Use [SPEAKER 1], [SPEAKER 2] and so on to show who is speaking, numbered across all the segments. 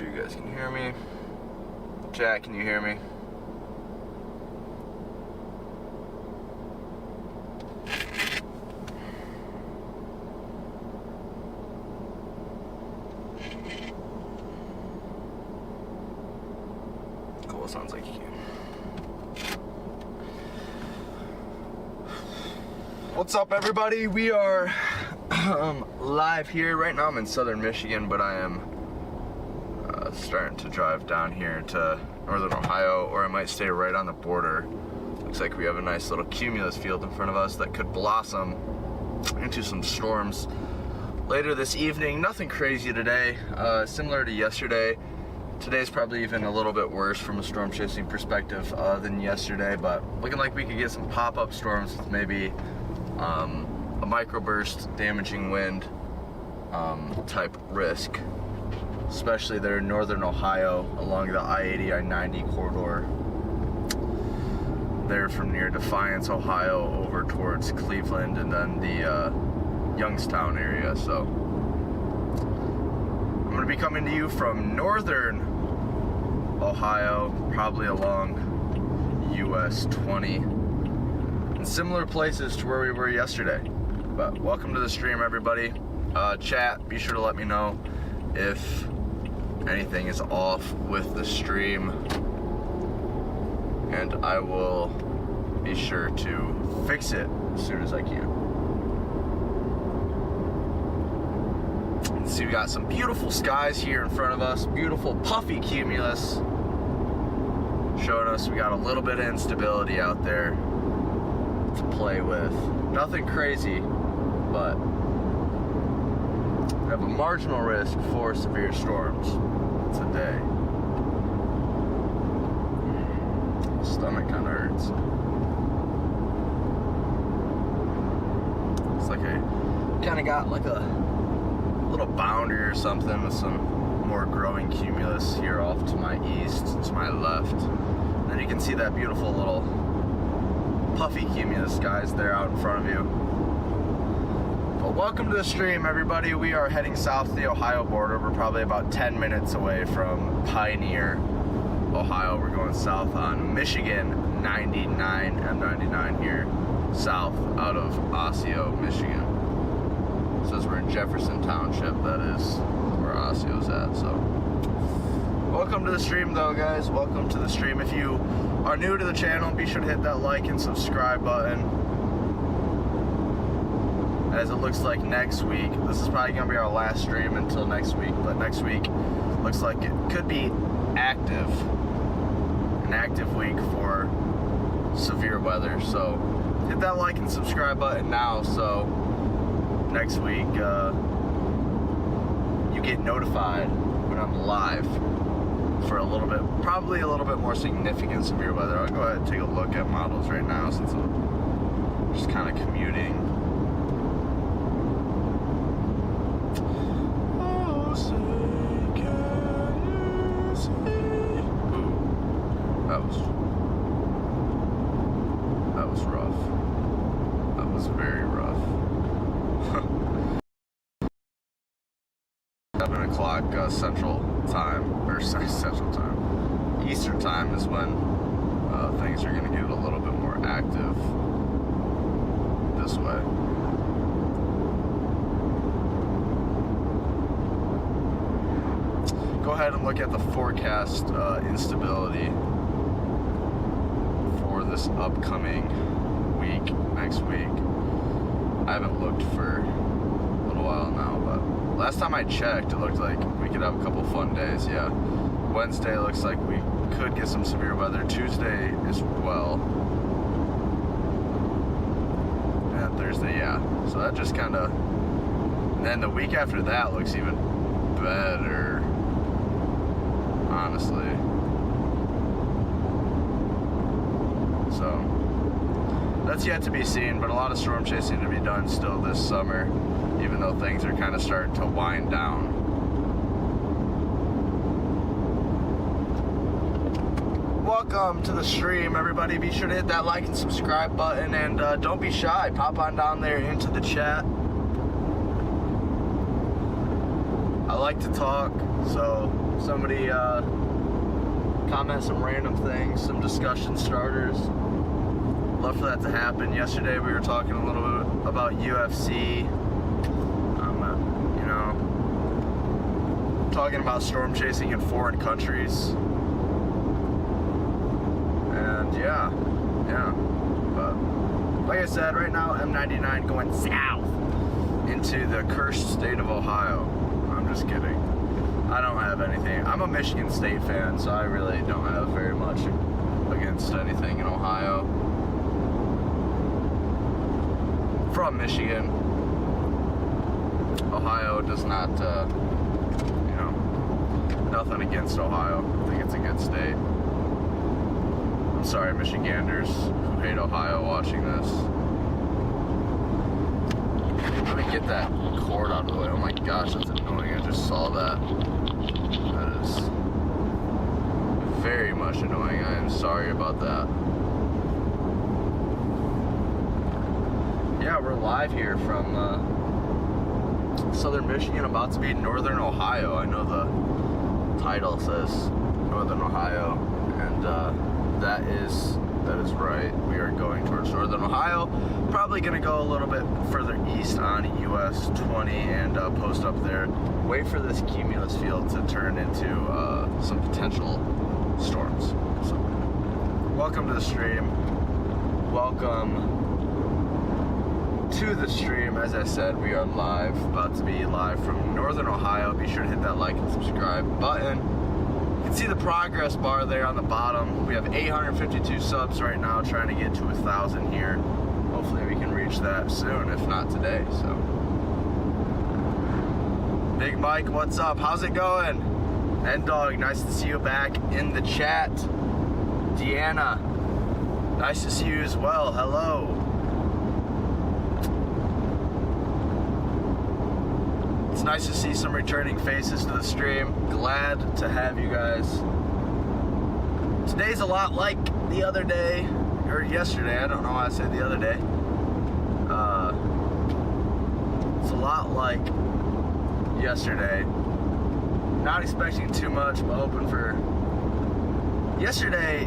[SPEAKER 1] sure you guys can hear me. Chat, can you hear me? Cool, sounds like you can. What's up, everybody? We are live here. Right now I'm in southern Michigan, but I am starting to drive down here to northern Ohio, or I might stay right on the border. Looks like we have a nice little cumulus field in front of us that could blossom into some storms later this evening. Nothing crazy today, similar to yesterday. Today's probably even a little bit worse from a storm chasing perspective than yesterday, but looking like we could get some pop-up storms with maybe a microburst damaging wind type risk, especially there in northern Ohio along the I-80, I-90 corridor. There from near Defiance, Ohio, over towards Cleveland, and then the Youngstown area. So I'm going to be coming to you from northern Ohio, probably along US 20, and similar places to where we were yesterday. But welcome to the stream, everybody. Chat, be sure to let me know if anything is off with the stream, and I will be sure to fix it as soon as I can. See, we got some beautiful skies here in front of us, beautiful puffy cumulus, showing us we got a little bit of instability out there to play with. Nothing crazy, but we have a marginal risk for severe storms today. Stomach kind of hurts. It's like I kind of got like a little boundary or something with some more growing cumulus here off to my east, to my left. And then you can see that beautiful little puffy cumulus skies there out in front of you. But welcome to the stream, everybody. We are heading south to the Ohio border. We're probably about 10 minutes away from Pioneer, Ohio. We're going south on Michigan 99, M99 here, south out of Osseo, Michigan. It says we're in Jefferson Township. That is where Osceo's at. So welcome to the stream, though, guys. Welcome to the stream. If you are new to the channel, be sure to hit that like and subscribe button, as it looks like next week, this is probably going to be our last stream until next week, but next week looks like it could be an active week for severe weather. So hit that like and subscribe button now, so next week you get notified when I'm live for a little bit, probably a little bit more significant severe weather. I'll go ahead and take a look at models right now since I'm just kind of commuting. That was rough. That was very rough. 7 o'clock Central Time, or Central Time, Eastern Time is when things are going to get a little bit more active this way. Go ahead and look at the forecast instability for this upcoming week, next week. I haven't looked for a little while now, but last time I checked, it looked like we could have a couple fun days. Yeah, Wednesday looks like we could get some severe weather. Tuesday as well, and Thursday, yeah. So that just kind of, and then the week after that looks even better, honestly. So that's yet to be seen, but a lot of storm chasing to be done still this summer, even though things are kind of starting to wind down. Welcome to the stream, everybody. Be sure to hit that like and subscribe button, and don't be shy. Pop on down there into the chat. I like to talk, so somebody comment some random things, some discussion starters. Love for that to happen. Yesterday we were talking a little bit about UFC. You know, talking about storm chasing in foreign countries. And yeah. But like I said, right now M99 going south into the cursed state of Ohio. I'm just kidding. I don't have anything. I'm a Michigan State fan, so I really don't have very much against anything in Ohio. From Michigan. Ohio does not, you know, nothing against Ohio. I think it's a good state. I'm sorry, Michiganders who hate Ohio watching this. Let me get that cord out of the way. Oh my gosh, that's annoying. I just saw that. That is very much annoying. I am sorry about that. Yeah, we're live here from southern Michigan, about to be northern Ohio. I know the title says northern Ohio, and that is right. We are going towards northern Ohio. Probably going to go a little bit further east on US 20 and post up there. Wait for this cumulus field to turn into some potential storms. So, welcome to the stream. Welcome to the stream. As I said, we are live, about to be live from northern Ohio. Be sure to hit that like and subscribe button. You can see the progress bar there on the bottom. We have 852 subs right now, trying to get to 1,000 here. Hopefully we can reach that soon, if not today. So, Big Mike, what's up? How's it going? N-Dog, nice to see you back in the chat. Deanna, nice to see you as well. Hello. It's nice to see some returning faces to the stream. Glad to have you guys. Today's a lot like the other day, or yesterday. I don't know why I said the other day. It's a lot like yesterday. Not expecting too much, but hoping for. Yesterday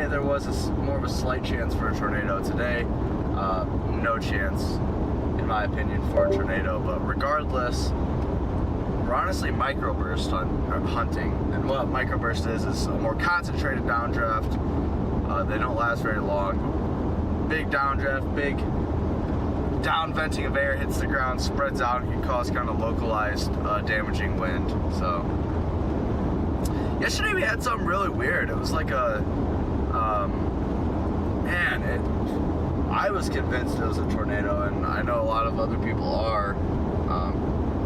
[SPEAKER 1] there was more of a slight chance for a tornado. Today, no chance, in my opinion, for a tornado. But regardless, we're honestly microburst hunting. And what microburst is a more concentrated downdraft. They don't last very long. Big downdraft, big down venting of air hits the ground, spreads out, and can cause kind of localized damaging wind. So yesterday we had something really weird. It was like a I was convinced it was a tornado, and I know a lot of other people are.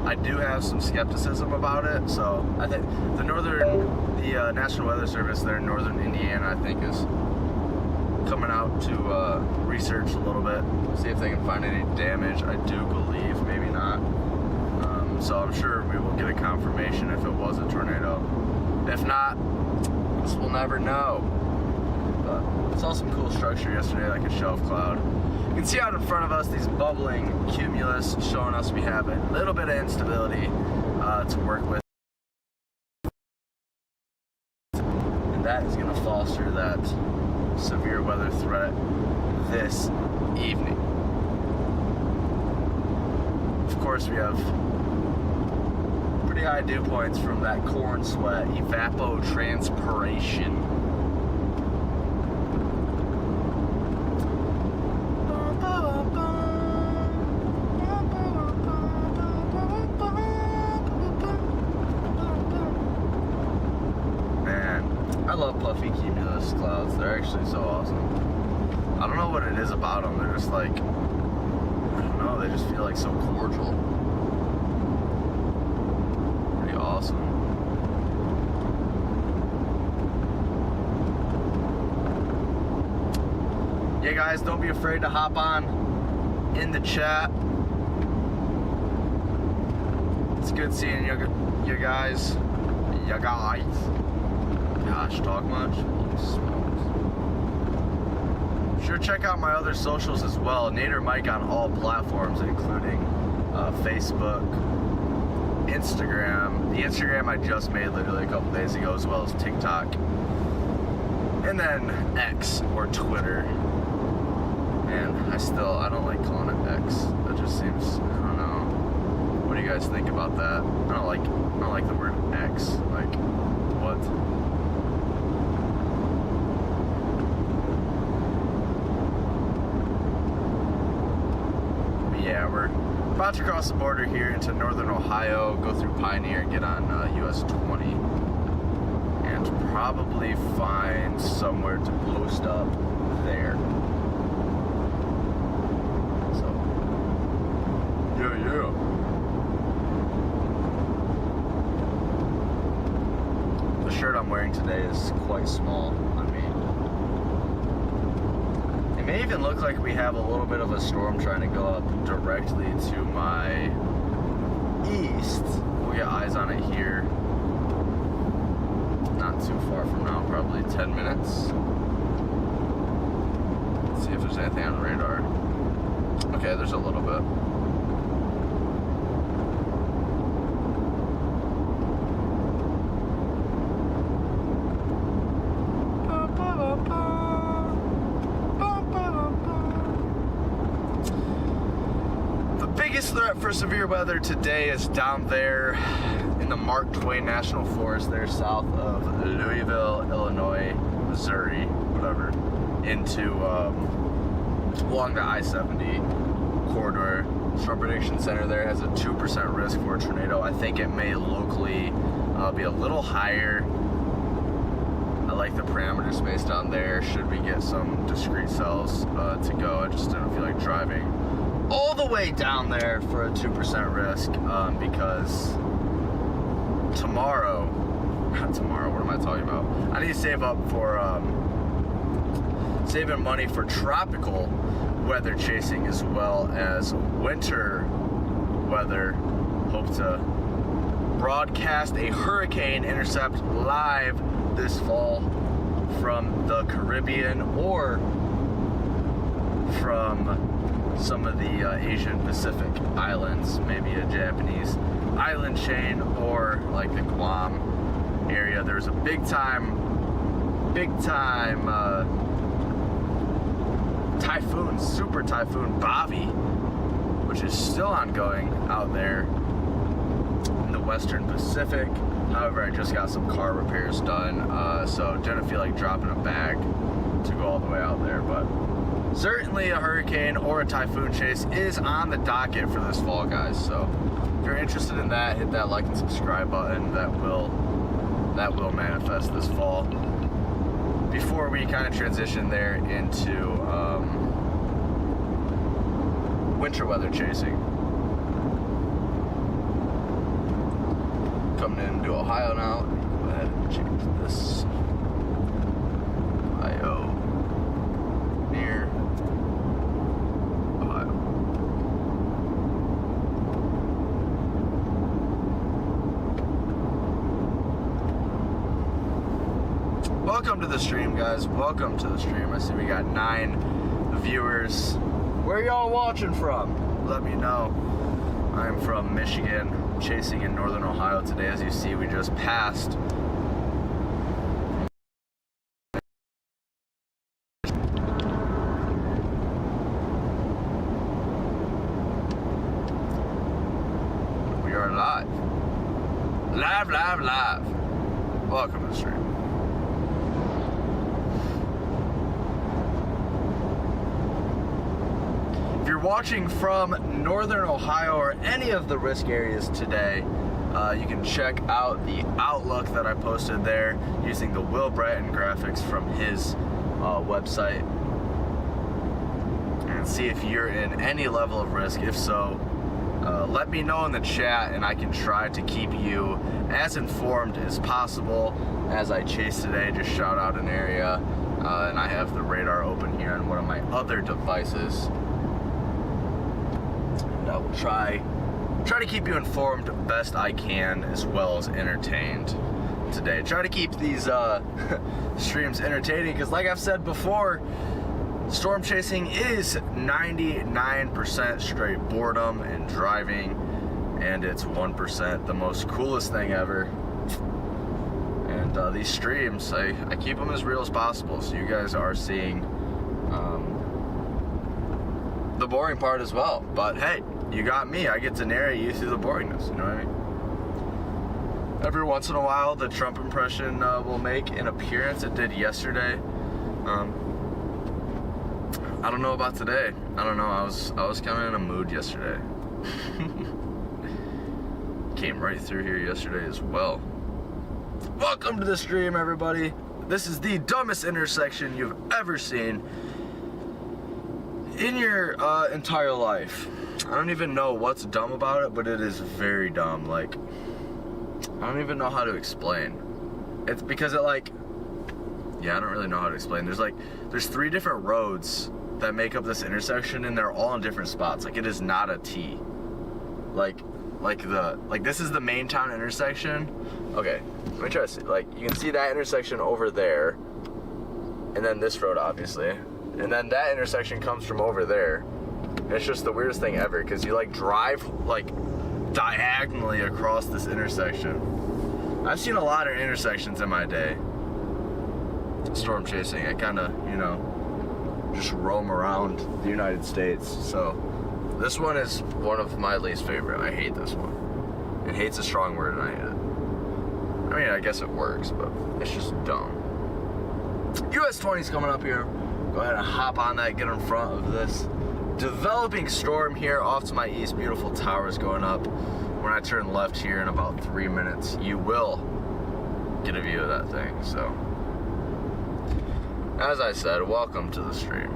[SPEAKER 1] I do have some skepticism about it, so I think the National Weather Service there in northern Indiana, I think, is coming out to research a little bit, see if they can find any damage. I do believe, maybe not. So I'm sure we will get a confirmation if it was a tornado. If not, we'll never know. But I saw some cool structure yesterday, like a shelf cloud. You can see out in front of us these bubbling cumulus, showing us we have a little bit of instability to work with. And that is going to foster that severe weather threat this evening. Of course, we have pretty high dew points from that corn sweat, evapotranspiration. I love puffy cumulus clouds. They're actually so awesome. I don't know what it is about them. They're just like, I don't know, they just feel like so cordial. Pretty awesome. Yeah, guys, don't be afraid to hop on in the chat. It's good seeing you guys. You guys. Gosh, talk much? Sure, check out my other socials as well. Nader Mike on all platforms, including Facebook, Instagram. The Instagram I just made literally a couple days ago, as well as TikTok. And then X, or Twitter. And I don't like calling it X. That just seems, I don't know. What do you guys think about that? I don't like the word X. Like, what? But yeah, we're about to cross the border here into northern Ohio, go through Pioneer, and get on US 20. And probably find somewhere to post up there. So, yeah. The shirt I'm wearing today is quite small on me. It may even look like we have a little bit of a storm trying to go up directly to my east. We'll get eyes on it here. Not too far from now, probably 10 minutes. Let's see if there's anything on the radar. Okay, there's a little bit. The biggest threat for severe weather today is down there in the Mark Twain National Forest there south of Louisville, Illinois, Missouri, whatever, into along the I-70 corridor. Storm Prediction Center there has a 2% risk for a tornado. I think it may locally be a little higher. I like the parameter space down there. Should we get some discrete cells to go? I just didn't feel like driving all the way down there for a 2% risk because not tomorrow, what am I talking about? I need to save up for saving money for tropical weather chasing as well as winter weather. Hope to broadcast a hurricane intercept live this fall from the Caribbean or from some of the Asian Pacific islands, maybe a Japanese island chain or like the Guam area. There's a big time typhoon, super typhoon Bobby, which is still ongoing out there in the Western Pacific. However, I just got some car repairs done, so didn't feel like dropping a bag to go all the way out there, but certainly a hurricane or a typhoon chase is on the docket for this fall, guys. So if you're interested in that, hit that like and subscribe button. That will manifest this fall. Before we kind of transition there into winter weather chasing. Coming into Ohio now. Go ahead and change this. Ohio. Near Ohio. Welcome to the stream, guys. Welcome to the stream. I see we got 9 viewers. Where y'all watching from? Let me know. I'm from Michigan, chasing in northern Ohio today. As you see, we just passed live. Welcome to the stream. If you're watching from northern Ohio or any of the risk areas today, you can check out the outlook that I posted there using the Will Bratton graphics from his website and see if you're in any level of risk. If so, let me know in the chat and I can try to keep you as informed as possible as I chase today. Just shout out an area, and I have the radar open here on one of my other devices. And I will try to keep you informed best I can, as well as entertained today. Try to keep these streams entertaining, because like I've said before, storm chasing is 99% straight boredom and driving, and it's 1%, the most coolest thing ever. And these streams, I keep them as real as possible, so you guys are seeing the boring part as well. But hey, you got me. I get to narrate you through the boringness, you know what I mean? Every once in a while, the Trump impression will make an appearance. It did yesterday. I don't know about today. I don't know. I was kind of in a mood yesterday. Came right through here yesterday as well. Welcome to the stream, everybody. This is the dumbest intersection you've ever seen in your entire life. I don't even know what's dumb about it, but it is very dumb. Like, I don't even know how to explain. It's because it yeah, I don't really know how to explain. There's 3 different roads that make up this intersection, and they're all in different spots. Like, it is not a T. Like this is the main town intersection. Okay, let me try to see. Like, you can see that intersection over there, and then this road, obviously, and then that intersection comes from over there. And it's just the weirdest thing ever, because you drive diagonally across this intersection. I've seen a lot of intersections in my day. Storm chasing. I kind of, just roam around the United States. So this one is one of my least favorite. I hate this one. And hate's a strong word, and I hate it. I mean, I guess it works, but it's just dumb. US 20's coming up here. Go ahead and hop on that, get in front of this developing storm here off to my east. Beautiful towers going up. When I turn left here in about 3 minutes, you will get a view of that thing. So, as I said, welcome to the stream.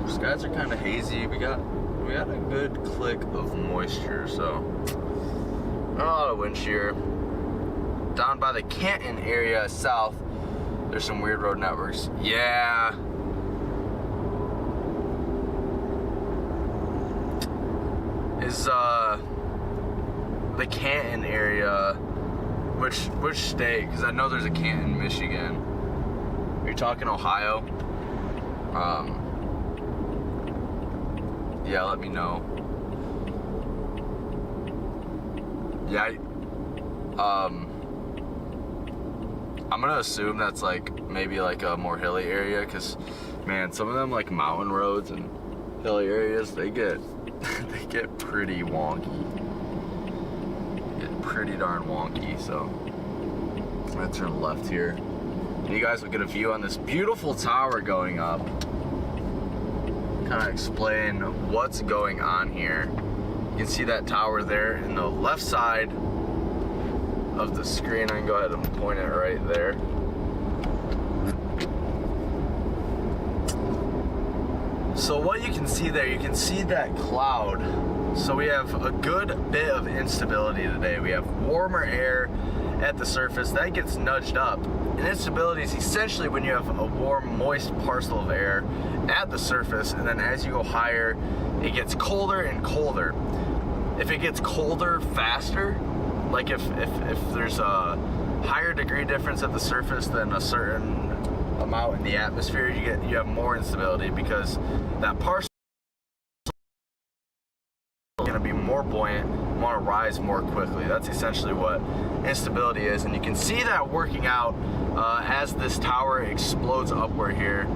[SPEAKER 1] Skies are kind of hazy. We got a good click of moisture, so not a lot of wind shear. Down by the Canton area south, there's some weird road networks. Yeah. Is the Canton area, which state? Because I know there's a Canton, Michigan. Are you talking Ohio? Yeah, let me know. Yeah, I'm gonna assume that's maybe a more hilly area, because man, some of them mountain roads and hilly areas, they get they get pretty wonky. Get pretty darn wonky. So I'm gonna turn left here. And you guys will get a view on this beautiful tower going up. Kind of explain what's going on here. You can see that tower there in the left side of the screen. I can go ahead and point it right there. So what you can see there, you can see that cloud. So we have a good bit of instability today. We have warmer air at the surface that gets nudged up. And instability is essentially when you have a warm, moist parcel of air at the surface, and then as you go higher, it gets colder and colder. If it gets colder faster, like if there's a higher degree difference at the surface than a certain amount in the atmosphere, you have more instability, because that parcel is going to be more buoyant, want to rise more quickly. That's essentially what instability is, and you can see that working out as this tower explodes upward here.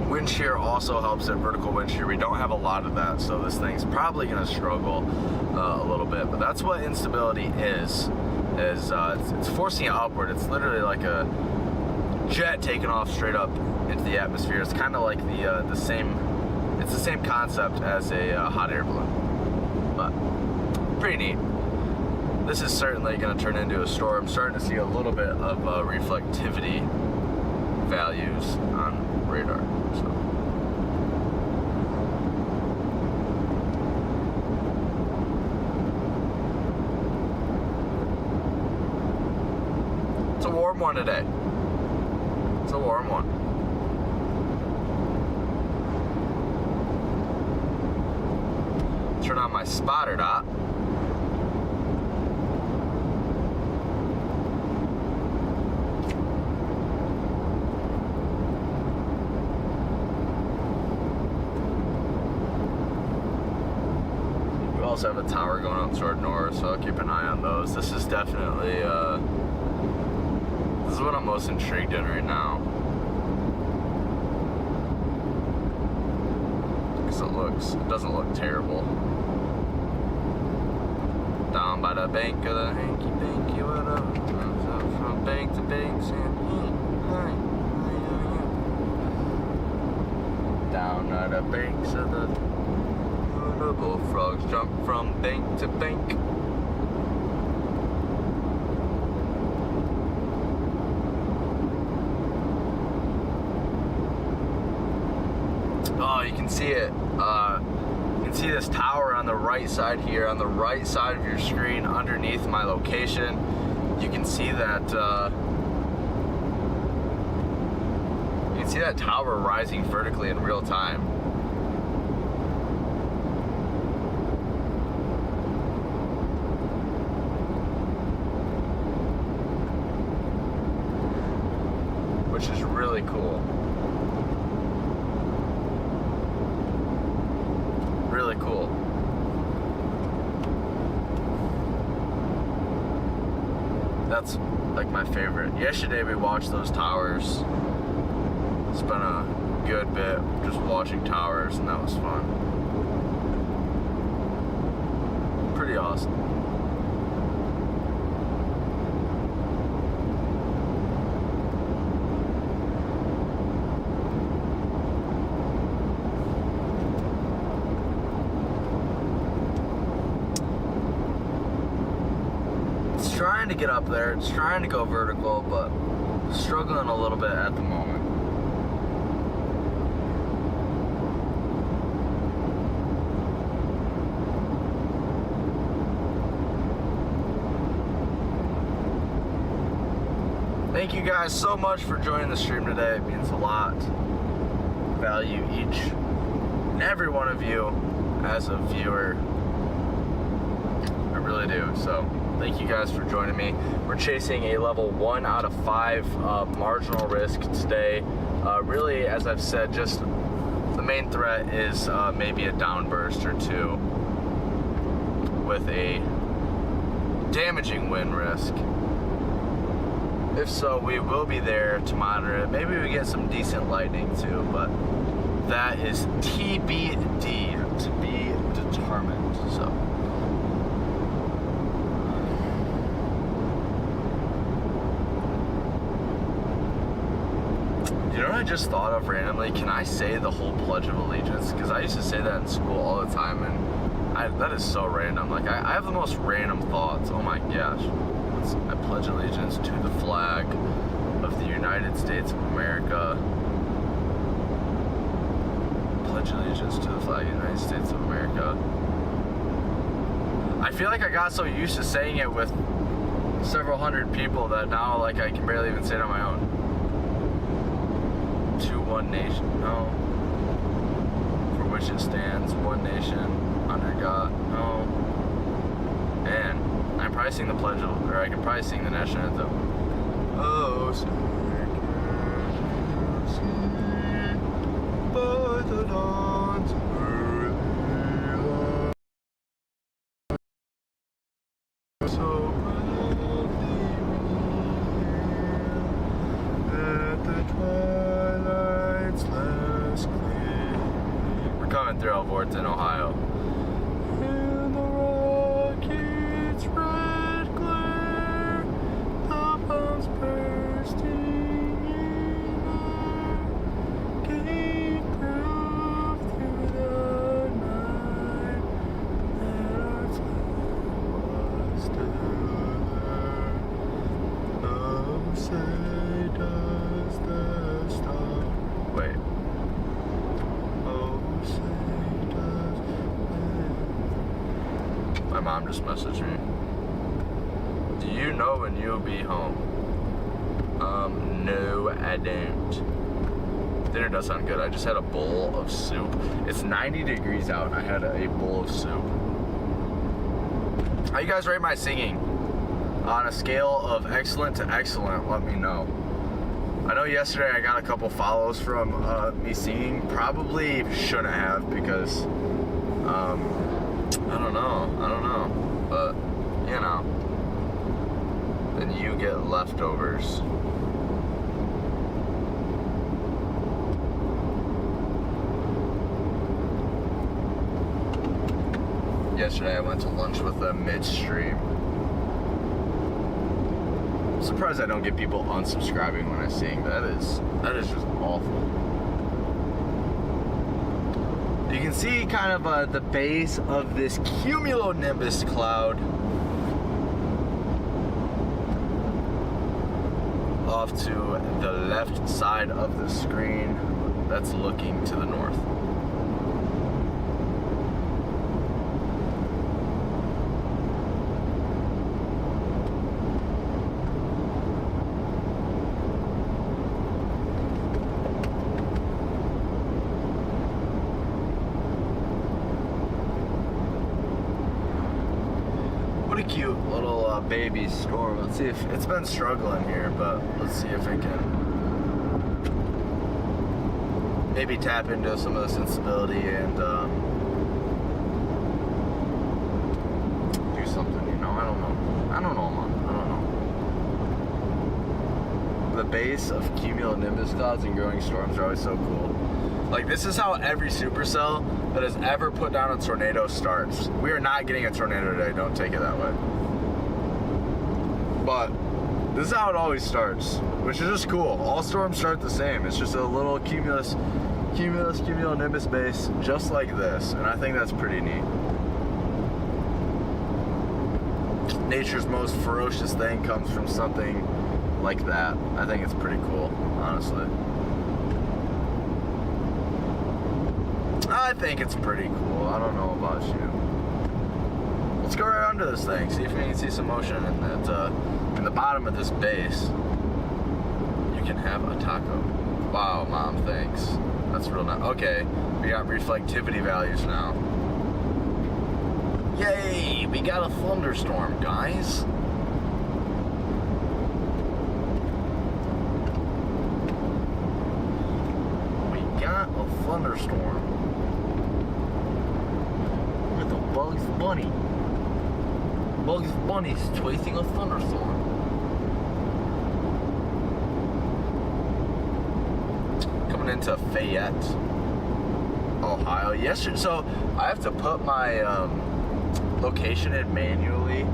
[SPEAKER 1] Wind shear also helps it, vertical wind shear. We don't have a lot of that, so this thing's probably going to struggle a little bit. But that's what instability is it's forcing it upward. It's literally like a jet taking off straight up into the atmosphere. It's kind of like the same concept as a hot air balloon, but pretty neat. This is certainly going to turn into a storm. I'm starting to see a little bit of reflectivity values on radar. So it's a warm one today. It's a warm one. Turn on my spotter dot. also have a tower going up toward north, so I'll keep an eye on those. This is definitely, this is what I'm most intrigued in right now. Because it doesn't look terrible. Down by the bank of the hanky-panky, what up? From bank to bank, saying, down at the banks of the bullfrogs jump from bank to bank. Oh, you can see it. You can see this tower on the right side here, on the right side of your screen, underneath my location. You can see that. You can see that tower rising vertically in real time. Which is really cool. Really cool. That's like my favorite. Yesterday we watched those towers. Spent a good bit just watching towers, and that was fun. Pretty awesome. It's trying to get up there, it's trying to go vertical, but struggling a little bit at the moment. Thank you guys so much for joining the stream today. It means a lot. Value each and every one of you as a viewer. I really do. So thank you guys for joining me. We're chasing a level 1 out of 5 marginal risk today. Really, as I've said, just the main threat is maybe a downburst or two with a damaging wind risk. If so, we will be there to monitor it. Maybe we get some decent lightning too, but that is TBD, to be determined. So. You know what I just thought of randomly? Can I say the whole Pledge of Allegiance? Because I used to say that in school all the time, and that is so random. Like, I have the most random thoughts. Oh my gosh. I pledge allegiance to the flag of the United States of America. Pledge allegiance to the flag of the United States of America. I feel like I got so used to saying it with several hundred people that now, like, I can barely even say it on my own. To one nation, no. For which it stands, one nation, under God, no. And I'm probably sing the pledge, or I can probably sing the national anthem. Oh, sacred sea, by the dawn's early light, so proudly we at the twilight's last gleam. We're coming through Alvorton, Ohio. In the rocket's red glare, the bombs bursting in air, gave proof through the night that our flag was still there. Oh, say does the star. Wait. Oh, say does. My mom just messaged me. Do you know when you'll be home? No, I don't. Dinner does sound good. I just had a bowl of soup. It's 90 degrees out and I had a bowl of soup. How you guys rate my singing? On a scale of excellent to excellent, let me know. I know yesterday I got a couple follows from me singing. Probably shouldn't have, because I don't know, but you know, then you get leftovers. Yesterday I went to lunch with them midstream. I'm surprised I don't get people unsubscribing when I sing. That is just awful. You can see kind of the base of this cumulonimbus cloud off to the left side of the screen that's looking to the north. What a cute little baby storm. Let's see if it's been struggling here, but let's see if it can maybe tap into some of this instability and do something, you know. I don't know, man. I don't know. The base of cumulonimbus clouds and growing storms are always so cool. Like, this is how every supercell that has ever put down a tornado starts. We are not getting a tornado today, don't take it that way. But this is how it always starts, which is just cool. All storms start the same. It's just a little cumulonimbus base just like this, and I think that's pretty neat. Nature's most ferocious thing comes from something like that. I think it's pretty cool, honestly. I think it's pretty cool. I don't know about you. Let's go right under this thing, see if we can see some motion in that. In the bottom of this base, you can have a taco. Wow, Mom, thanks. That's real nice. Okay, we got reflectivity values now. Yay, we got a thunderstorm, guys. We got a thunderstorm. With a Bugs Bunny. Bugs Bunny's chasing a thunderstorm. Coming into Fayette, Ohio. Yesterday, so I have to put my location in manually.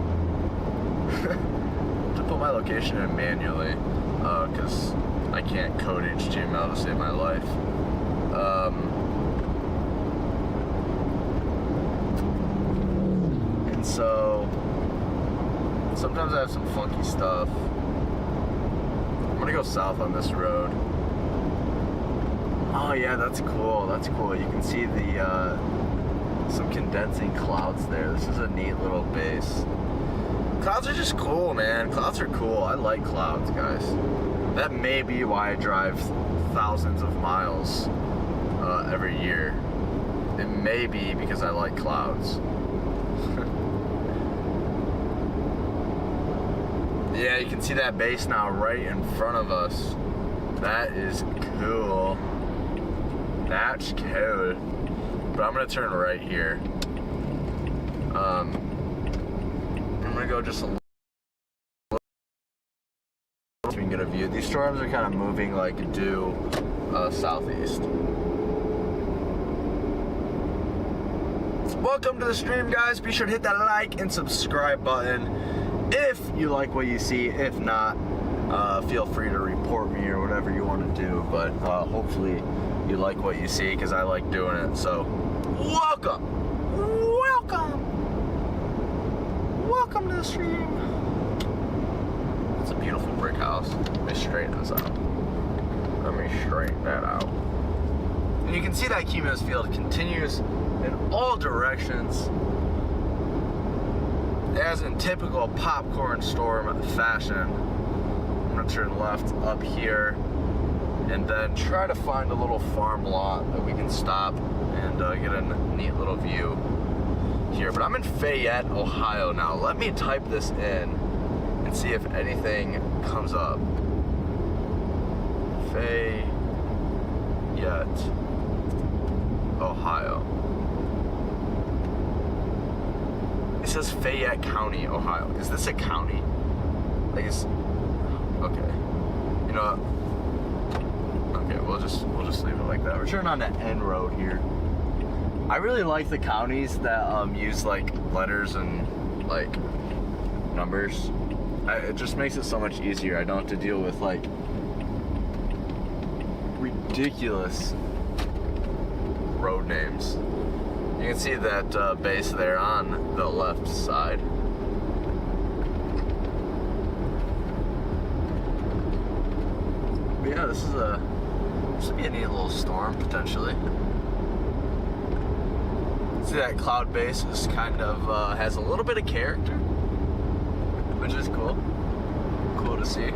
[SPEAKER 1] Because I can't code HTML to save my life. And so sometimes I have some funky stuff. I'm gonna go south on this road. Oh yeah, that's cool. That's cool. You can see the some condensing clouds there. This is a neat little base. Clouds are just cool, man. Clouds are cool. I like clouds, guys. That may be why I drive thousands of miles every year. It may be because I like clouds. Yeah, you can see that base now right in front of us. That is cool. That's cool. But I'm gonna turn right here. I'm gonna go just a little so we can get a view. These storms are kind of moving like due southeast. Welcome to the stream, guys. Be sure to hit that like and subscribe button if you like what you see. If not, feel free to report me or whatever you want to do. But hopefully you like what you see, because I like doing it. So welcome to the stream. It's a beautiful brick house. Let me straighten this out. Let me straighten that out. And you can see that cumulus field continues in all directions, as in typical popcorn storm fashion. I'm gonna turn left up here and then try to find a little farm lot that we can stop and get a neat little view here. But I'm in Fayette, Ohio now. Let me type this in and see if anything comes up. Fayette, Ohio. says Fayette County, Ohio. Is this a county? Like, it's okay. You know what? Okay, we'll just leave it like that. We're turning on the N road here. I really like the counties that use like letters and like numbers. It just makes it so much easier. I don't have to deal with like ridiculous road names. You can see that base there on the left side. But yeah, this would be a neat little storm potentially. See, that cloud base is kind of has a little bit of character, which is cool. Cool to see.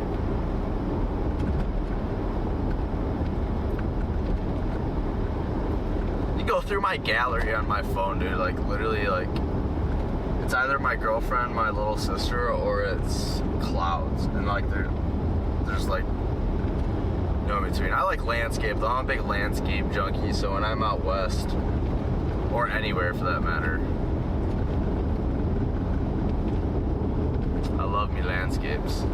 [SPEAKER 1] You go through my gallery on my phone, dude. Like literally, like it's either my girlfriend, my little sister, or it's clouds, and like there's like no in between. I like landscape. I'm a big landscape junkie, so when I'm out west, or anywhere for that matter, I love me landscapes.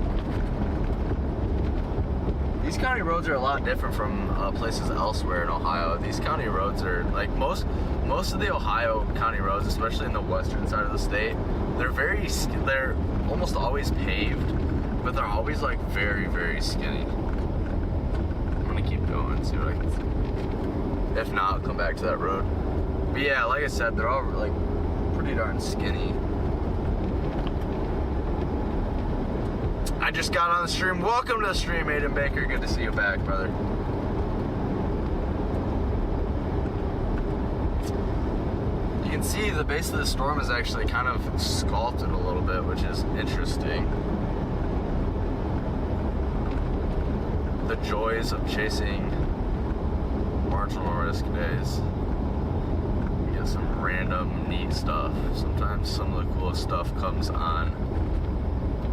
[SPEAKER 1] These county roads are a lot different from places elsewhere in Ohio. These county roads are like most of the Ohio county roads, especially in the western side of the state, they're almost always paved, but they're always like very, very skinny. I'm gonna keep going, see what I can see. If not, I'll come back to that road. But yeah, like I said, they're all like pretty darn skinny. I just got on the stream. Welcome to the stream, Aiden Baker. Good to see you back, brother. You can see the base of the storm is actually kind of sculpted a little bit, which is interesting. The joys of chasing marginal risk days. You get some random neat stuff. Sometimes some of the coolest stuff comes on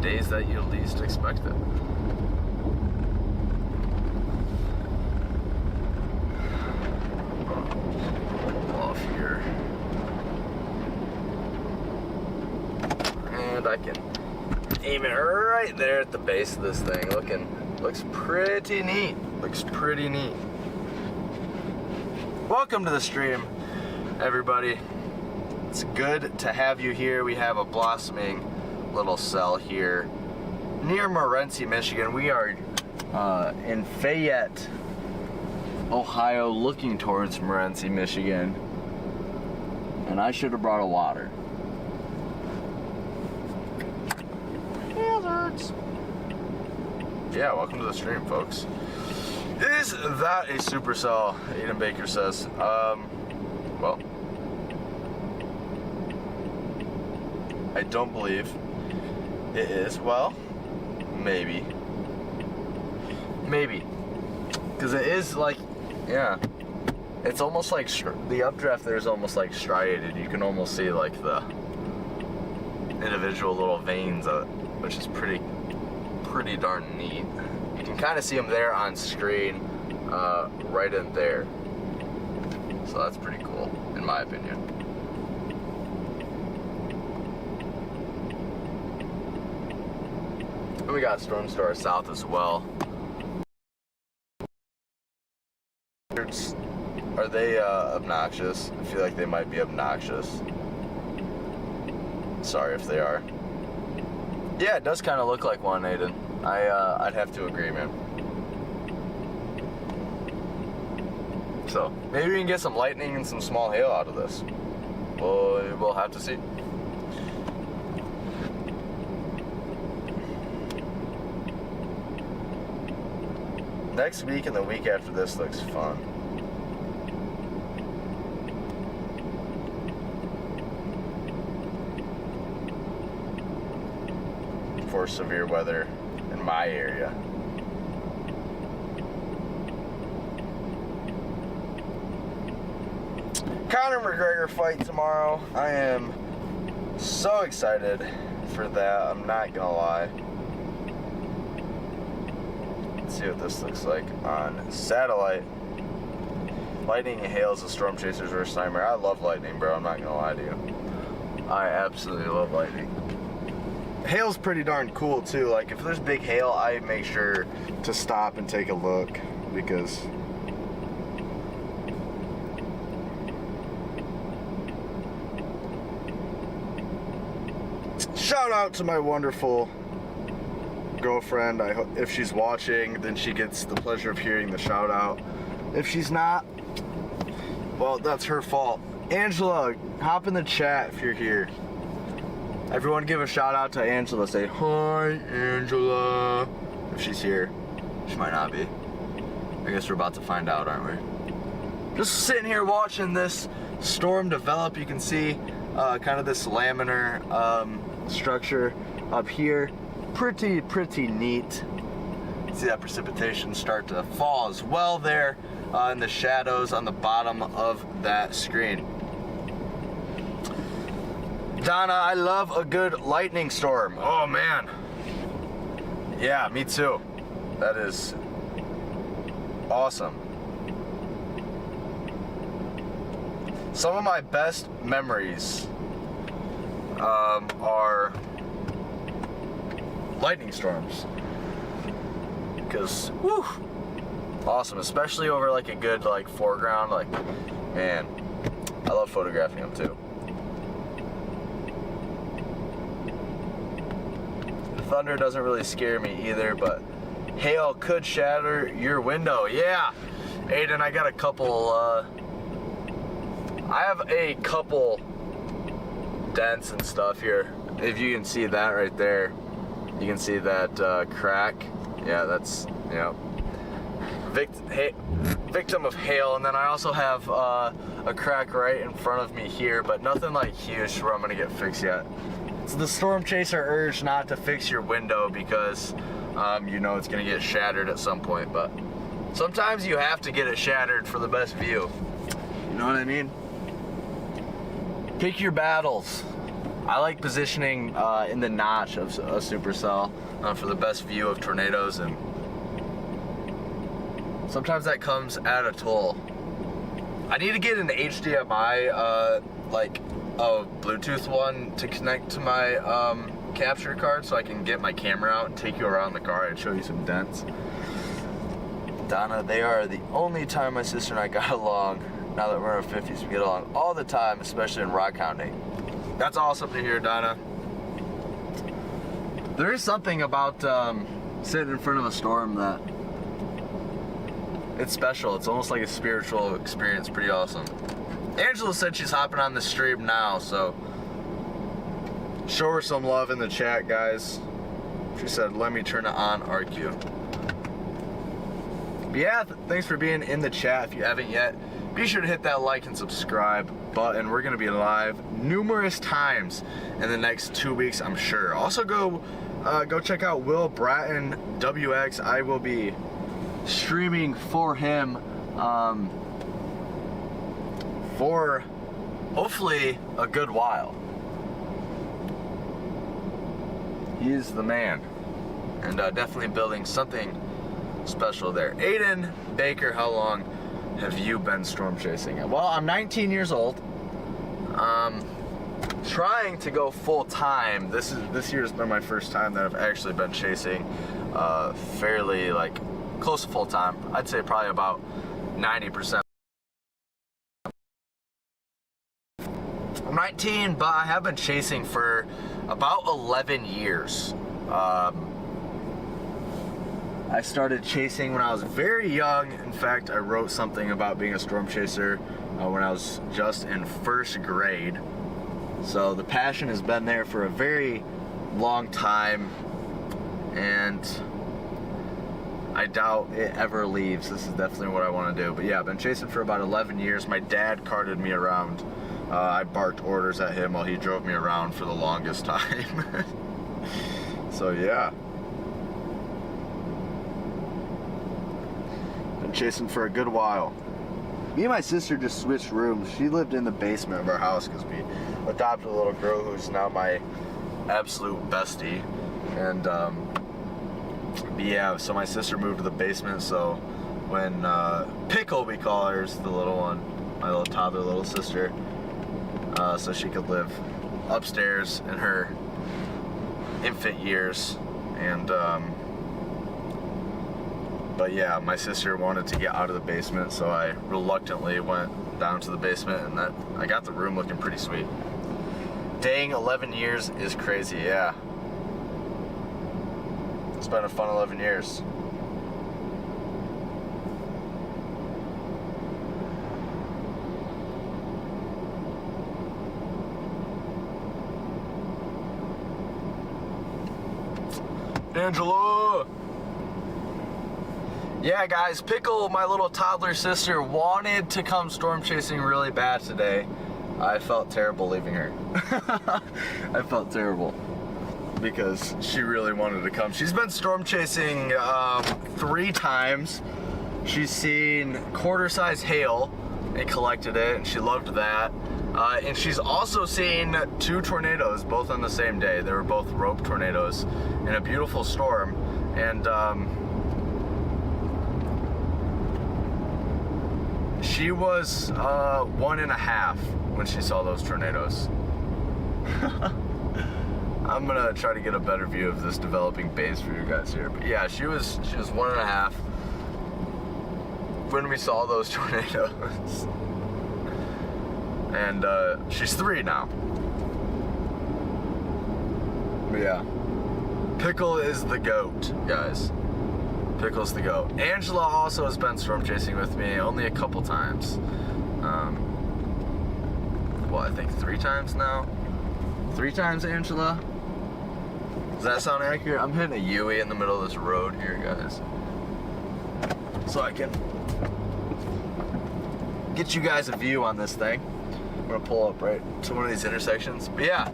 [SPEAKER 1] days that you least expect it. Off here. And I can aim it right there at the base of this thing. Looks pretty neat. Looks pretty neat. Welcome to the stream, everybody. It's good to have you here. We have a blossoming little cell here near Morenci, Michigan. We are in Fayette, Ohio, looking towards Morenci, Michigan. And I should have brought a water. Hazards. Yeah, welcome to the stream, folks. Is that a supercell? Aiden Baker says. Well, I don't believe it is. Well, maybe. Because it is like, yeah. It's almost like, the updraft there is almost like striated. You can almost see like the individual little veins of it, which is pretty darn neat. You can kind of see them there on screen, right in there. So that's pretty cool, in my opinion. And we got storms to our south as well. Are they obnoxious? I feel like they might be obnoxious. Sorry if they are. Yeah, it does kind of look like one, Aiden. I'd have to agree, man. So maybe we can get some lightning and some small hail out of this. We'll have to see. Next week and the week after this looks fun. For severe weather in my area. Conor McGregor fight tomorrow. I am so excited for that. I'm not gonna lie. Let's see what this looks like on satellite. Lightning and hail is a storm chaser's worst nightmare. I love lightning, bro. I'm not gonna lie to you. I absolutely love lightning. Hail's pretty darn cool too. Like if there's big hail, I make sure to stop and take a look because shout out to my wonderful girlfriend. I hope if she's watching, then she gets the pleasure of hearing the shout out. If she's not, well, that's her fault. Angela, hop in the chat if you're here. Everyone give a shout out to Angela. Say, hi, Angela. If she's here. She might not be. I guess we're about to find out, aren't we? Just sitting here watching this storm develop. You can see kind of this laminar structure up here. Pretty neat. See that precipitation start to fall as well there in the shadows on the bottom of that screen. Donna, I love a good lightning storm. Oh man. Yeah, me too. That is awesome. Some of my best memories are lightning storms. Because, whew, awesome. Especially over like a good like foreground. Like, man, I love photographing them too. Thunder doesn't really scare me either, but hail could shatter your window. Yeah, Aiden, I got a couple, I have a couple dents and stuff here. If you can see that right there, you can see that crack. Yeah, that's, you know, victim of hail. And then I also have a crack right in front of me here, but nothing like huge where I'm gonna get fixed yet. It's the Storm Chaser urge not to fix your window because you know it's gonna get shattered at some point, but sometimes you have to get it shattered for the best view. You know what I mean? Pick your battles. I like positioning in the notch of a supercell for the best view of tornadoes, and sometimes that comes at a toll. I need to get an HDMI like a Bluetooth one to connect to my capture card so I can get my camera out and take you around the car and show you some dents. Donna, they are the only time my sister and I got along. Now that we're in our 50s, we get along all the time, especially in rock hounding. That's awesome to hear, Donna. There is something about sitting in front of a storm that it's special. It's almost like a spiritual experience. Pretty awesome. Angela said she's hopping on the stream now, so show her some love in the chat, guys. She said, let me turn it on, RQ. But yeah, thanks for being in the chat. If you haven't yet, be sure to hit that like and subscribe button. We're going to be live numerous times in the next 2 weeks, I'm sure. Also, go check out Will Bratton WX. I will be streaming for him for hopefully a good while. He is the man, and definitely building something special there. Aiden Baker, how long have you been storm chasing? Well, I'm 19 years old. Trying to go full time. This year's been my first time that I've actually been chasing fairly like close to full time. I'd say probably about 90%. I'm 19, but I have been chasing for about 11 years. I started chasing when I was very young. In fact, I wrote something about being a storm chaser when I was just in first grade. So the passion has been there for a very long time, and I doubt it ever leaves. This is definitely what I want to do. But yeah, I've been chasing for about 11 years. My dad carted me around. I barked orders at him while he drove me around for the longest time. So yeah. Been chasing for a good while. Me and my sister just switched rooms. She lived in the basement of our house because we adopted a little girl who's now my absolute bestie. And yeah, so my sister moved to the basement, so when Pickle, we call her, is the little one, my little toddler little sister, so she could live upstairs in her infant years, and but yeah, my sister wanted to get out of the basement, so I reluctantly went down to the basement, and that I got the room looking pretty sweet. Dang, 11 years is crazy, yeah. It's been a fun 11 years. Angela! Yeah, guys, Pickle, my little toddler sister, wanted to come storm chasing really bad today. I felt terrible leaving her. I felt terrible because she really wanted to come. She's been storm chasing 3 times. She's seen quarter-size hail and collected it, and she loved that. And she's also seen 2 tornadoes, both on the same day. They were both rope tornadoes in a beautiful storm. And she was 1.5 when she saw those tornadoes. I'm gonna try to get a better view of this developing base for you guys here. But yeah, she was 1.5 when we saw those tornadoes. And she's 3 now. But yeah, Pickle is the goat, guys. Pickle's the goat. Angela also has been storm chasing with me, only a couple times. Well, I think 3 times now. 3 times, Angela? Does that sound accurate? I'm hitting a Yui in the middle of this road here, guys, so I can get you guys a view on this thing. I'm gonna pull up right to one of these intersections. But yeah,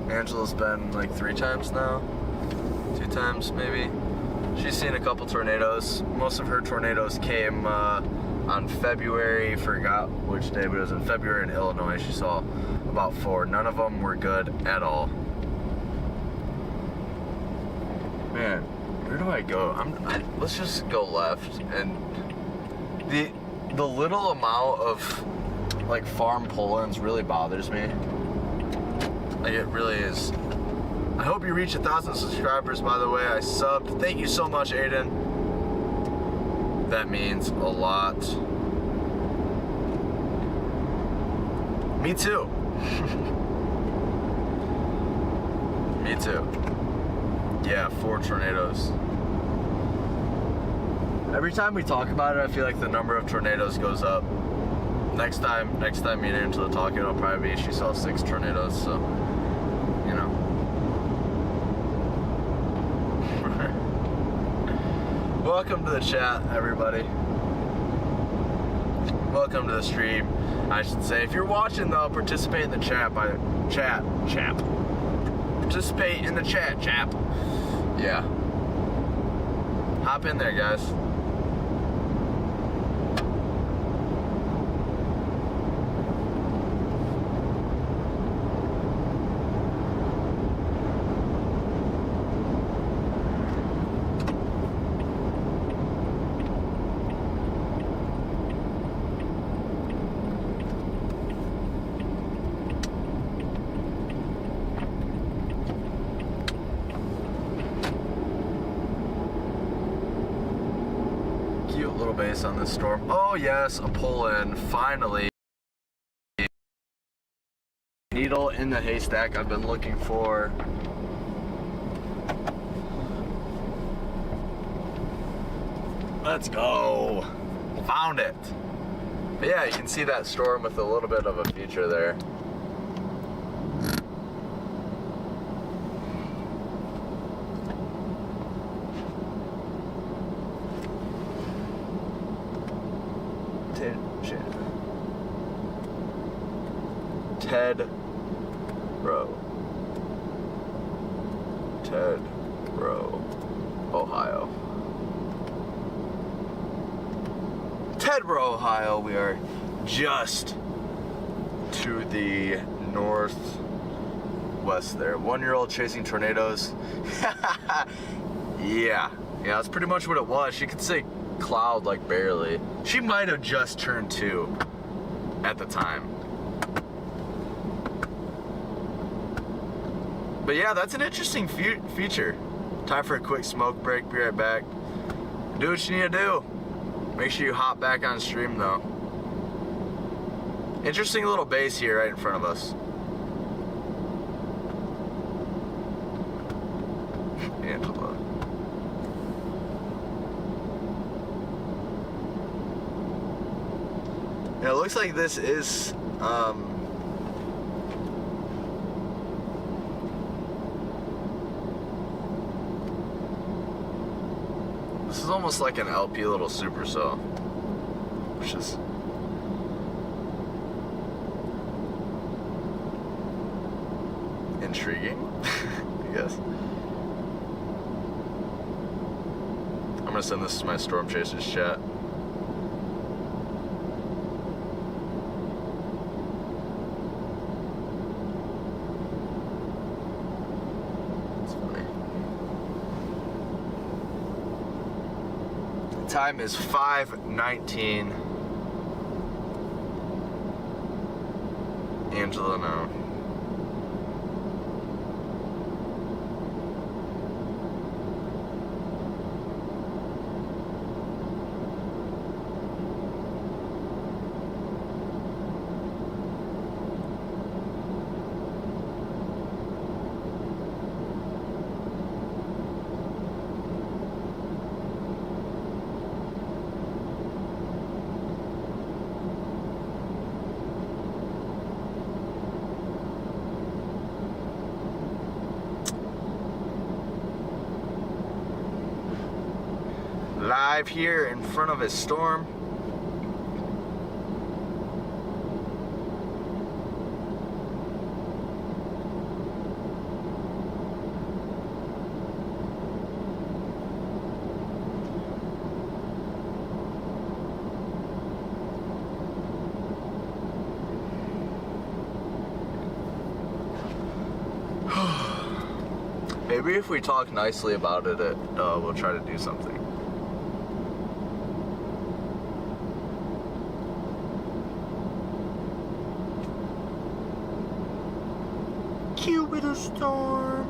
[SPEAKER 1] Angela's been like 3 times now. 2 times maybe. She's seen a couple tornadoes. Most of her tornadoes came on February, forgot which day, but it was in February in Illinois. She saw about 4. None of them were good at all. Man, where do I go? Let's just go left. And the little amount of like farm pull-ins really bothers me. Like, it really is. I hope you reach 1,000 subscribers, by the way. I subbed. Thank you so much, Aiden. That means a lot. Me too. Me too. Yeah, 4 tornadoes. Every time we talk about it, I feel like the number of tornadoes goes up. Next time me and Angela talk, it'll probably be she saw 6 tornadoes, so, you know. Welcome to the chat, everybody. Welcome to the stream, I should say. If you're watching, though, participate in the chat by chap. Participate in the chat, chap. Yeah. Hop in there, guys. Base on this storm. Oh yes, a pull-in, finally. Needle in the haystack I've been looking for. Let's go. Found it. But yeah, you can see that storm with a little bit of a feature there. Ted Row, Ohio. Ted Row, Ohio. We are just to the northwest there. 1-year-old chasing tornadoes. Yeah, that's pretty much what it was. She could say cloud like barely. She might have just turned 2 at the time. But yeah, that's an interesting feature. Time for a quick smoke break. Be right back. Do what you need to do. Make sure you hop back on stream though. Interesting little base here right in front of us. Angela. Yeah, it looks like this is this is almost like an LP little super cell, which is intriguing, I guess. I'm gonna send this to my Storm Chasers chat. It's funny. The time is 5:19. Angela now. Live here in front of a storm. Maybe if we talk nicely about it, we'll try to do something. With a storm.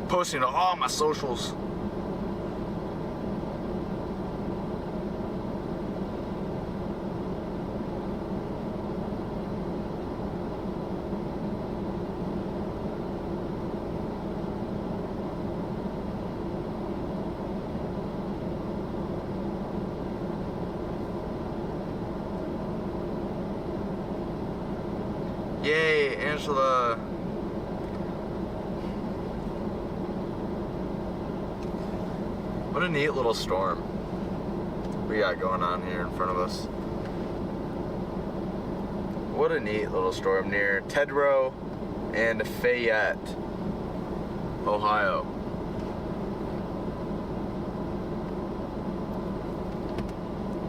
[SPEAKER 1] Posting to all my socials. Yay, Angela. What a neat little storm we got going on here in front of us. What a neat little storm near Tedrow and Fayette, Ohio.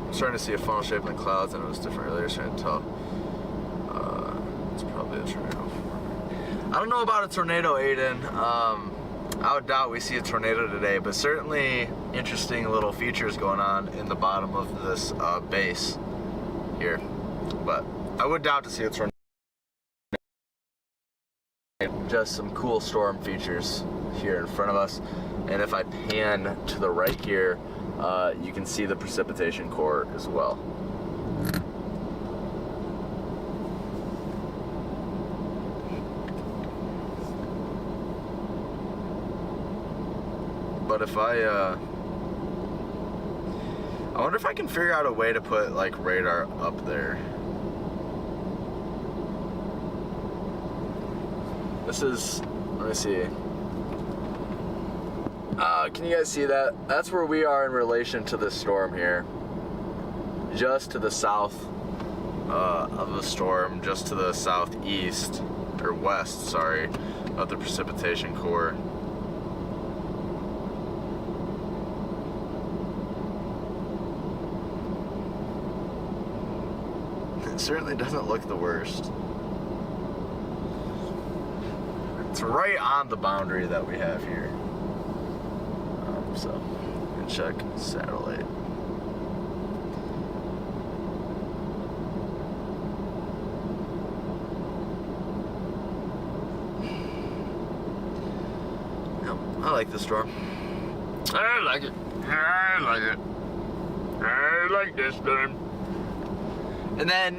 [SPEAKER 1] I'm starting to see a funnel shape in the clouds, and it was different earlier, so I can tell. It's probably a tornado. I don't know about a tornado, Aiden. I would doubt we see a tornado today, but certainly interesting little features going on in the bottom of this base here. But I would doubt to see a tornado. Just some cool storm features here in front of us. And if I pan to the right here, you can see the precipitation core as well. But if I wonder if I can figure out a way to put like radar up there. This is, let me see. Can you guys see that? That's where we are in relation to this storm here. Just to the south of the storm, just to the southeast, or west, sorry, of the precipitation core. It certainly doesn't look the worst. It's right on the boundary that we have here. So, and check satellite. I like this storm.
[SPEAKER 2] I like it. I like it. I like this storm.
[SPEAKER 1] And then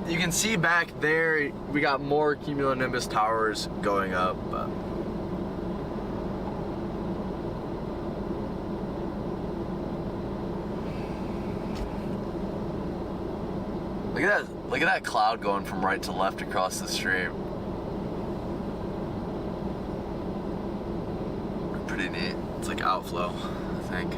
[SPEAKER 1] you can see back there, we got more cumulonimbus towers going up. Look at that cloud going from right to left across the stream. Pretty neat. It's like outflow, I think.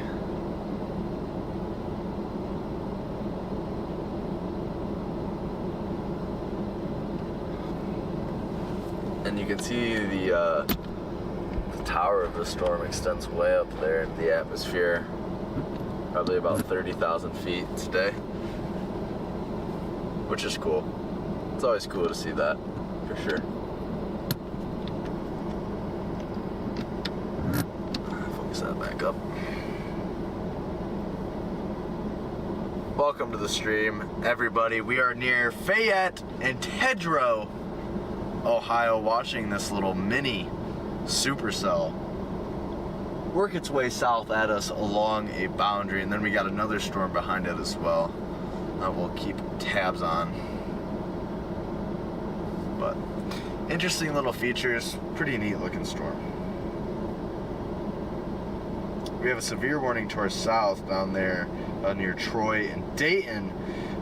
[SPEAKER 1] And you can see the tower of the storm extends way up there into the atmosphere. Probably about 30,000 feet today. Which is cool. It's always cool to see that, for sure. Focus that back up. Welcome to the stream, everybody. We are near Fayette and Tedrow, Ohio, watching this little mini supercell work its way south at us along a boundary, and then we got another storm behind it as well. We'll keep tabs on. But interesting little features, pretty neat looking storm. We have a severe warning to our south down there near Troy and Dayton,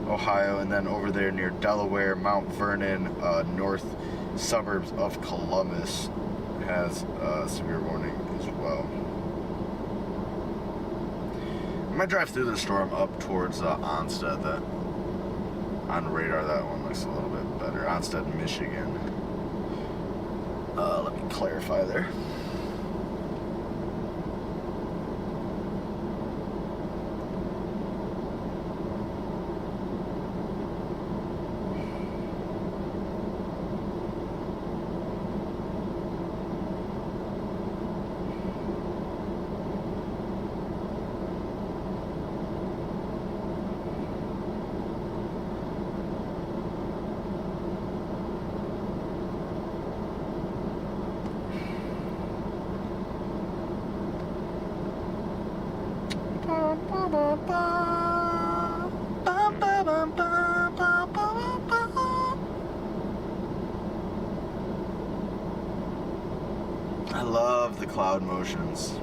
[SPEAKER 1] Ohio, and then over there near Delaware, Mount Vernon, north suburbs of Columbus has a severe warning as well. I might drive through the storm up towards Onstead. That on radar, that one looks a little bit better. Onstead, Michigan. Let me clarify there. I love the cloud motions.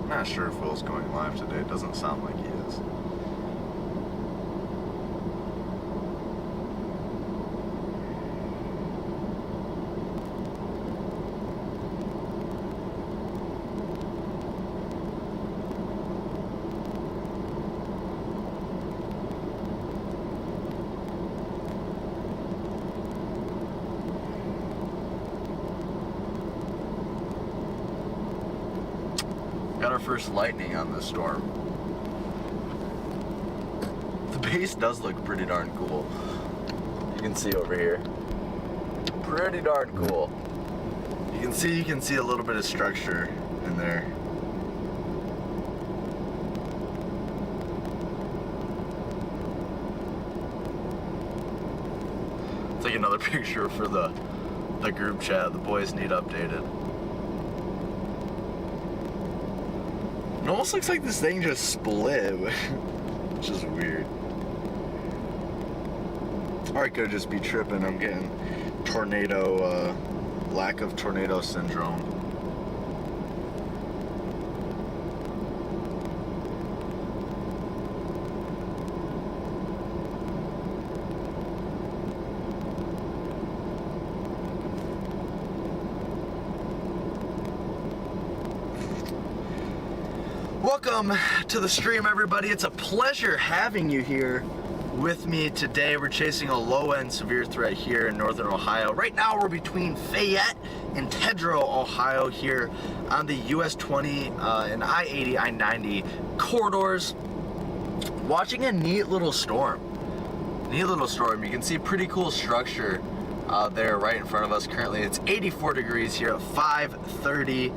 [SPEAKER 1] I'm not sure if Will's going live today. It doesn't sound like he is. Got our first lightning on this storm. The base does look pretty darn cool. You can see over here. Pretty darn cool. You can see a little bit of structure in there. Take another picture for the group chat. The boys need updated. It almost looks like this thing just split, which is weird. Or it could just be tripping. I'm getting tornado, lack of tornado syndrome. Welcome to the stream, everybody. It's a pleasure having you here with me today. We're chasing a low-end severe threat here in northern Ohio. Right now we're between Fayette and Tedrow, Ohio, here on the US 20 and I-80, I-90 corridors, watching a neat little storm. You can see pretty cool structure there right in front of us. Currently it's 84 degrees here at 5:30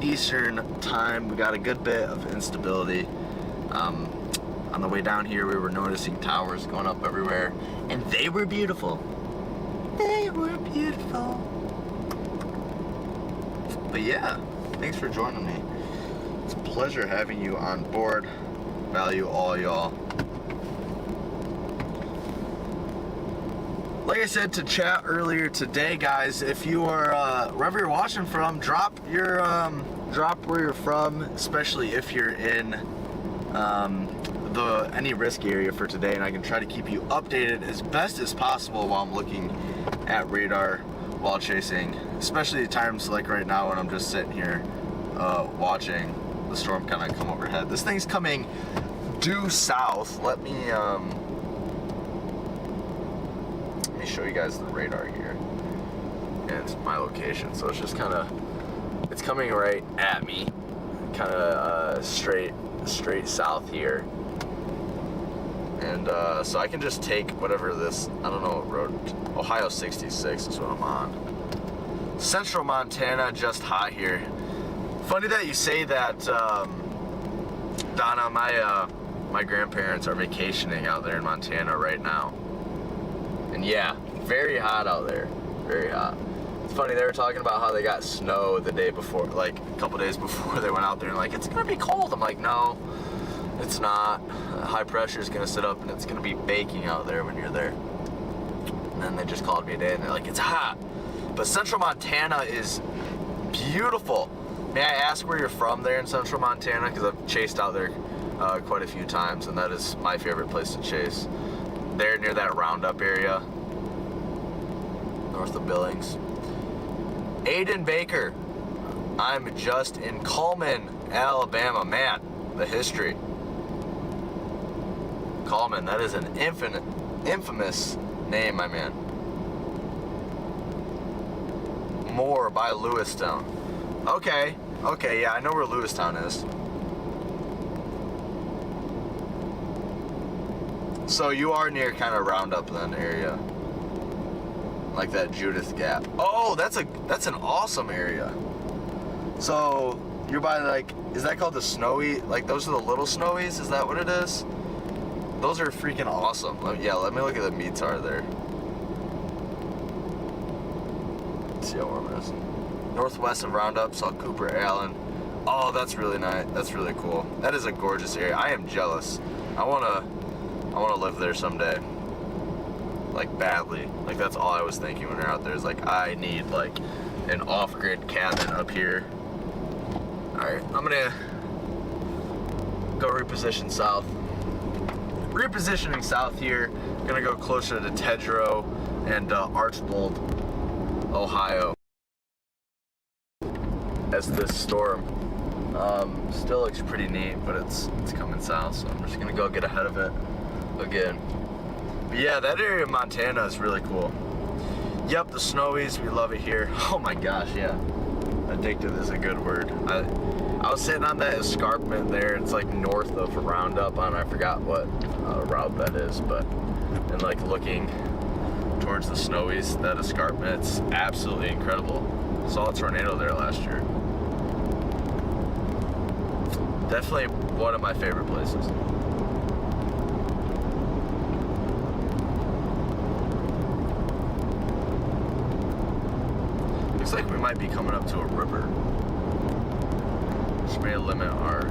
[SPEAKER 1] Eastern time. We got a good bit of instability. On the way down here, we were noticing towers going up everywhere, and they were beautiful. They were beautiful. But yeah, thanks for joining me. It's a pleasure having you on board. Value all y'all. Like I said to chat earlier today, guys, if you are wherever you're watching from, drop where you're from, especially if you're in any risk area for today, and I can try to keep you updated as best as possible while I'm looking at radar while chasing, especially times like right now when I'm just sitting here watching the storm kind of come overhead. This thing's coming due south. Let me show you guys the radar here and my location. So it's just kind of, it's coming right at me, kind of straight south here, and so I can just take whatever this, I don't know what road, Ohio 66 is what I'm on. Central Montana, just hot here. Funny that you say that, Donna. My grandparents are vacationing out there in Montana right now. And yeah, very hot out there, very hot. It's funny, they were talking about how they got snow the day before, like a couple days before they went out there, and like, it's gonna be cold. I'm like, no, it's not. High pressure is gonna sit up and it's gonna be baking out there when you're there. And then they just called me a day and they're like, it's hot. But Central Montana is beautiful. May I ask where you're from there in Central Montana? Because I've chased out there quite a few times, and that is my favorite place to chase. There near that Roundup area, north of Billings. Aiden Baker, I'm just in Cullman, Alabama. Man, the history. Cullman, that is an infamous name, my man. Moore by Lewistown. Okay, yeah, I know where Lewistown is. So you are near kind of Roundup then area, like that Judith Gap. Oh, that's an awesome area. So you're by, like, is that called the Snowy? Like, those are the little Snowies? Is that what it is? Those are freaking awesome. Yeah, let me look at the METAR there. Let's see how warm it is. Northwest of Roundup, saw Cooper Allen. Oh, that's really nice. That's really cool. That is a gorgeous area. I am jealous. I wanna live there someday. Like, badly. Like, that's all I was thinking when we were out there, is like, I need like an off-grid cabin up here. Alright, I'm gonna go reposition south. Repositioning south here, gonna go closer to Tedrow and Archbold, Ohio, as this storm still looks pretty neat, but it's coming south, so I'm just gonna go get ahead of it again. But yeah, that area of Montana is really cool. Yep, the Snowies, we love it here. Oh my gosh, yeah. Addicted is a good word. I was sitting on that escarpment there. It's like north of Roundup on, I forgot what route that is, but, and like looking towards the Snowies, that escarpment, it's absolutely incredible. Saw a tornado there last year. Definitely one of my favorite places. Looks like we might be coming up to a river, which may limit our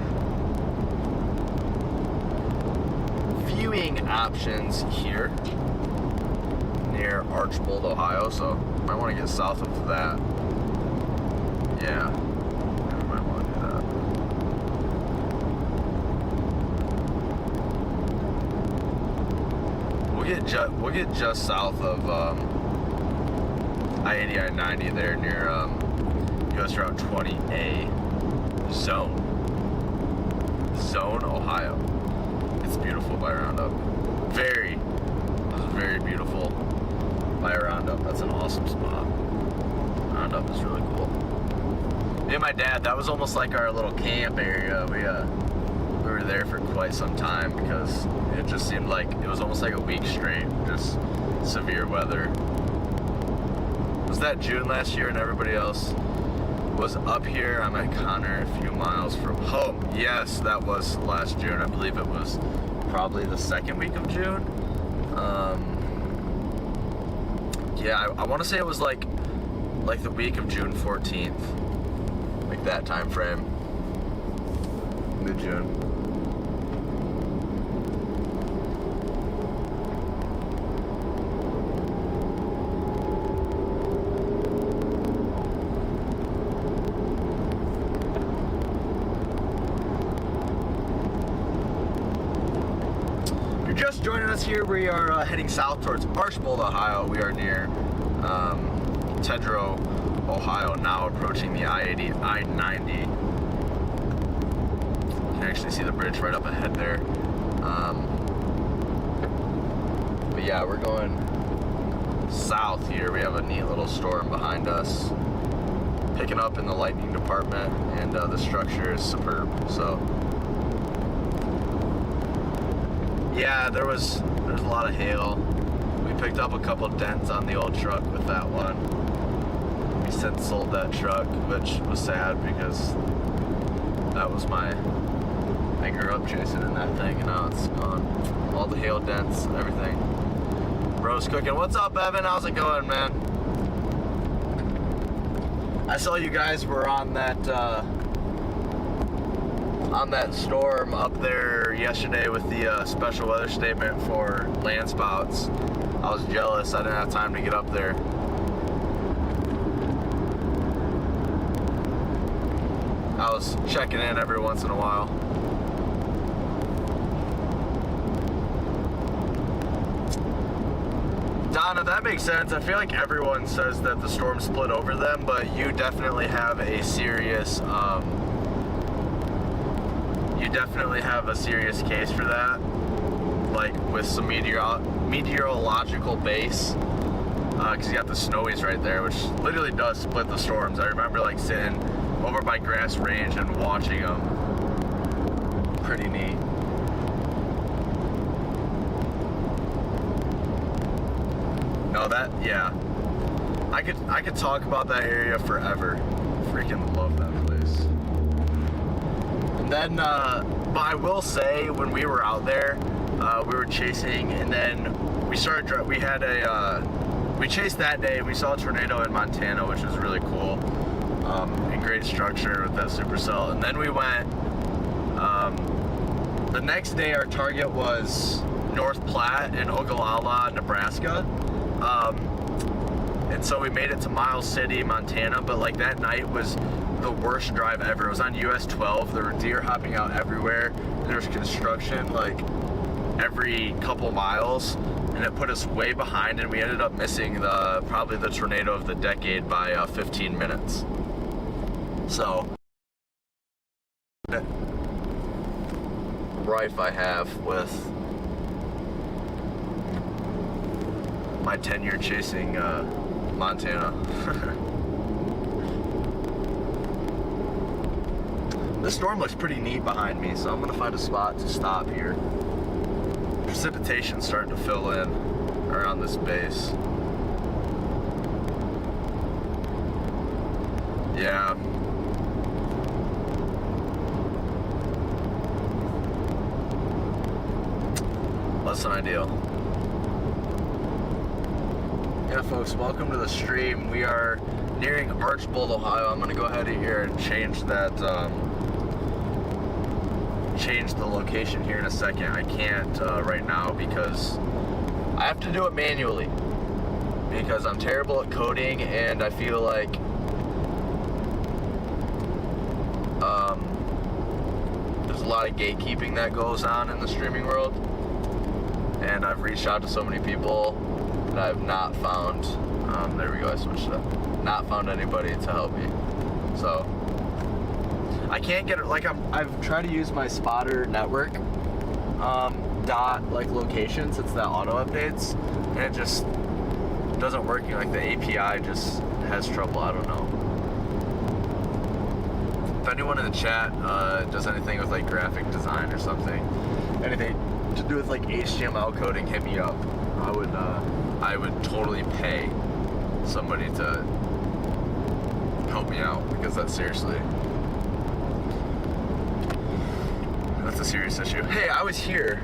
[SPEAKER 1] viewing options here near Archbold, Ohio, so might want to get south of that. Yeah, we might want to do that. We'll get just south of I-80, I-90 there near US Route 20A zone. Zone, Ohio. It's beautiful by Roundup. Very beautiful by Roundup. That's an awesome spot. Roundup is really cool. Me and my dad, that was almost like our little camp area. We were there for quite some time because it just seemed like it was almost like a week straight, just severe weather. Was that June last year and everybody else was up here? I'm at Connor, a few miles from home. Yes, that was last June. I believe it was probably the second week of June. Yeah, I want to say it was like the week of June 14th, like that time frame, mid-June. Just joining us here, we are heading south towards Archbold, Ohio. We are near Tedrow, Ohio, now approaching the I-80, I-90. You can actually see the bridge right up ahead there. But yeah, we're going south here. We have a neat little storm behind us, picking up in the lightning department, and the structure is superb. So yeah, there's a lot of hail. We picked up a couple dents on the old truck with that one. We since sold that truck, which was sad because that was I grew up chasing in that thing, and now it's gone. All the hail dents, everything. Bro's cooking. What's up, Evan? How's it going, man? I saw you guys were on that storm up there yesterday with the special weather statement for land spouts. I was jealous. I didn't have time to get up there. I was checking in every once in a while. Donna, that makes sense. I feel like everyone says that the storm split over them, but you definitely have a serious case for that, like with some meteorological base, because you got the snowies right there, which literally does split the storms. I remember like sitting over by Grass Range and watching them. Pretty neat. No, yeah, I could talk about that area forever. Freaking love that place. And then, but I will say, when we were out there, we were chasing, and then we chased that day. We saw a tornado in Montana, which was really cool, and great structure with that supercell. And then we went, the next day our target was North Platte and Ogallala, Nebraska. And so we made it to Miles City, Montana, but like that night was the worst drive ever. It was on US 12. There were deer hopping out everywhere. There was construction like every couple miles, and it put us way behind, and we ended up missing probably the tornado of the decade by 15 minutes. So rife I have with my tenure chasing Montana. This storm looks pretty neat behind me, so I'm gonna find a spot to stop here. Precipitation's starting to fill in around this base. Yeah. Less than ideal. Yeah, folks, welcome to the stream. We are nearing Archbold, Ohio. I'm gonna go ahead here and change that, change the location here in a second. I can't right now because I have to do it manually because I'm terrible at coding, and I feel like there's a lot of gatekeeping that goes on in the streaming world, and I've reached out to so many people that I've not found, there we go, I switched it up, not found anybody to help me. So I can't get it. Like I've tried to use my spotter network dot like locations. It's that auto updates, and it just doesn't work. Like the API just has trouble. I don't know. If anyone in the chat does anything with like graphic design or something, anything to do with like HTML coding, hit me up. I would totally pay somebody to help me out, because that's seriously, that's a serious issue. Hey, I was here.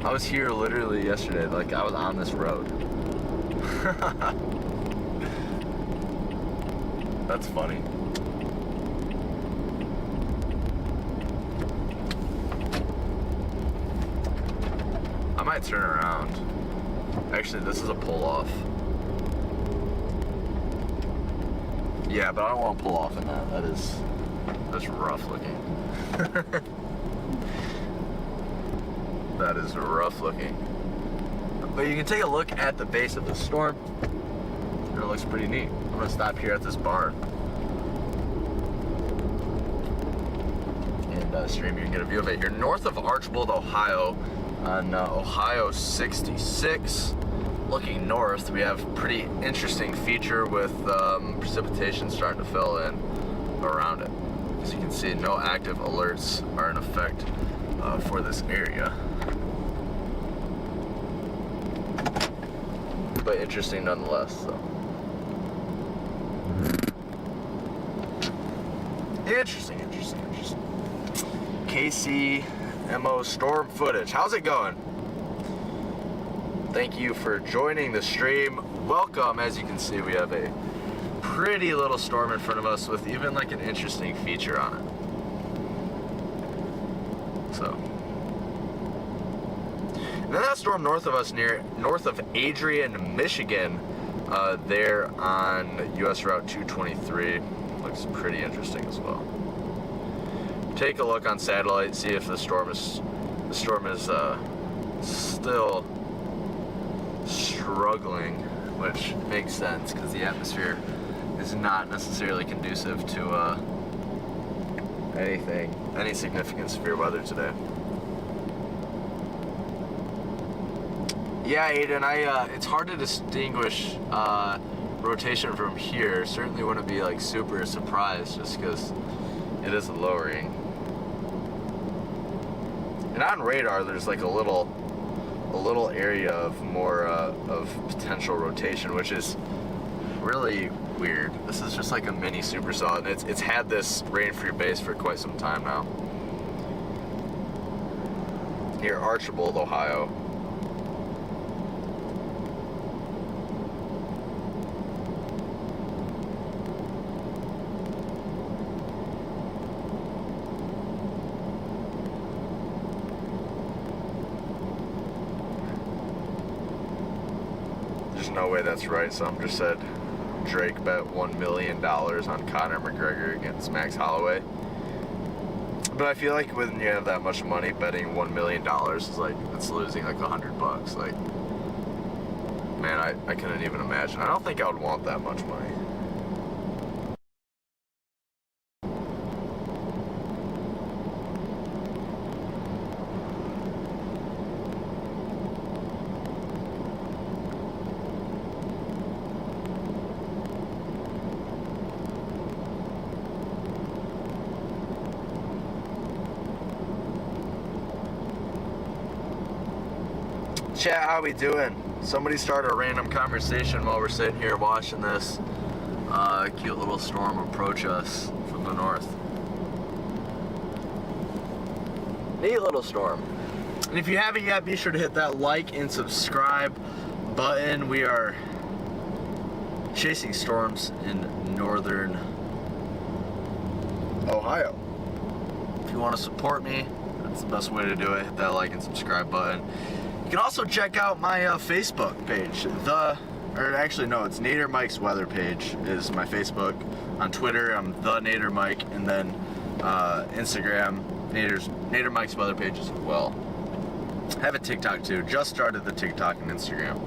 [SPEAKER 1] I was here literally yesterday. Like I was on this road. That's funny. I might turn around. Actually, this is a pull-off. Yeah, but I don't want to pull off in that. That's rough looking. That is rough looking. But you can take a look at the base of the storm. And it looks pretty neat. I'm gonna stop here at this barn and stream. You can get a view of it. You're north of Archbold, Ohio, on Ohio 66. Looking north, we have a pretty interesting feature with precipitation starting to fill in around it. As you can see, no active alerts are in effect for this area. But interesting nonetheless, so. Interesting. KCMO storm footage. How's it going? Thank you for joining the stream. Welcome. As you can see, we have a pretty little storm in front of us with even like an interesting feature on it. So. And then that storm north of us, north of Adrian, Michigan, there on US Route 223. Looks pretty interesting as well. Take a look on satellite, see if the storm is still struggling, which makes sense because the atmosphere is not necessarily conducive to any significant severe weather today. Yeah, Aiden, it's hard to distinguish rotation from here. Certainly wouldn't be like super surprised just because it is lowering. And on radar, there's like a little area of more of potential rotation, which is really weird. This is just like a mini supercell, and it's had this rain-free base for quite some time now. Near Archbold, Ohio. No way that's right. Some just said Drake bet $1 million on Conor McGregor against Max Holloway. But I feel like when you have that much money, betting $1 million is like, it's losing like $100. Like, man, I couldn't even imagine. I don't think I would want that much money. Chat, how we doing? Somebody start a random conversation while we're sitting here watching this cute little storm approach us from the north. Neat little storm. And if you haven't yet, be sure to hit that like and subscribe button. We are chasing storms in northern Ohio. If you want to support me, that's the best way to do it. Hit that like and subscribe button. You can also check out my Facebook page. It's Nader Mike's weather page is my Facebook. On Twitter, I'm the Nader Mike, and then Instagram, Nader Mike's weather page as well. I have a TikTok too. Just started the TikTok and Instagram.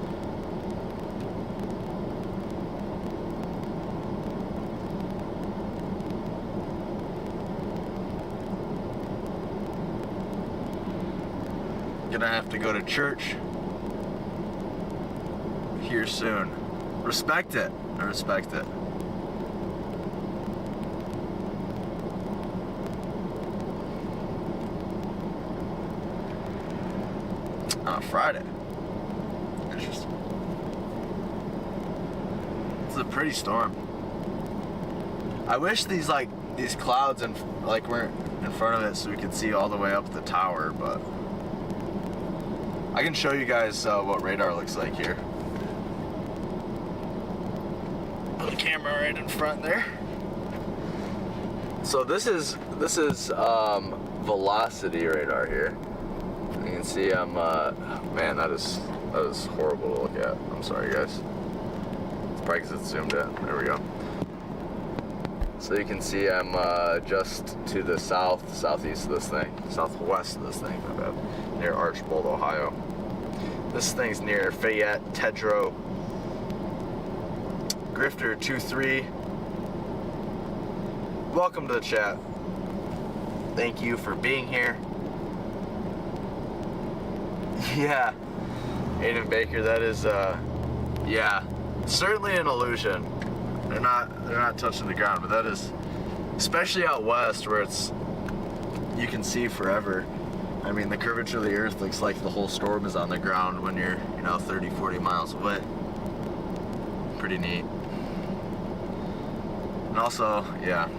[SPEAKER 1] gonna have to go to church here soon. Respect it. I respect it. On Friday. Interesting. It's a pretty storm. I wish these clouds weren't in front of it so we could see all the way up the tower, but I can show you guys what radar looks like here. Put the camera right in front there. So this is velocity radar here. You can see I'm man, that is horrible to look at. I'm sorry guys. It's probably because it's zoomed in. There we go. So you can see I'm just to the southeast of this thing, southwest of this thing, my bad, near Archbold, Ohio. This thing's near Fayette, Tedro, Grifter 23. Welcome to the chat. Thank you for being here. Yeah, Aiden Baker, that is, yeah, certainly an illusion. They're not touching the ground, but that is, especially out west where you can see forever. I mean, the curvature of the earth looks like the whole storm is on the ground when you're, 30, 40 miles away. Pretty neat. And also, yeah.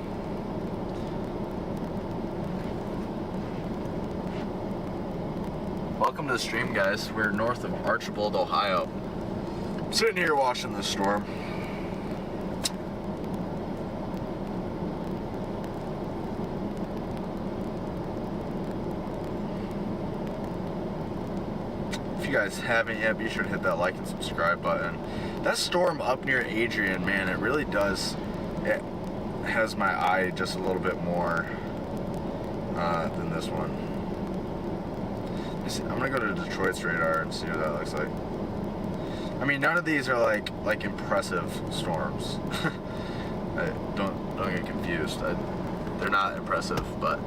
[SPEAKER 1] Welcome to the stream, guys. We're north of Archbold, Ohio. I'm sitting here watching this storm. If you guys haven't yet, be sure to hit that like and subscribe button. That storm up near Adrian, man, it really does. It has my eye just a little bit more than this one. I'm gonna go to Detroit's radar and see what that looks like. I mean, none of these are like impressive storms. Don't get confused. They're not impressive, but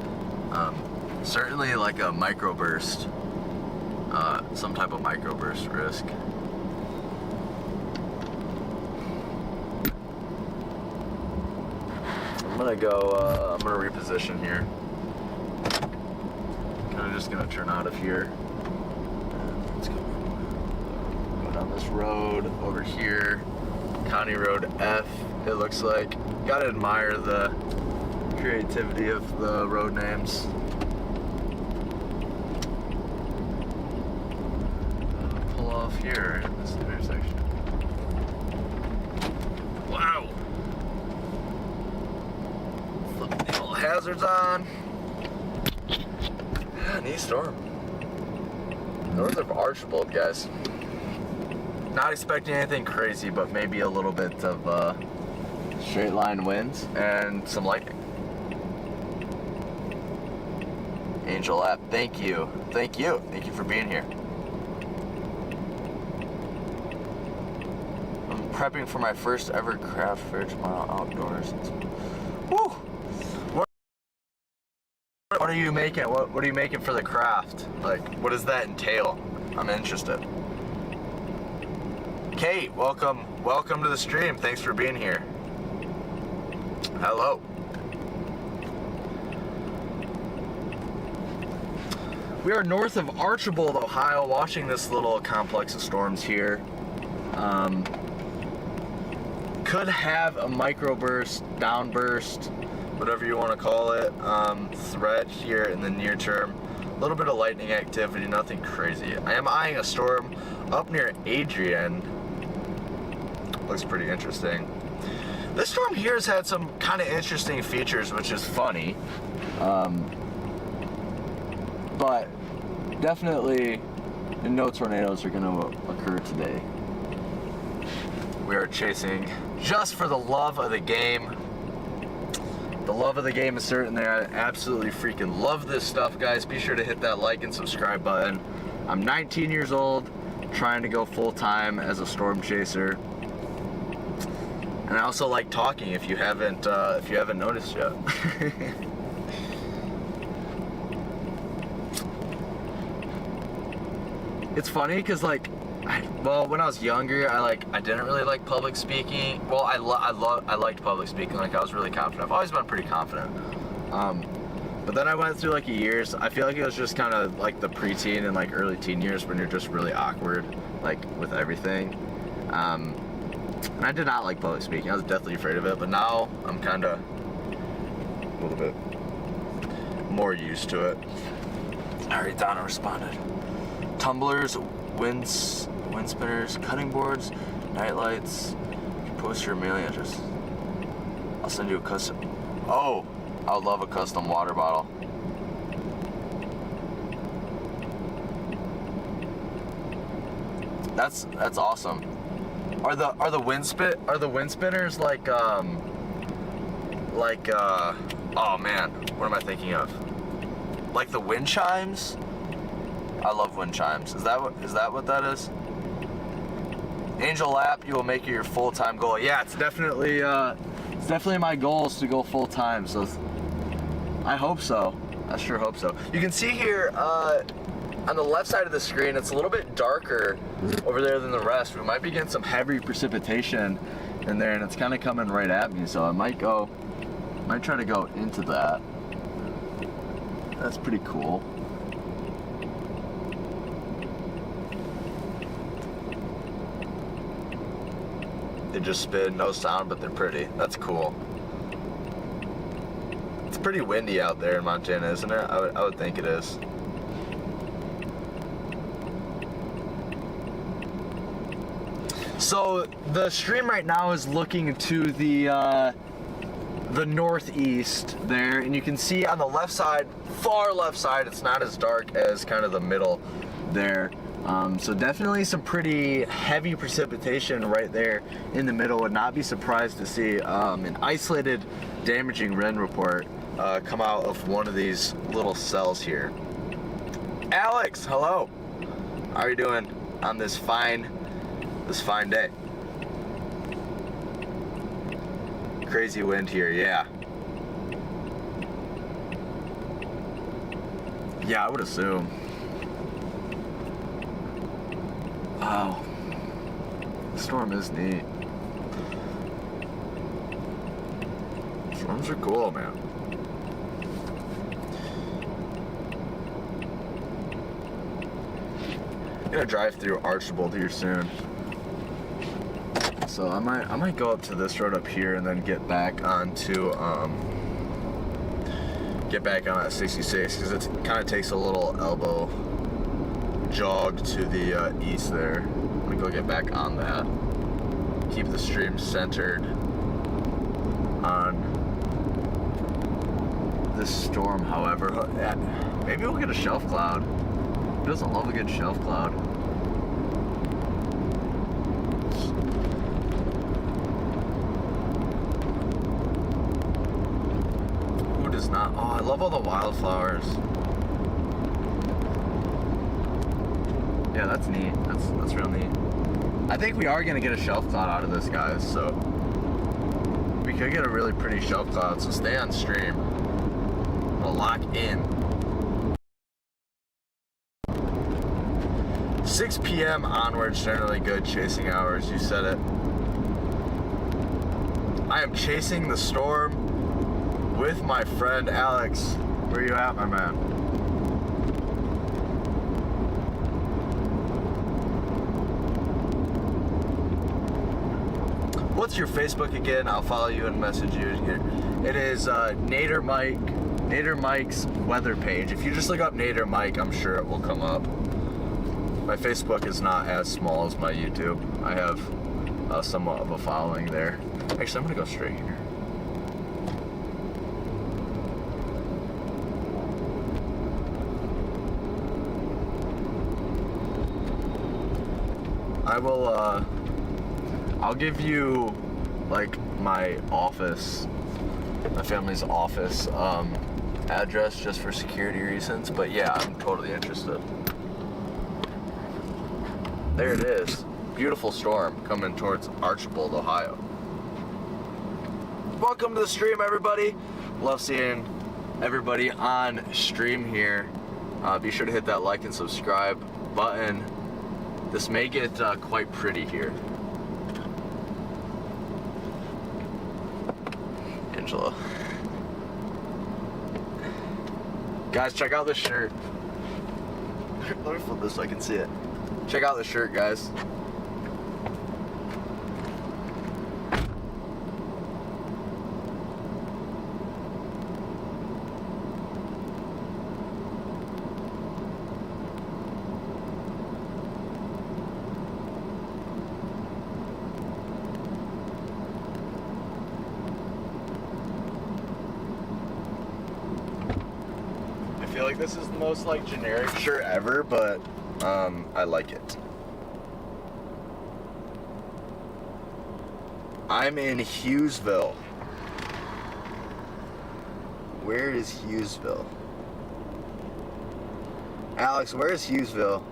[SPEAKER 1] certainly like a microburst, some type of microburst risk. I'm gonna reposition here. I'm just gonna turn out of here. Let's go down this road over here, County Road F. It looks like. Gotta admire the creativity of the road names. Pull off here in this intersection. Wow. Flip the old hazards on. Neat storm. North of Archbold, guys. Not expecting anything crazy, but maybe a little bit of straight line winds and some lightning. Angel app, thank you. Thank you for being here. I'm prepping for my first ever craft fridge mile outdoors. Woo! What are you making? What are you making for the craft? Like, what does that entail? I'm interested. Kate, welcome to the stream. Thanks for being here. Hello. We are north of Archbold, Ohio, watching this little complex of storms here. Could have a microburst, downburst, whatever you want to call it, threat here in the near term. A little bit of lightning activity, nothing crazy. I am eyeing a storm up near Adrian. Looks pretty interesting. This storm here has had some kind of interesting features, which is funny. But definitely no tornadoes are going to occur today. We are chasing just for the love of the game. The love of the game is certain there. I absolutely freaking love this stuff, guys. Be sure to hit that like and subscribe button. I'm 19 years old, trying to go full-time as a storm chaser. And I also like talking, if you haven't noticed yet. it's funny because like, well, when I was younger, I didn't really like public speaking. Well, I liked public speaking. Like, I was really confident. I've always been pretty confident. But then I went through like years. I feel like it was just kind of like the preteen and like early teen years when you're just really awkward, like with everything. And I did not like public speaking. I was deathly afraid of it. But now I'm kind of a little bit more used to it. Alright, Donna responded. Tumblers, wind spinners, cutting boards, night lights. Post your mailing address. I'll send you a custom. Oh, I would love a custom water bottle. That's awesome. Are the wind spinners like oh man, what am I thinking of? Like the wind chimes? I love wind chimes. Is that what that is? Angel Lap, you will make it your full-time goal. Yeah, it's definitely my goal is to go full-time. So I hope so. I sure hope so. You can see here on the left side of the screen, it's a little bit darker over there than the rest. We might be getting some heavy precipitation in there, and it's kind of coming right at me. So I might try to go into that. That's pretty cool. They just spin, no sound, but they're pretty. That's cool. It's pretty windy out there in Montana, isn't it? I would think it is. So the stream right now is looking to the northeast there, and you can see on the left side, far left side, it's not as dark as kind of the middle there. So definitely some pretty heavy precipitation right there in the middle. Would not be surprised to see an isolated damaging wind report come out of one of these little cells here. Alex, hello. How are you doing on this fine day? Crazy wind here, yeah. Yeah, I would assume. Wow. The storm is neat. Storms are cool, man. I'm gonna drive through Archibald here soon. So I might go up to this road up here and then get back onto at 66 because it kind of takes a little elbow jog to the east there. I'm gonna go get back on that. Keep the stream centered on this storm, however. Maybe we'll get a shelf cloud. Who doesn't love a good shelf cloud? Who does not? Oh, I love all the wildflowers. Yeah, that's neat. That's real neat. I think we are gonna get a shelf cloud out of this, guys. So we could get a really pretty shelf cloud. So stay on stream. I'll lock in. 6 p.m. onwards, generally good chasing hours. You said it. I am chasing the storm with my friend Alex. Where you at, my man? What's your Facebook again? I'll follow you and message you here. It is Nader Mike's weather page. If you just look up Nader Mike, I'm sure it will come up. My Facebook is not as small as my YouTube. I have somewhat of a following there. Actually, I'm gonna go straight here. I'll give you like my office, my family's office address just for security reasons, but yeah, I'm totally interested. There it is. Beautiful storm coming towards Archibald, Ohio. Welcome to the stream, everybody. Love seeing everybody on stream here. Be sure to hit that like and subscribe button This may get quite pretty here. Angela. Guys, check out this shirt. Let me flip this so I can see it. Check out this shirt, guys. I feel like this is the most like generic shirt ever, but I like it. I'm in Hughesville. Where is Hughesville? Alex, where is Hughesville?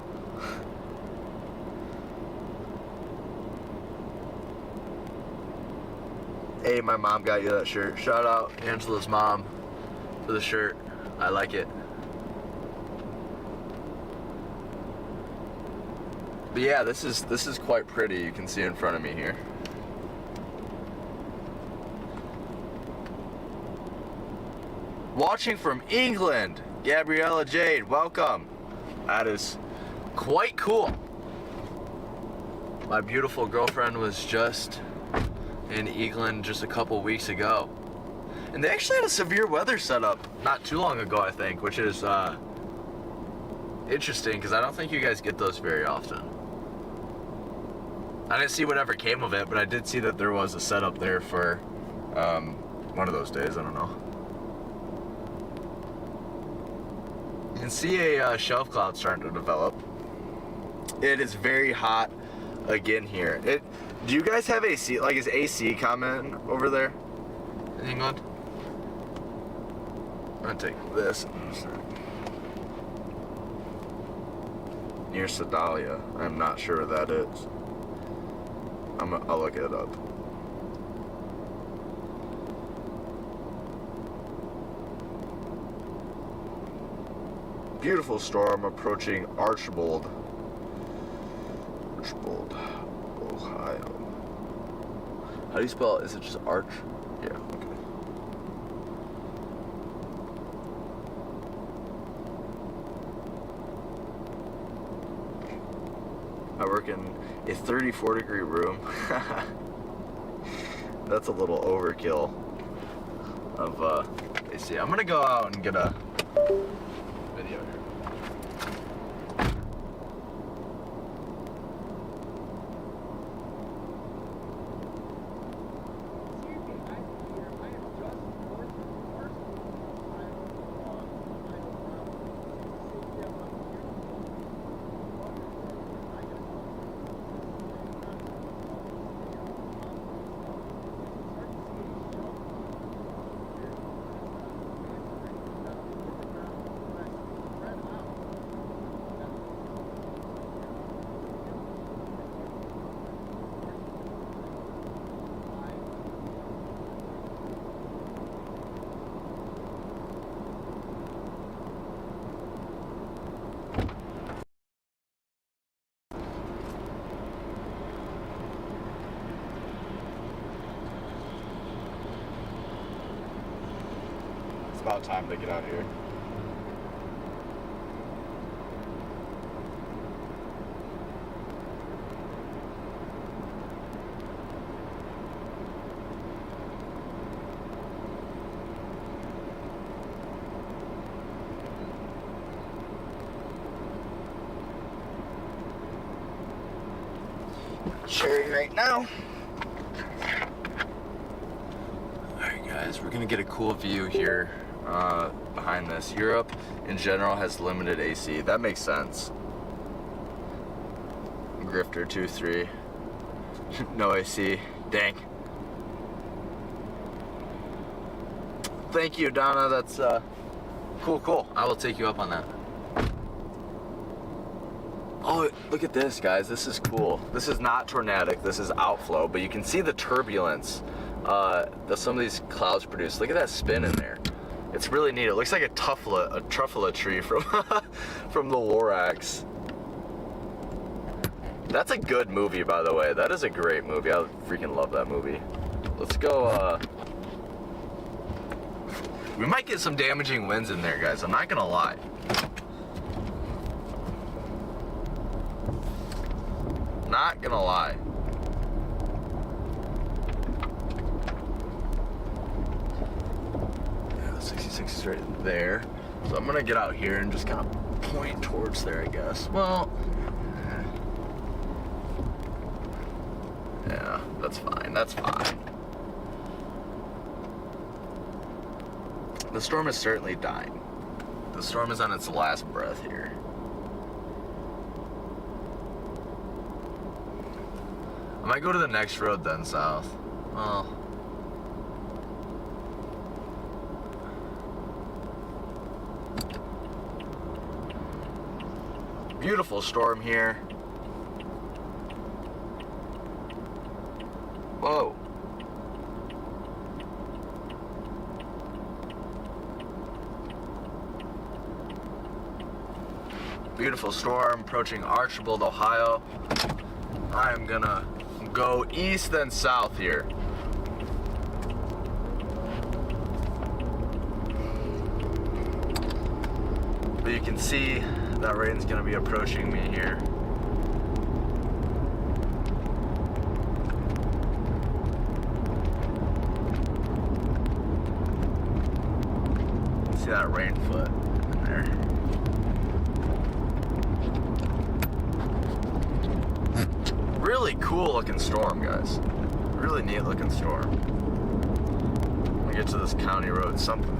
[SPEAKER 1] Hey, my mom got you that shirt. Shout out Angela's mom for the shirt. I like it. But yeah, this is quite pretty. You can see in front of me here. Watching from England, Gabriella Jade, welcome. That is quite cool. My beautiful girlfriend was just in England just a couple weeks ago. And they actually had a severe weather setup not too long ago, I think, which is interesting because I don't think you guys get those very often. I didn't see whatever came of it, but I did see that there was a setup there for one of those days, I don't know. You can see a shelf cloud starting to develop. It is very hot again here. Do you guys have AC? Like, is AC common over there in England? I'm gonna take this. Near Sedalia. I'm not sure where that is. I'll look it up. Beautiful storm approaching Archbold, Ohio. How do you spell it? Is it just Arch? Yeah, okay. I work in a 34-degree room. That's a little overkill of AC. I'm gonna go out and get a video here. It's about time to get out of here. Sharing right now. Alright guys, we're gonna get a cool view here behind this. Europe in general has limited AC. That makes sense. Grifter 2-3. No AC. Dang. Thank you, Donna. That's cool. I will take you up on that. Oh, look at this, guys. This is cool. This is not tornadic. This is outflow, but you can see the turbulence that some of these clouds produce. Look at that spin in there. It's really neat. It looks like a truffula tree from from the Lorax. That's a good movie, by the way. That is a great movie. I freaking love that movie. Let's go, we might get some damaging winds in there, guys. I'm not gonna lie. Not gonna lie. Yeah, 66 is right there. So I'm gonna get out here and just kind of point towards there, I guess. Well, yeah, that's fine. That's fine. The storm is certainly dying. The storm is on its last breath here. I might go to the next road then south. Well, beautiful storm here. Whoa. Beautiful storm approaching Archibald, Ohio. I am gonna go east then south here. But you can see that rain's gonna be approaching me here. See that rain foot in there. Really cool looking storm, guys. Really neat looking storm. We get to this county road, something.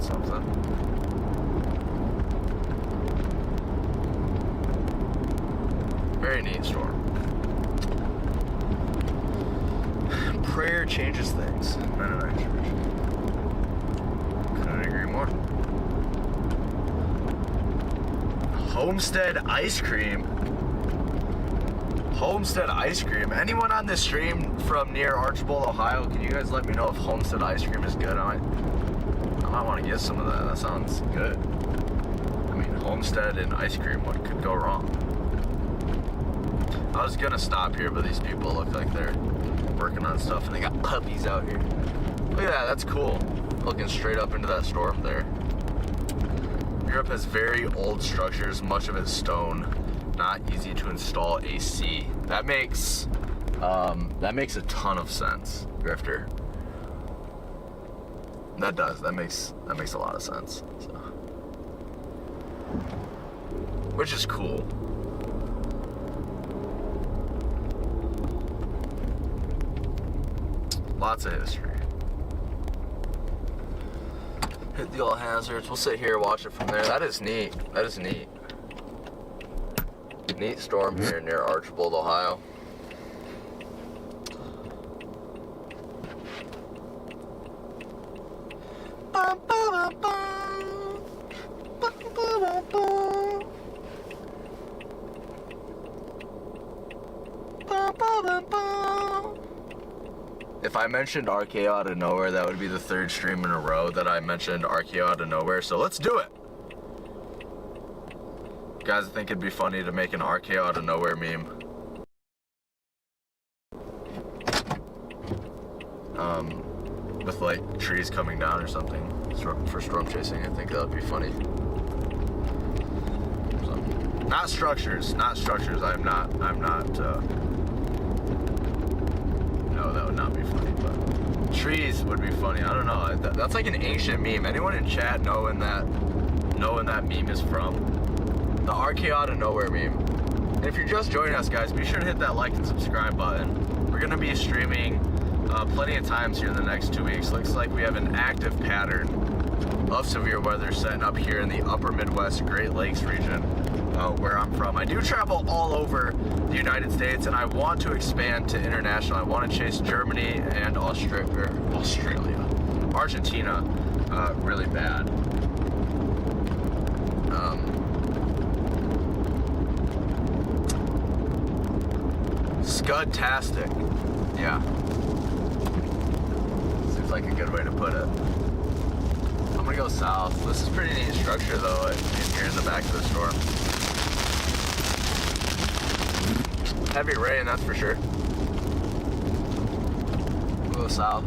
[SPEAKER 1] Very neat storm. Prayer changes things. Mennonite Church. Couldn't agree more. Homestead ice cream. Homestead ice cream. Anyone on this stream from near Archibald, Ohio, can you guys let me know if Homestead ice cream is good? I might want to get some of that. That sounds good. I mean, Homestead and ice cream, what could go wrong? I was gonna stop here, but these people look like they're working on stuff and they got puppies out here. Look at that, that's cool. Looking straight up into that storm there. Europe has very old structures, much of it stone. Not easy to install AC. That makes a ton of sense, Grifter. That does. That makes a lot of sense. So. Which is cool. Lots of history. Hit the all hazards. We'll sit here, watch it from there. That is neat. That is neat. Neat storm here near Archibald, Ohio. If I mentioned RKO out of nowhere, that would be the third stream in a row that I mentioned RKO out of nowhere, so let's do it! Guys, I think it'd be funny to make an RKO out of nowhere meme. With like trees coming down or something for storm chasing. I think that would be funny. So, not structures. I'm not, no, that would not be funny, but trees would be funny. I don't know. That's like an ancient meme. Anyone in chat knowing that meme is from? The RK out of nowhere meme. And if you're just joining us, guys, be sure to hit that like and subscribe button. We're gonna be streaming plenty of times here in the next 2 weeks. Looks like we have an active pattern of severe weather setting up here in the upper Midwest Great Lakes region where I'm from. I do travel all over the United States and I want to expand to international. I want to chase Germany and Australia, Argentina really bad. Scudtastic. Yeah. Seems like a good way to put it. I'm gonna go south. This is pretty neat structure though, in here in the back of the storm. Heavy rain, that's for sure. Go south.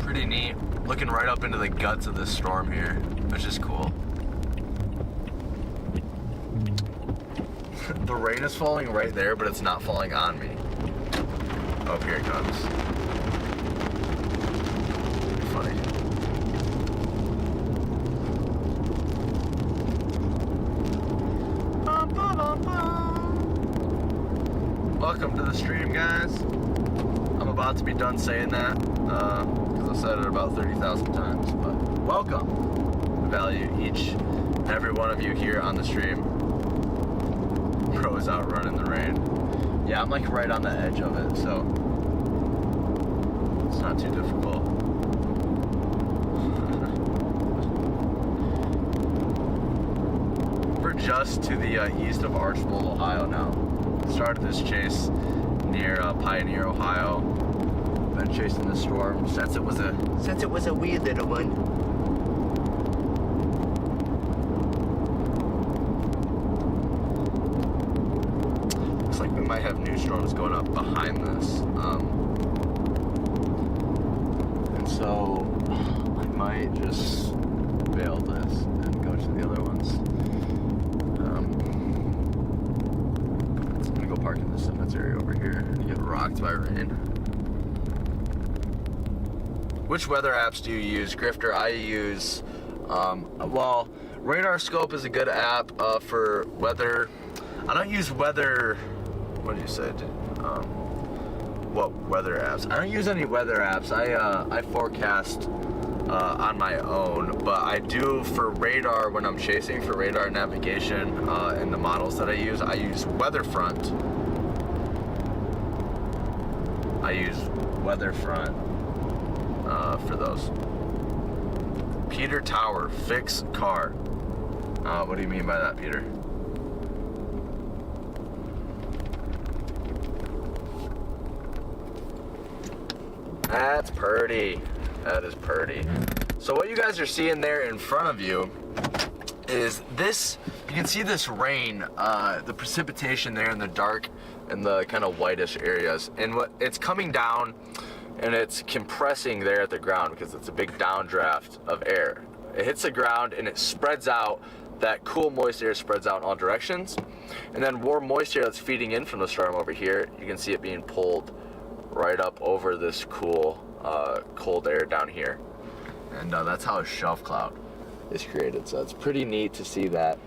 [SPEAKER 1] Pretty neat. Looking right up into the guts of this storm here, which is cool. The rain is falling right there, but it's not falling on me. Oh, here it comes. Pretty funny. Welcome to the stream, guys. I'm about to be done saying that, because I've said it about 30,000 times, but welcome. I value each and every one of you here on the stream. Bro is out running the rain. Yeah, I'm like right on the edge of it, so it's not too difficult. We're just to the east of Archbold, Ohio now. Started this chase near Pioneer, Ohio. Been chasing the storm since it was a wee little one. Looks like we might have new storms going up behind this, and so I might just bail this and go to the other ones. Park in the cemetery over here and get rocked by rain. Which weather apps do you use, Grifter? I use, well, Radar Scope is a good app for weather. I don't use weather, what did you say? What weather apps? I don't use any weather apps. I forecast on my own, but I do for radar when I'm chasing, for radar navigation and the models that I use Weatherfront. I use Weatherfront for those. Peter Tower, fix car. What do you mean by that, Peter? That's purty. That is purty. So what you guys are seeing there in front of you is this. You can see this rain, the precipitation there in the dark and the kind of whitish areas, and what it's coming down and it's compressing there at the ground because it's a big downdraft of air. It hits the ground and it spreads out. That cool moist air spreads out in all directions, and then warm moist air that's feeding in from the storm over here, you can see it being pulled right up over this cool cold air down here, and that's how a shelf cloud is created. So it's pretty neat to see that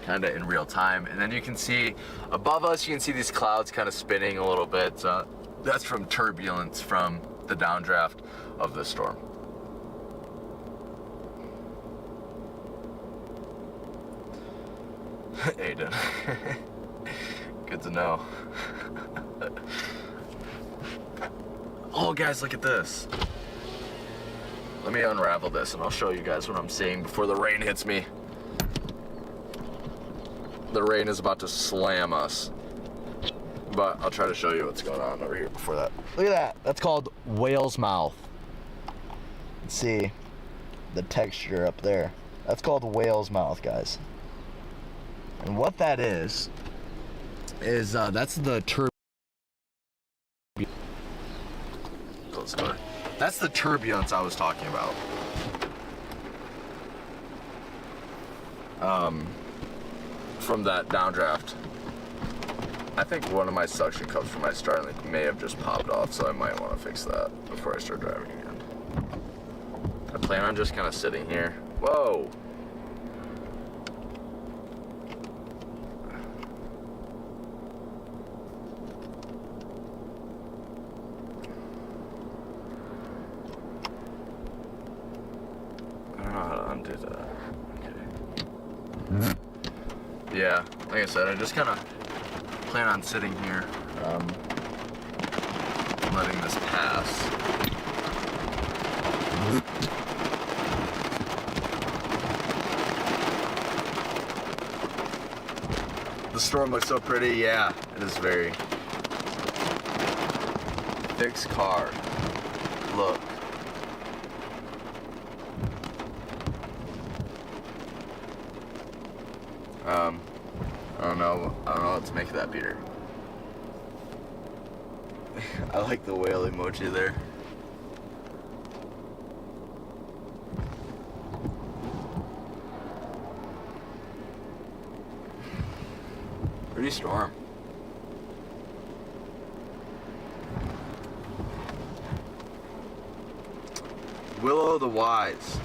[SPEAKER 1] kind of in real time. And then you can see above us, you can see these clouds kind of spinning a little bit. That's from turbulence from the downdraft of the storm. Aiden. Good to know. Oh guys, look at this. Let me unravel this and I'll show you guys what I'm seeing before the rain hits me. The rain is about to slam us, but I'll try to show you what's going on over here before that. Look at that. That's called whale's mouth. Let's see the texture up there. That's called whale's mouth, guys. And what that is that's the That's the turbulence I was talking about. From that downdraft. I think one of my suction cups from my Starlink may have just popped off, so I might want to fix that before I start driving again. I plan on just kind of sitting here. Whoa! I don't know how to undo that. Okay. Yeah, like I said, I just kind of plan on sitting here, letting this pass. The storm looks so pretty. Yeah, it is very. Fixed car. Look. I don't know what to make of that beater. I like the whale emoji there. Pretty storm. Willow the Wise.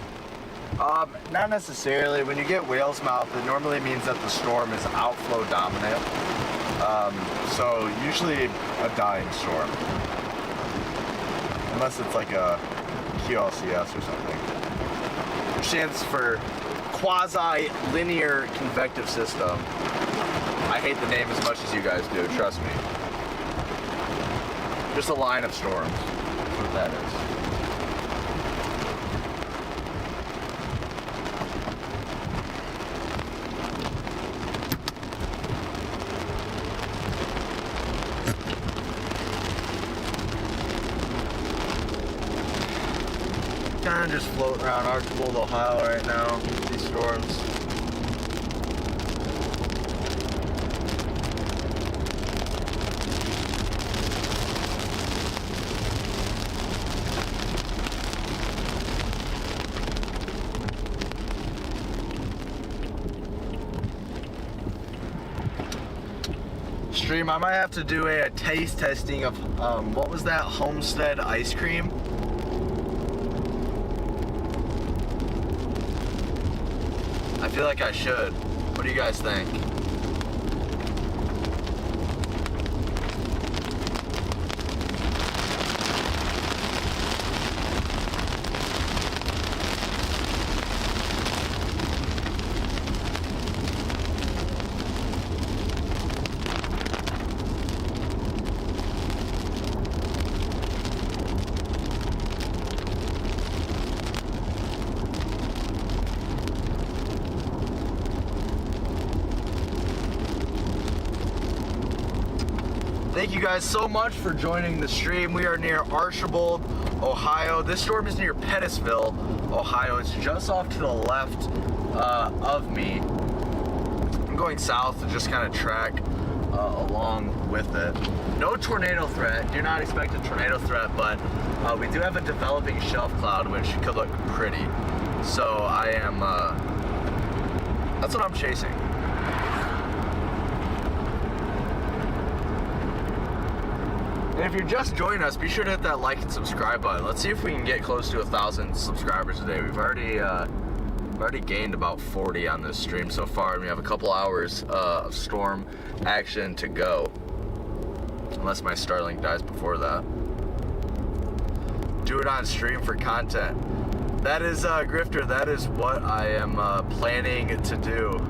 [SPEAKER 1] Not necessarily. When you get whale's mouth, it normally means that the storm is outflow dominant. So usually a dying storm. Unless it's like a QLCS or something. Which stands for quasi-linear convective system. I hate the name as much as you guys do, trust me. Just a line of storms. That's what that is. Kind of just floating around Archibald, Ohio right now, these storms. Stream, I might have to do a taste testing of, what was that, Homestead ice cream? I feel like I should. What do you guys think? Thank you guys so much for joining the stream. We are near Archibald, Ohio. This storm is near Pettisville, Ohio. It's just off to the left of me. I'm going south to just kind of track along with it. No tornado threat. Do not expect a tornado threat, but we do have a developing shelf cloud, which could look pretty. So I am, that's what I'm chasing. And if you're just joining us, be sure to hit that like and subscribe button. Let's see if we can get close to 1,000 subscribers today. We've already gained about 40 on this stream so far, and we have a couple hours of storm action to go. Unless my Starlink dies before that. Do it on stream for content. That is, Grifter, that is what I am planning to do.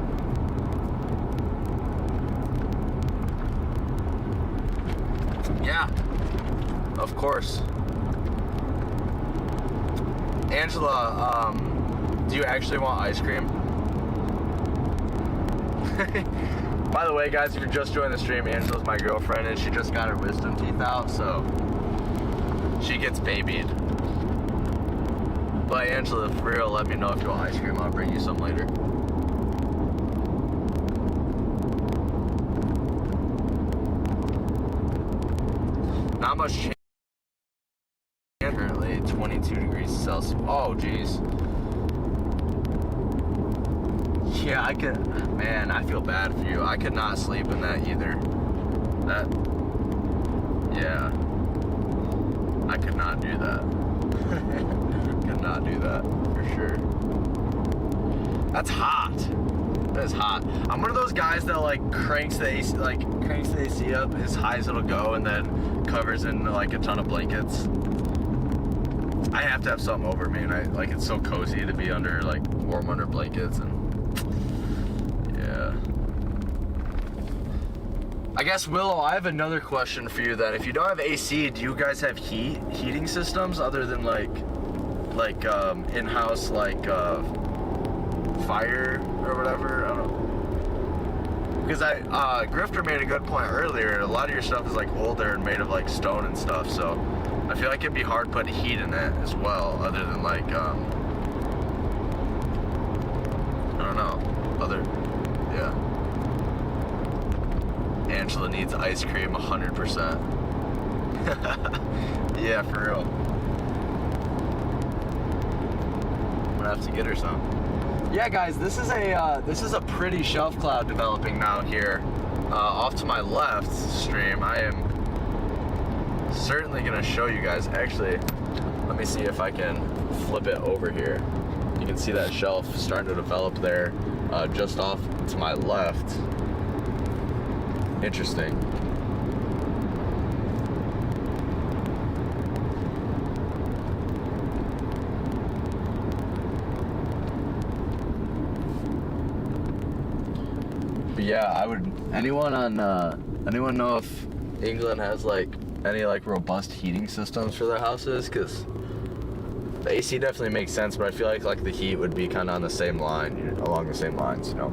[SPEAKER 1] Yeah, of course. Angela, do you actually want ice cream? By the way, guys, if you're just joining the stream, Angela's my girlfriend, and she just got her wisdom teeth out, so she gets babied. But Angela, for real, let me know if you want ice cream. I'll bring you some later. Not much change. Currently 22 degrees Celsius. Oh, jeez. Yeah, I could. Man, I feel bad for you. I could not sleep in that either. That. Yeah. I could not do that. Could not do that for sure. That's hot. That is hot. I'm one of those guys that like cranks the AC, up as high as it'll go, and then covers in like a ton of blankets. I have to have something over me, and I like it's so cozy to be under like warm under blankets, and yeah. I guess Willow, I have another question for you then. If you don't have AC, do you guys have heating systems other than like in-house fire or whatever? I don't know. Because Grifter made a good point earlier. A lot of your stuff is like older and made of like stone and stuff, so I feel like it'd be hard putting heat in it as well, other than like I don't know, yeah. Angela needs ice cream 100%. Yeah, for real. I'm gonna have to get her some. Yeah, guys, this is a pretty shelf cloud developing now here. Off to my left stream, I am certainly gonna show you guys. Actually, let me see if I can flip it over here. You can see that shelf starting to develop there, just off to my left. Interesting. But yeah, anyone know if England has like any like robust heating systems for their houses? Because the AC definitely makes sense, but I feel like the heat would be kind of on the same line, along the same lines, you know.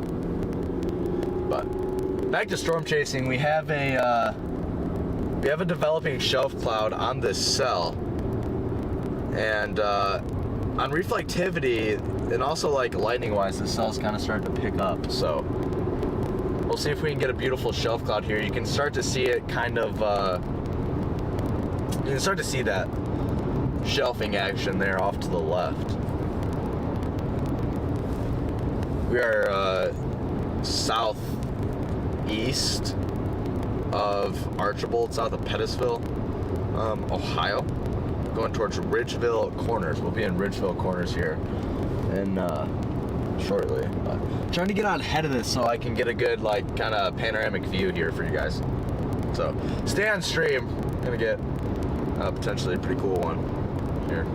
[SPEAKER 1] But back to storm chasing, we have a developing shelf cloud on this cell, and on reflectivity and also like lightning wise, the cell's kind of starting to pick up. So we'll see if we can get a beautiful shelf cloud here. You can start to see it kind of. You can start to see that shelving action there off to the left. We are southeast of Archibald, south of Pettisville, Ohio, going towards Ridgeville Corners. We'll be in Ridgeville Corners here and shortly. Trying to get on ahead of this so I can get a good like kind of panoramic view here for you guys. So stay on stream. I'm gonna get potentially a pretty cool one here.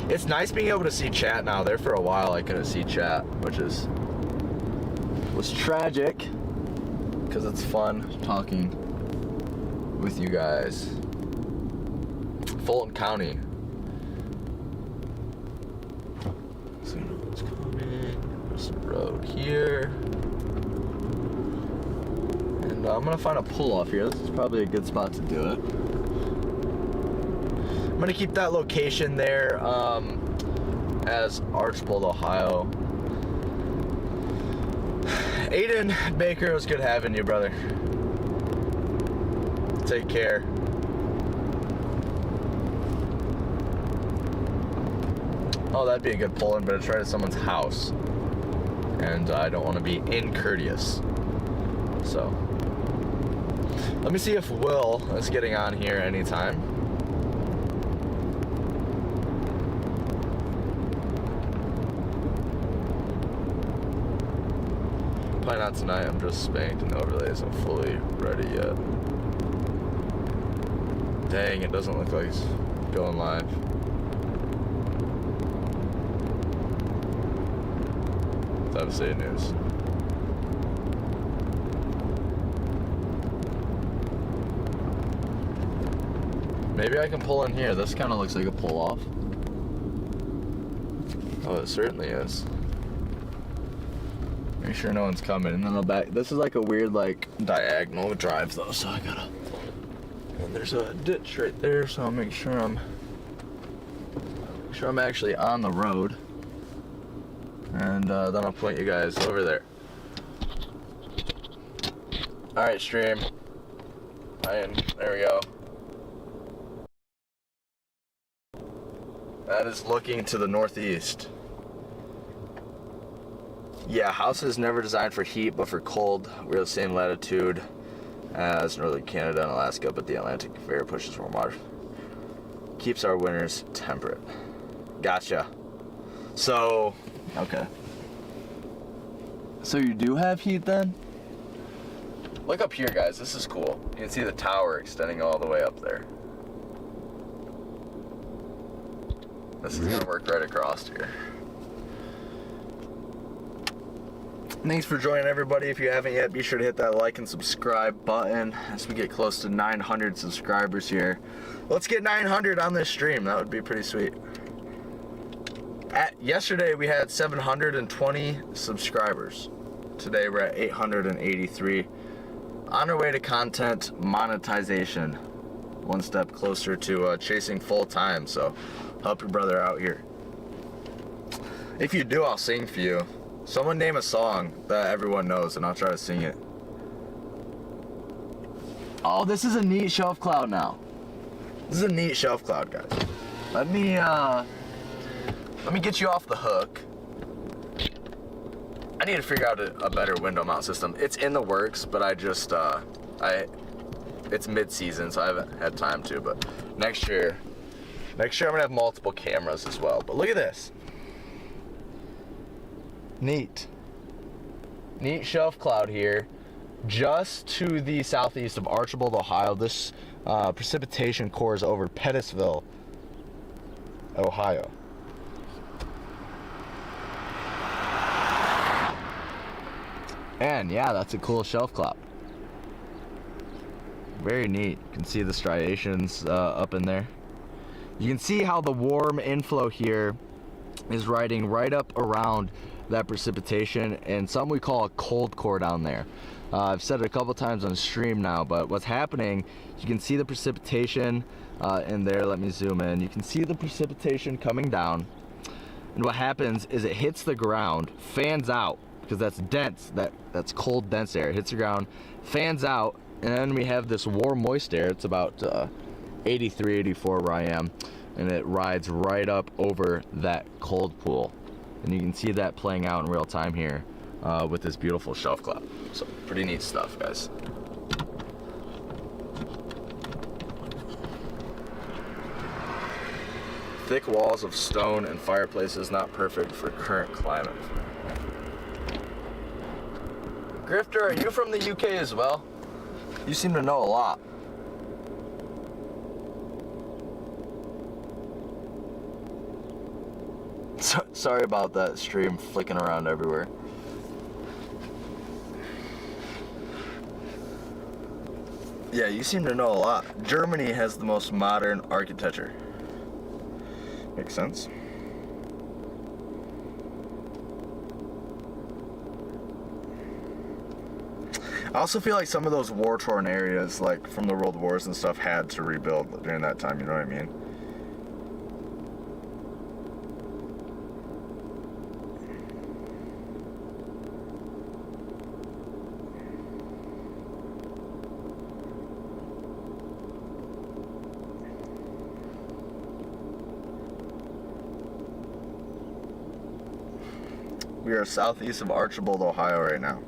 [SPEAKER 1] It's nice being able to see chat now. There for a while I couldn't see chat, which was tragic because it's fun talking with you guys. Fulton County. So you know what's coming. There's the road here. And I'm gonna find a pull off here. This is probably a good spot to do it. I'm gonna keep that location there as Archibald, Ohio. Aiden Baker, it was good having you, brother. Take care. Oh, that'd be a good pull-in, but it's right at someone's house. And I don't want to be incourteous. So, let me see if Will is getting on here anytime. Probably not tonight. I'm just spanked and the overlay isn't fully ready yet. Dang, it doesn't look like it's going live. Devastating news. Maybe I can pull in here. This kind of looks like a pull off. Oh, it certainly is. Make sure no one's coming, and then I'll back. This is like a weird, like, diagonal drive, though, so I gotta. And there's a ditch right there, so I'll make sure I'm actually on the road, and then I'll point you guys over there. All right, stream. There we go. That is looking to the northeast. Yeah, house is never designed for heat, but for cold. We're the same latitude as northern Canada and Alaska, but the Atlantic very pushes warm water. Keeps our winters temperate. Gotcha. So, okay. So you do have heat then? Look up here, guys. This is cool. You can see the tower extending all the way up there. This is gonna work right across here. Thanks for joining, everybody. If you haven't yet, be sure to hit that like and subscribe button as we get close to 900 subscribers here. Let's get 900 on this stream. That would be pretty sweet. Yesterday, we had 720 subscribers. Today, we're at 883. On our way to content monetization. One step closer to chasing full time, so help your brother out here. If you do, I'll sing for you. Someone name a song that everyone knows and I'll try to sing it. Oh, this is a neat shelf cloud now. This is a neat shelf cloud, guys. Let me get you off the hook. I need to figure out a better window mount system. It's in the works, but I just, it's mid-season, so I haven't had time to, but next year I'm gonna have multiple cameras as well. But look at this. Neat shelf cloud here, just to the southeast of Archibald, Ohio. This precipitation core is over Pettisville, Ohio. And yeah, that's a cool shelf cloud. Very neat. You can see the striations up in there. You can see how the warm inflow here is riding right up around that precipitation and something we call a cold core down there. I've said it a couple times on stream now, but what's happening, you can see the precipitation in there. Let me zoom in. You can see the precipitation coming down, and what happens is it hits the ground, fans out, because that's dense, that's cold, dense air. It hits the ground, fans out, and then we have this warm, moist air. It's about 83, 84 where I am, and it rides right up over that cold pool. And you can see that playing out in real time here with this beautiful shelf cloud. So pretty neat stuff, guys. Thick walls of stone and fireplaces not perfect for current climate. Grifter, are you from the UK as well? You seem to know a lot. Sorry about that stream flicking around everywhere. Yeah, you seem to know a lot. Germany has the most modern architecture. Makes sense. I also feel like some of those war-torn areas, like from the World Wars and stuff, had to rebuild during that time, you know what I mean? We are southeast of Archibald, Ohio right now.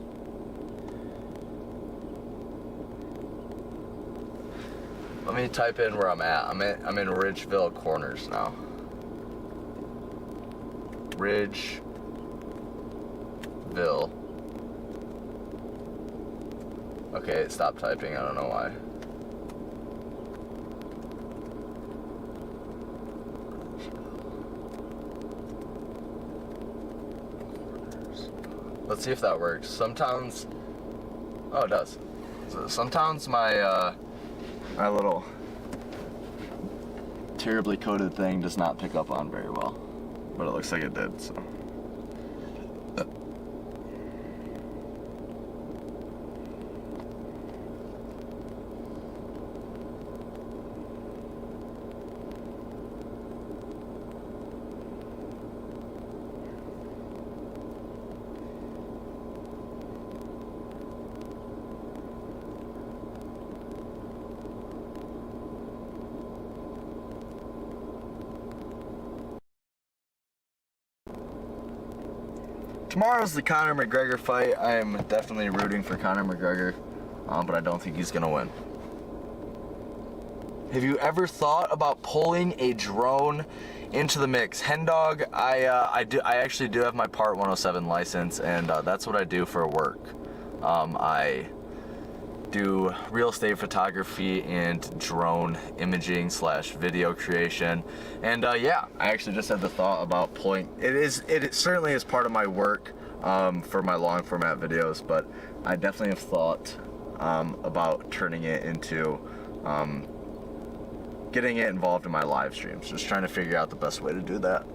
[SPEAKER 1] Let me type in where I'm at. I'm in Ridgeville Corners now. Ridgeville. Okay, it stopped typing. I don't know why. Let's see if that works. Sometimes, oh, it does. So sometimes my my little terribly coded thing does not pick up on very well, but it looks like it did. So. Tomorrow's the Conor McGregor fight. I am definitely rooting for Conor McGregor, but I don't think he's gonna win. Have you ever thought about pulling a drone into the mix? Hendog, I actually do have my Part 107 license, and that's what I do for work. I do real estate photography and drone imaging / video creation, and yeah, I actually just had the thought about pulling. It certainly is part of my work for my long format videos, but I definitely have thought about turning it into getting it involved in my live streams, just trying to figure out the best way to do that.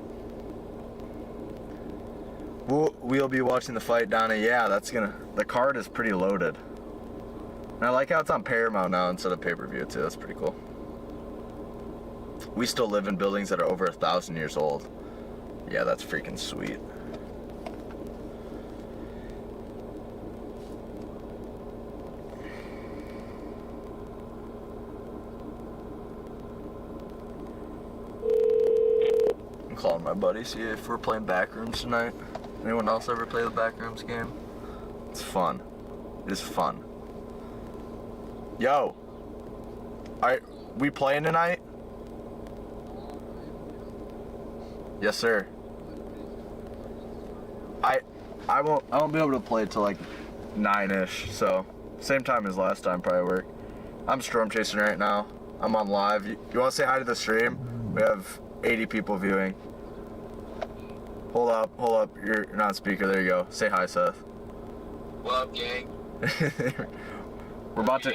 [SPEAKER 1] We'll be watching the fight, Donna. Yeah, the card is pretty loaded. And I like how it's on Paramount now instead of pay-per-view too. That's pretty cool. We still live in buildings that are over 1,000 years old. Yeah, that's freaking sweet. calling my buddy, see if we're playing Backrooms tonight. Anyone else ever play the Backrooms game? It's fun. It is fun. Yo! We playing tonight? Yes, sir. I won't be able to play till like 9-ish, so same time as last time probably work. I'm storm chasing right now. I'm on live. You want to say hi to the stream? We have 80 people viewing. Hold up. You're not on speaker. There you go. Say hi, Seth.
[SPEAKER 3] What up, gang?
[SPEAKER 1] We're about to.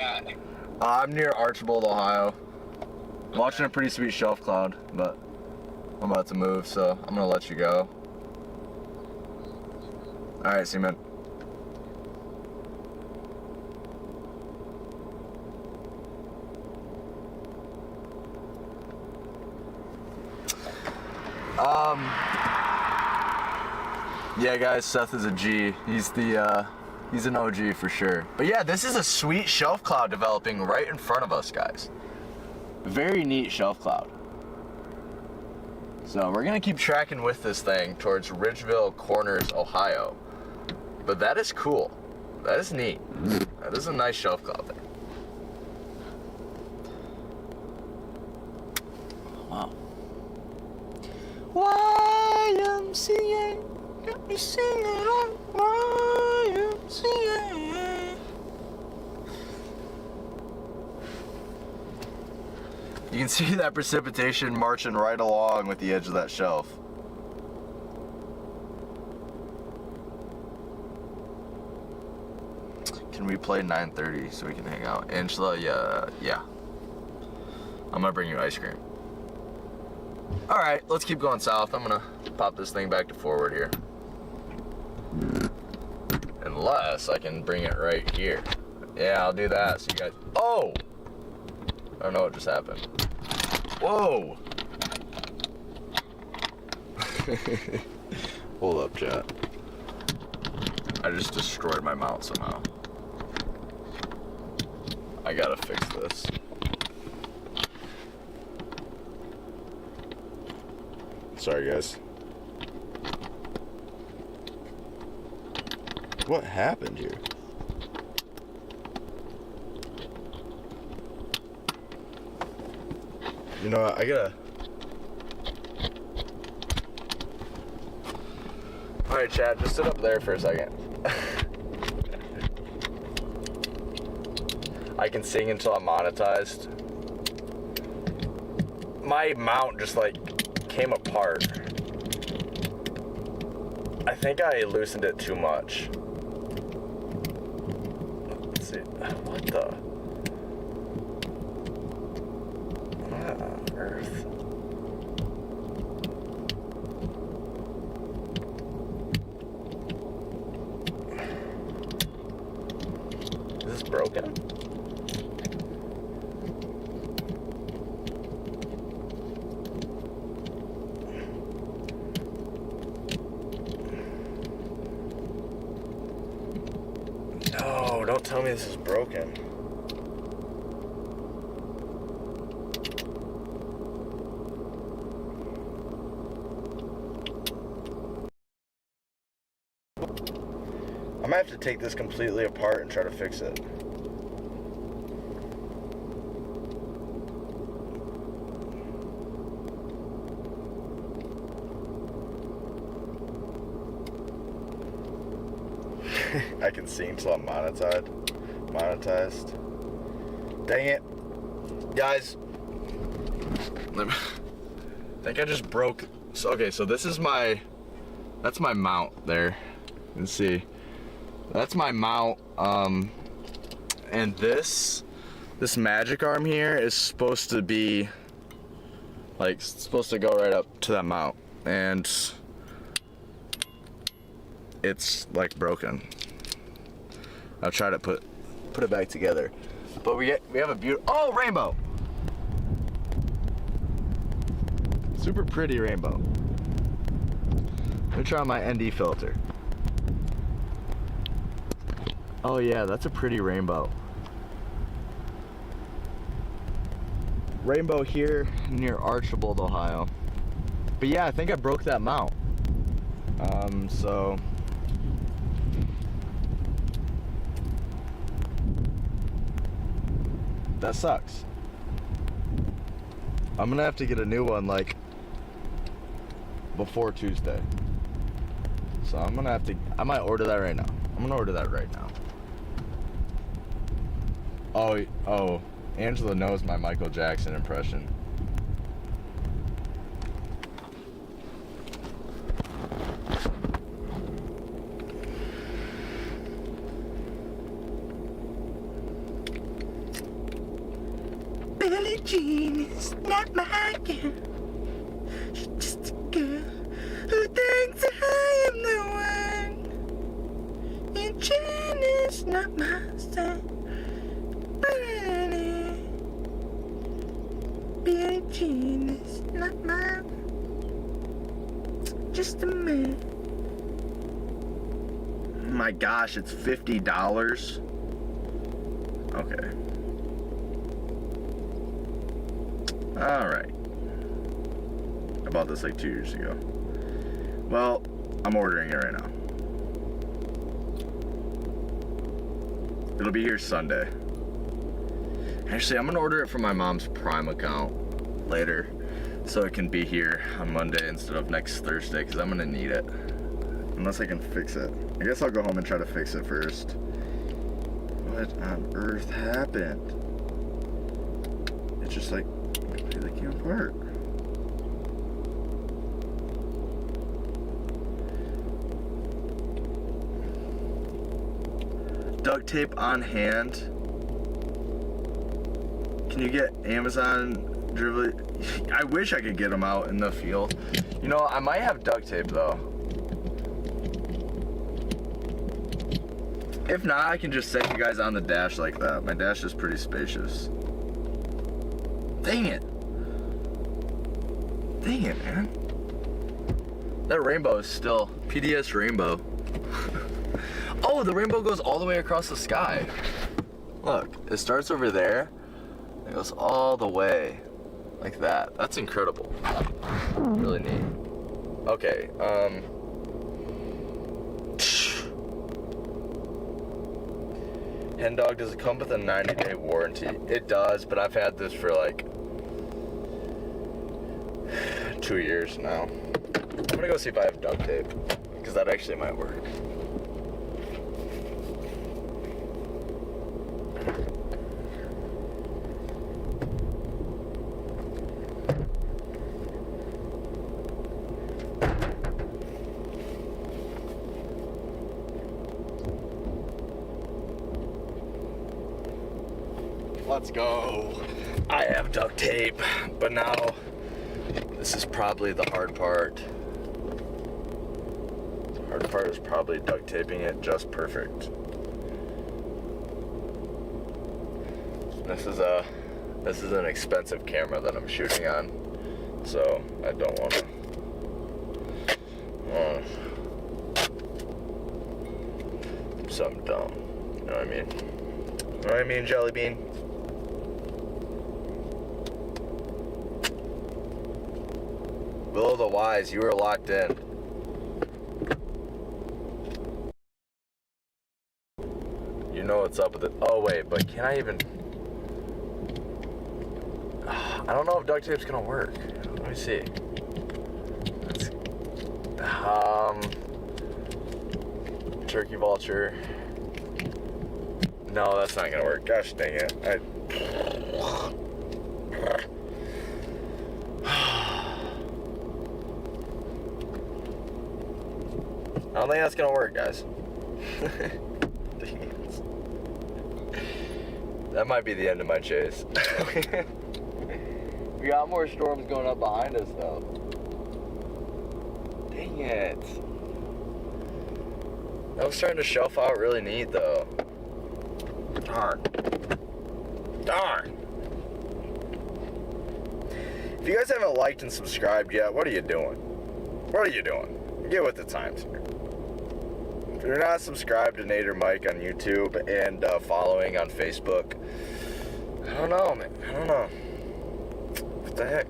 [SPEAKER 1] I'm near Archibald, Ohio.
[SPEAKER 3] Okay.
[SPEAKER 1] Watching a pretty sweet shelf cloud, but I'm about to move, so I'm gonna let you go. All right, see you, man. Yeah, guys, Seth is a G. He's an OG for sure. But yeah, this is a sweet shelf cloud developing right in front of us, guys. Very neat shelf cloud. So we're gonna keep tracking with this thing towards Ridgeville Corners, Ohio. But that is cool. That is neat. That is a nice shelf cloud there. Wow. YMCA, got me singing on YMCA. You can see that precipitation marching right along with the edge of that shelf. Can we play 9:30 so we can hang out? Angela, yeah. I'm gonna bring you ice cream. All right, let's keep going south. I'm gonna pop this thing back to forward here. Unless I can bring it right here. Yeah, I'll do that so you guys, oh! I don't know what just happened. Whoa! Hold up, chat. I just destroyed my mount somehow. I gotta fix this. Sorry, guys. What happened here? You know what, I gotta... Alright, chat, just sit up there for a second. I can sing until I'm monetized. My mount just like came apart. I think I loosened it too much. Let's see. What the? What on earth? Is this broken? No, don't tell me this is broken. I might have to take this completely apart and try to fix it. I can sing till I'm monetized. Dang it. Guys. I think I just broke. So, okay, so this is that's my mount there. You can see. That's my mount. And this magic arm here is supposed to be like supposed to go right up to that mount. And it's like broken. I'll try to put it back together. But we have a beautiful rainbow. Super pretty rainbow. Let me try on my ND filter. Oh yeah, that's a pretty rainbow. Rainbow here near Archibald, Ohio. But yeah, I think I broke that mount. So that sucks. I'm gonna have to get a new one like before Tuesday. So I'm gonna have to, I might order that right now. I'm gonna order that right now. Oh, Angela knows my Michael Jackson impression.
[SPEAKER 4] Billie Jean is not my girl. She's just a girl who thinks I am the one. And Jean is not my son. Billie Jean is not mine. Just a man.
[SPEAKER 1] My gosh, it's $50. Okay. Alright. I bought this like 2 years ago. Well, I'm ordering it right now. It'll be here Sunday. Actually, I'm gonna order it from my mom's Prime account later, so it can be here on Monday instead of next Thursday, because I'm gonna need it. Unless I can fix it. I guess I'll go home and try to fix it first. What on earth happened? It's just like, they can't work. Duct tape on hand. Can you get Amazon dribble? I wish I could get them out in the field. You know, I might have duct tape though. If not, I can just set you guys on the dash like that. My dash is pretty spacious. Dang it. Dang it, man. That rainbow is still PDS rainbow. Oh, the rainbow goes all the way across the sky. Look, it starts over there. It goes all the way like that. That's incredible. Really neat. Okay, Hen Dog, does it come with a 90-day warranty? It does, but I've had this for like 2 years now. I'm gonna go see if I have duct tape, because that actually might work. Let's go. I have duct tape, but now this is probably the hard part. The hard part is probably duct taping it just perfect. This is an expensive camera that I'm shooting on, so I don't want to. Something dumb. You know what I mean? You know what I mean, Jelly Bean? Will of the Wise, you are locked in. You know what's up with it. Oh wait, but can I even... I don't know if duct tape's gonna work. Let me see. Turkey Vulture. No, that's not gonna work. Gosh dang it. I don't think that's gonna work, guys. That might be the end of my chase. We got more storms going up behind us, though. Dang it. That was starting to shelf out really neat, though. Darn. Darn. If you guys haven't liked and subscribed yet, what are you doing? What are you doing? Get with the times here. If you're not subscribed to Nader Mike on YouTube and following on Facebook, I don't know, man. I don't know. What the heck?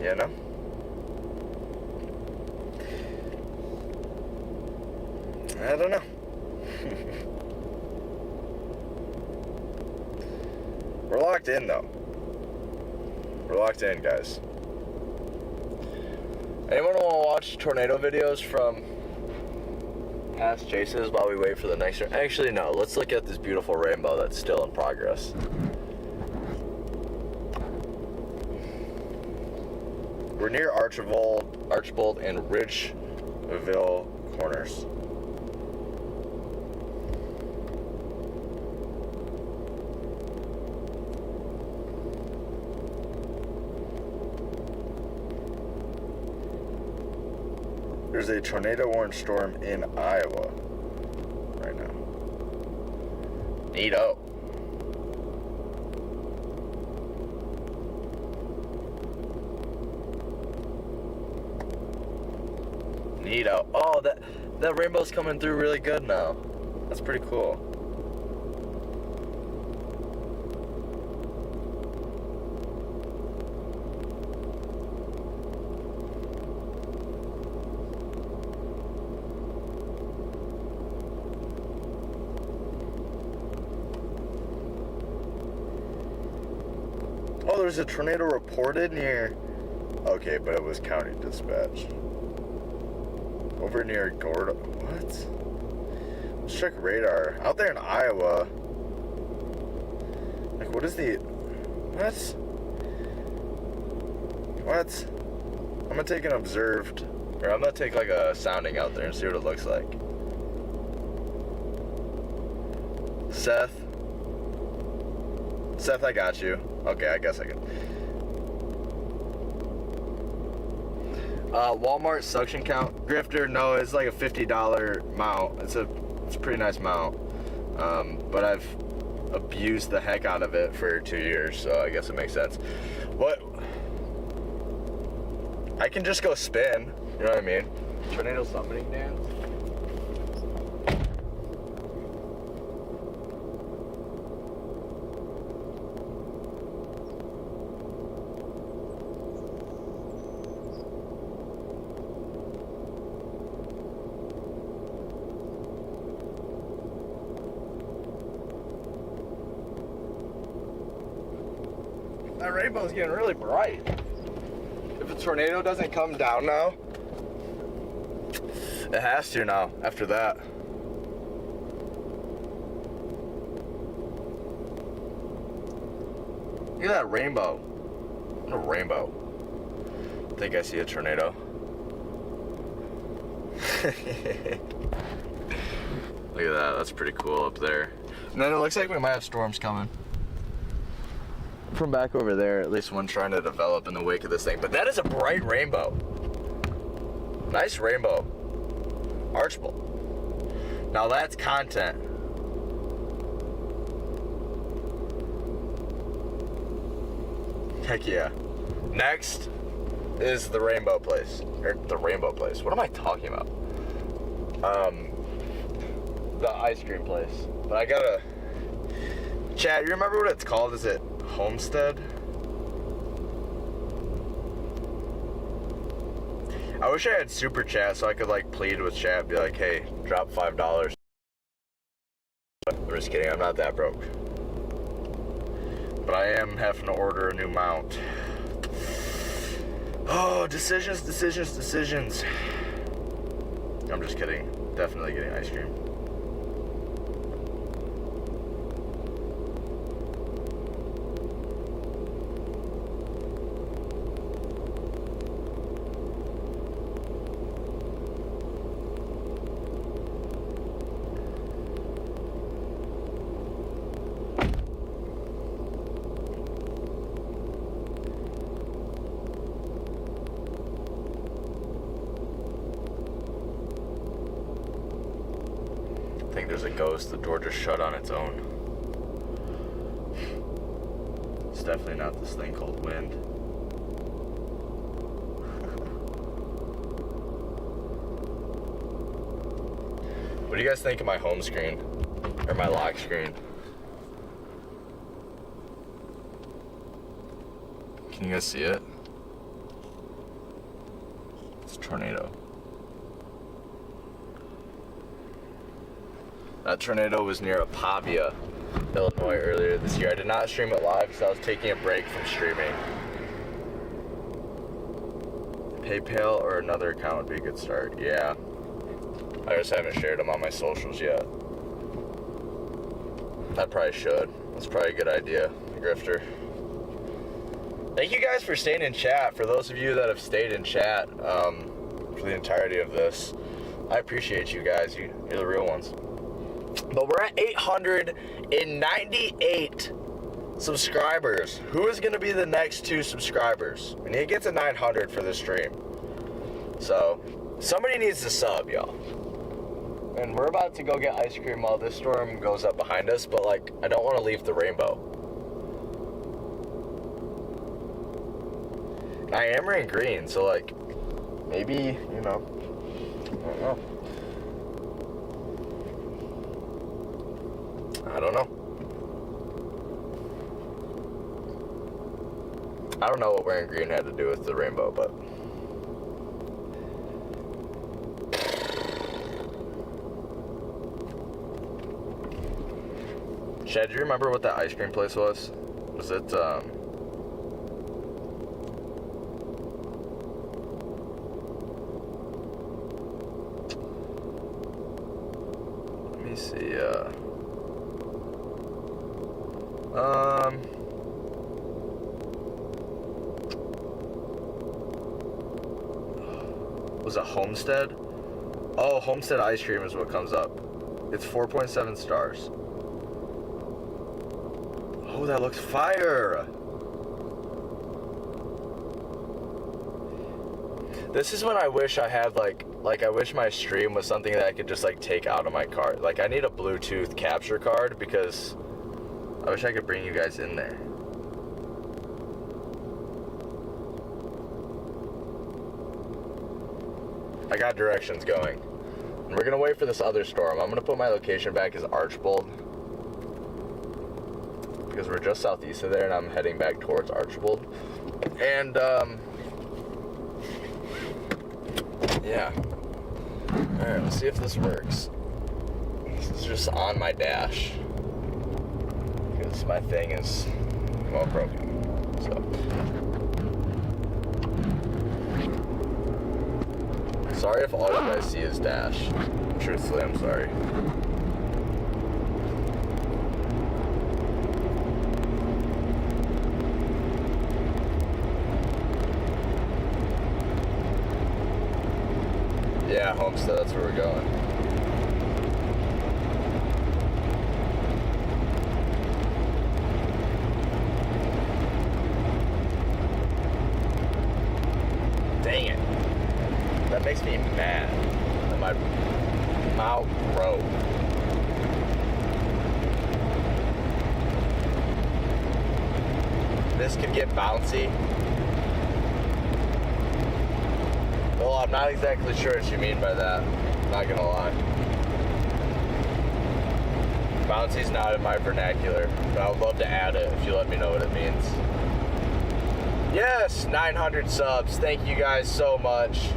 [SPEAKER 1] You know? I don't know. We're locked in, though. We're locked in, guys. Anyone want to watch tornado videos from past chases while we wait for the next one? Actually, no. Let's look at this beautiful rainbow that's still in progress. We're near Archbold and Ridgeville corners. There's a tornado warning storm in Iowa right now. Neato. Neato. Oh, that rainbow's coming through really good now. That's pretty cool. Oh, there's a tornado reported near... Okay, but it was county dispatch. Over near Gordo... What? Let's check radar. Out there in Iowa... Like, what is the... What? What? I'm gonna take an observed... Or I'm gonna take, like, a sounding out there and see what it looks like. Seth, I got you. Okay, I guess I can. Walmart suction count. Grifter, no, it's like a $50 mount. It's a pretty nice mount. But I've abused the heck out of it for 2 years, so I guess it makes sense. What? I can just go spin. You know what I mean? Tornado summoning dance. That rainbow's getting really bright. If a tornado doesn't come down now, it has to now, after that. Look at that rainbow. What a rainbow. I think I see a tornado. Look at that, that's pretty cool up there. And then it looks like we might have storms coming. From back over there, at least one trying to develop in the wake of this thing. But that is a bright rainbow. Nice rainbow. Archbold. Now that's content. Heck yeah. Next is the rainbow place. Or the rainbow place. What am I talking about? The ice cream place. But I gotta... Chad, you remember what it's called? Is it Homestead? I wish I had super chat so I could like plead with chat, be like, hey, drop $5. I'm just kidding, I'm not that broke. But I am having to order a new mount. Oh, decisions. I'm just kidding. Definitely getting ice cream. I think there's a ghost. The door just shut on its own. It's definitely not this thing called wind. What do you guys think of my home screen? Or my lock screen? Can you guys see it? tornado. That tornado was near Apavia, Illinois earlier this year. I did not stream it live because I was taking a break from streaming. PayPal or another account would be a good start. Yeah. I just haven't shared them on my socials yet. I probably should. That's probably a good idea, Grifter. Thank you guys for staying in chat. For those of you that have stayed in chat for the entirety of this, I appreciate you guys. You're the real ones. But we're at 898 subscribers. Who is going to be the next 2 subscribers? We need to get to 900 for this stream. So, somebody needs to sub, y'all. And we're about to go get ice cream while this storm goes up behind us, but, like, I don't want to leave the rainbow. I am wearing green, so, like, maybe, you know, I don't know. I don't know what wearing green had to do with the rainbow, but... Chad, do you remember what that ice cream place was? Was it, let me see, was it Homestead? Oh, Homestead ice cream is what comes up. It's 4.7 stars. Oh, that looks fire. This is when I wish I had like I wish my stream was something that I could just like take out of my card. Like I need a Bluetooth capture card because I wish I could bring you guys in there. I got directions going. And we're gonna wait for this other storm. I'm gonna put my location back as Archbold, because we're just southeast of there and I'm heading back towards Archbold. And, yeah. Alright, let's see if this works. This is just on my dash, because my thing is, well, broken. So. Sorry if all you guys see is dash. Truthfully, I'm sorry. Yeah, Homestead, that's where we're going. Dang it. That makes me mad that my mouth broke. This could get bouncy. Well, I'm not exactly sure what you mean by that. Not gonna lie. Bouncy's not in my vernacular, but I would love to add it if you let me know what it means. Yes, 900 subs. Thank you guys so much.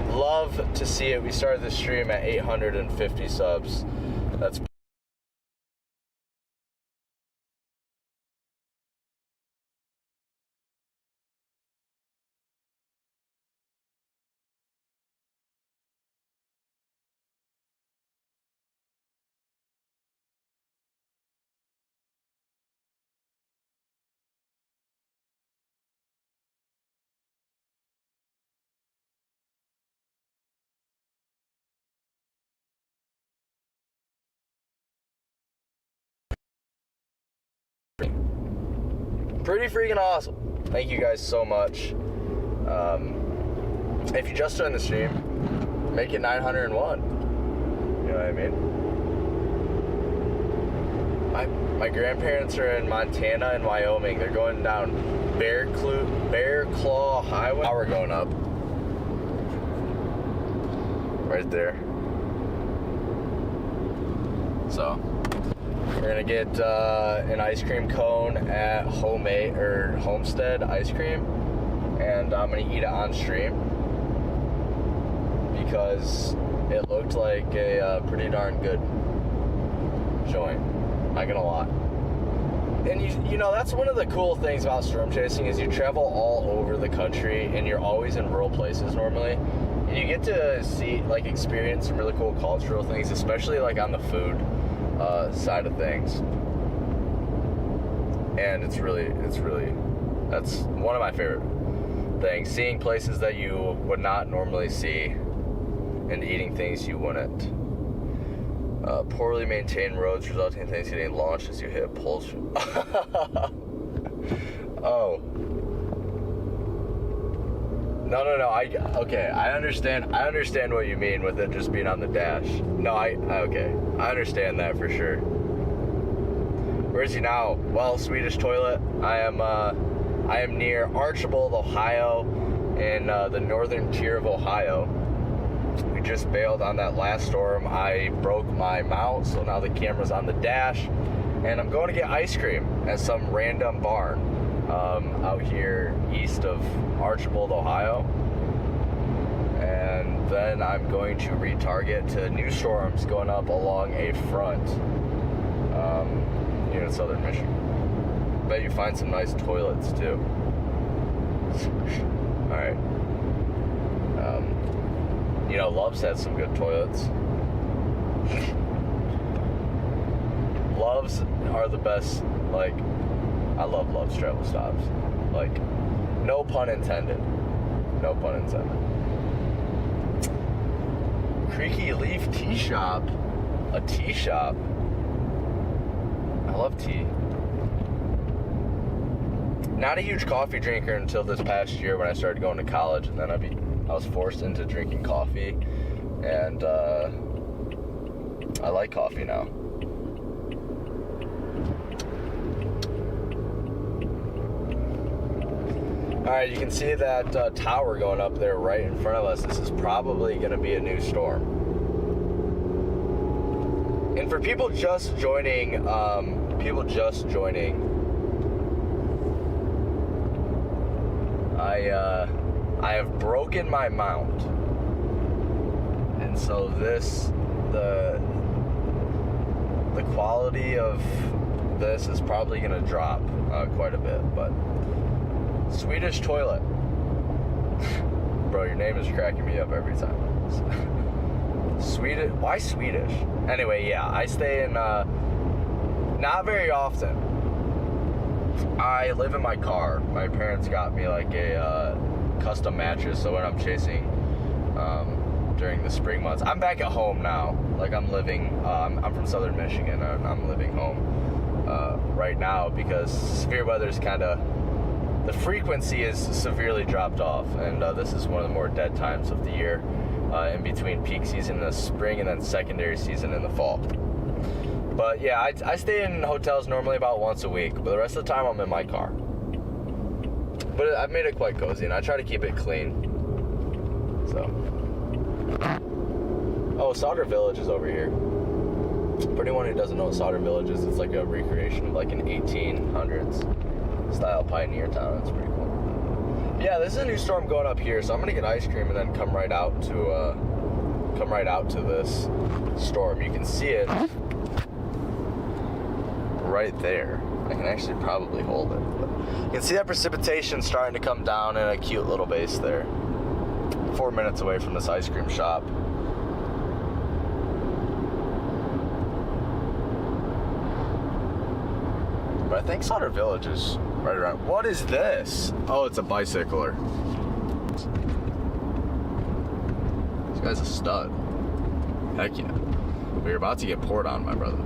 [SPEAKER 1] Love to see it. We started the stream at 850 subs. That's pretty freaking awesome. Thank you guys so much. If you just joined the stream, make it 901. You know what I mean? My grandparents are in Montana and Wyoming. They're going down Bear Claw Highway. Now we're going up. Right there. So we're gonna get an ice cream cone at Homestead Ice Cream, and I'm gonna eat it on stream. because it looked like a pretty darn good joint. Not gonna lie. And you know, that's one of the cool things about storm chasing is you travel all over the country and you're always in rural places normally. And you get to see, like, experience some really cool cultural things, especially like on the food side of things. And it's really, that's one of my favorite things. Seeing places that you would not normally see and eating things you wouldn't. Poorly maintained roads resulting in things getting launched as you hit poles. Oh. No. Okay, I understand what you mean with it just being on the dash. No, okay. I understand that for sure. Where is he now? Well, Swedish toilet. I am near Archibald, Ohio, in the northern tier of Ohio. We just bailed on that last storm. I broke my mount, so now the camera's on the dash. And I'm going to get ice cream at some random barn out here east of Archibald, Ohio. And then I'm going to retarget to new storms going up along a front here in southern Michigan. Bet you find some nice toilets too. Alright. You know, Love's had some good toilets. Love's are the best. Like, I love Love's travel stops. Like, no pun intended. No pun intended. Creaky Leaf Tea Shop. A tea shop. I love tea. Not a huge coffee drinker until this past year when I started going to college, and then I was forced into drinking coffee, and I like coffee now. Alright, you can see that tower going up there right in front of us. This is probably going to be a new storm. And for people just joining, I have broken my mount, and so the quality of this is probably gonna drop quite a bit. But Swedish toilet, bro, your name is cracking me up every time. Swedish? Why Swedish? Anyway, yeah, I stay in not very often. I live in my car. My parents got me like a custom mattress, so when I'm chasing during the spring months, I'm back at home now. Like, I'm from southern Michigan, and I'm living home right now because severe weather is the frequency is severely dropped off, and this is one of the more dead times of the year, in between peak season in the spring and then secondary season in the fall. But yeah, I stay in hotels normally about once a week, but the rest of the time I'm in my car. But I've made it quite cozy, and I try to keep it clean. So. Oh, Sauter Village is over here. For anyone who doesn't know what Sauter Village is, it's like a recreation of like an 1800s style pioneer town. It's pretty cool. Yeah, this is a new storm going up here, so I'm gonna get ice cream and then come right out to this storm. You can see it right there. I can actually probably hold it. But you can see that precipitation starting to come down in a cute little base there. 4 minutes away from this ice cream shop. But I think Sauter Village is right around. What is this? Oh, it's a bicycler. This guy's a stud. Heck yeah. We're about to get poured on, my brother.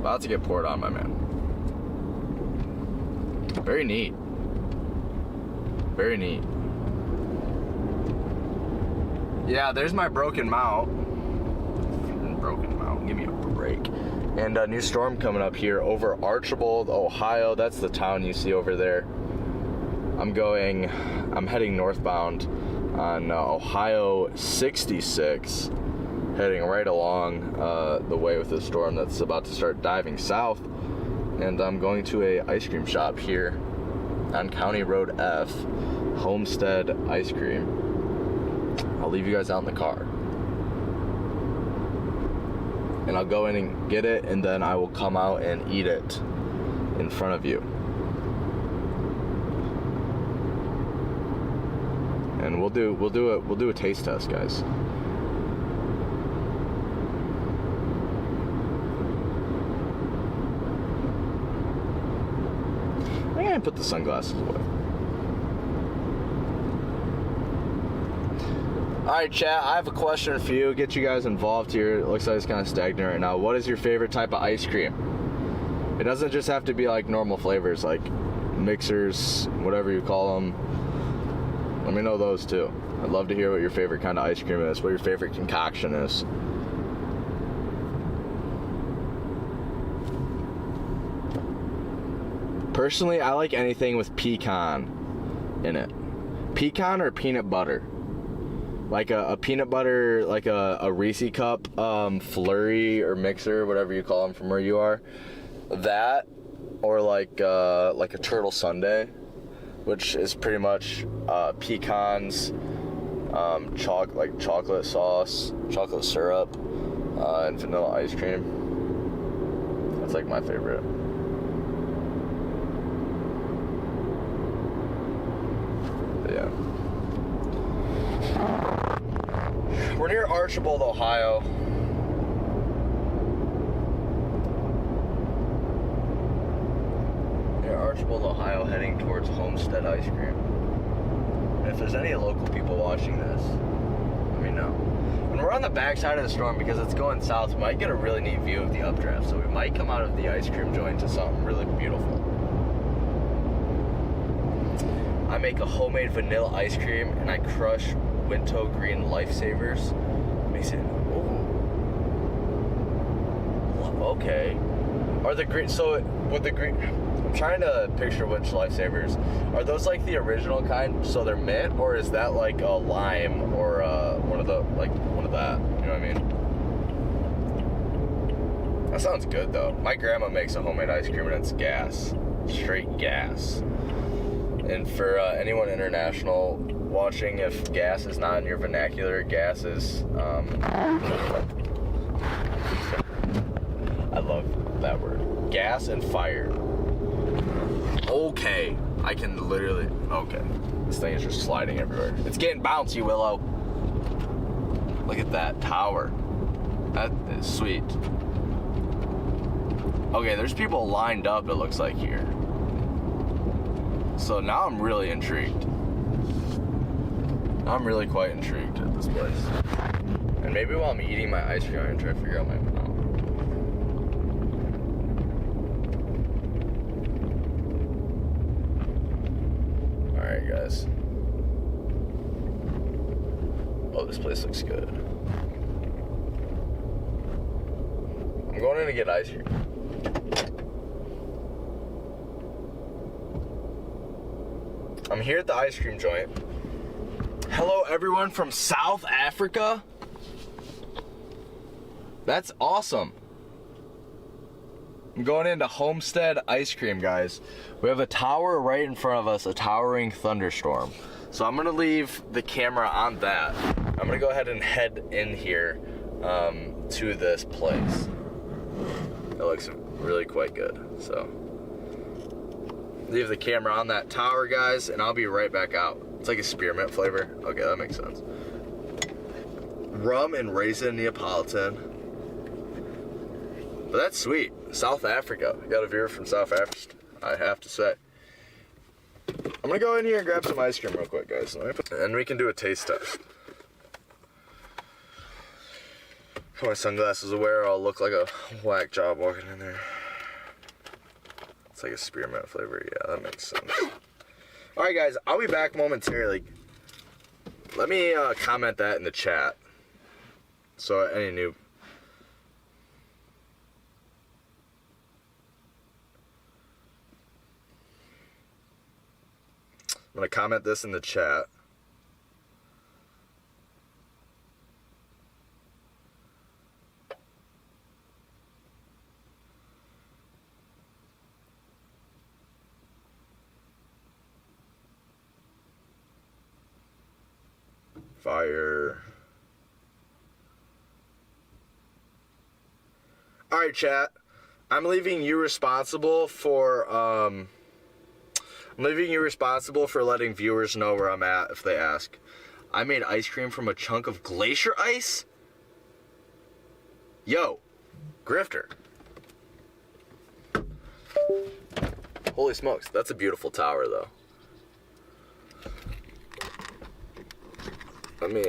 [SPEAKER 1] About to get poured on, my man. Very neat. Very neat. Yeah, there's my broken mount. Broken mount. Give me a break. And a new storm coming up here over Archibald, Ohio. That's the town you see over there. I'm heading northbound on Ohio 66. Heading right along the way with the storm that's about to start diving south, and I'm going to a ice cream shop here on County Road F, Homestead Ice Cream. leave you guys out in the car. And I'll go in and get it, and then I will come out and eat it in front of you. And we'll do a taste test, guys. I'm gonna put the sunglasses away. Alright, chat, I have a question for you. Get you guys involved here. It looks like it's kind of stagnant right now. What is your favorite type of ice cream? It doesn't just have to be like normal flavors, like mixers, whatever you call them. Let me know those too. I'd love to hear what your favorite kind of ice cream is, what your favorite concoction is. Personally, I like anything with pecan in it. Pecan or peanut butter. Like a peanut butter, like a Reese cup flurry or mixer, whatever you call them from where you are. That, or like a turtle sundae, which is pretty much pecans, chocolate sauce, chocolate syrup, and vanilla ice cream. That's like my favorite. Yeah. We're near Archibald, Ohio. Near Archibald, Ohio, heading towards Homestead Ice Cream. And if there's any local people watching this, let me know. When we're on the backside of the storm, because it's going south, we might get a really neat view of the updraft. So we might come out of the ice cream joint to something really beautiful. I make a homemade vanilla ice cream, and I crush Winto Green Lifesavers. Makes it, okay. Are the green, so with the green, I'm trying to picture which Lifesavers. Are those like the original kind, so they're mint, or is that like a lime or one of that? You know what I mean? That sounds good though. My grandma makes a homemade ice cream and it's gas. Straight gas. And for anyone international watching, if gas is not in your vernacular, gas is, I love that word. Gas and fire. Okay. I can literally, okay. This thing is just sliding everywhere. It's getting bouncy, Willow. Look at that tower. That is sweet. Okay, there's people lined up, it looks like, here. So now I'm really intrigued. I'm really quite intrigued at this place. And maybe while I'm eating my ice cream, I'm gonna try to figure out my mouth. Alright, guys. Oh, this place looks good. I'm going in to get ice cream. I'm here at the ice cream joint. Hello, everyone from South Africa. That's awesome. I'm going into Homestead Ice Cream, guys. We have a tower right in front of us, a towering thunderstorm. So I'm gonna leave the camera on that. I'm gonna go ahead and head in here to this place. It looks really quite good, so. Leave the camera on that tower, guys, and I'll be right back out. It's like a spearmint flavor. Okay, that makes sense. Rum and raisin Neapolitan. But that's sweet. South Africa. Got a viewer from South Africa, I have to say. I'm gonna go in here and grab some ice cream real quick, guys. And we can do a taste test. Put my sunglasses away or I'll look like a whack job walking in there. It's like a spearmint flavor. Yeah, that makes sense. Alright, guys, I'll be back momentarily. Let me comment that in the chat. So any new... I'm going to comment this in the chat. Fire. Alright, chat. I'm leaving you responsible for letting viewers know where I'm at if they ask. I made ice cream from a chunk of glacier ice? Yo, grifter. Holy smokes, that's a beautiful tower though. Let me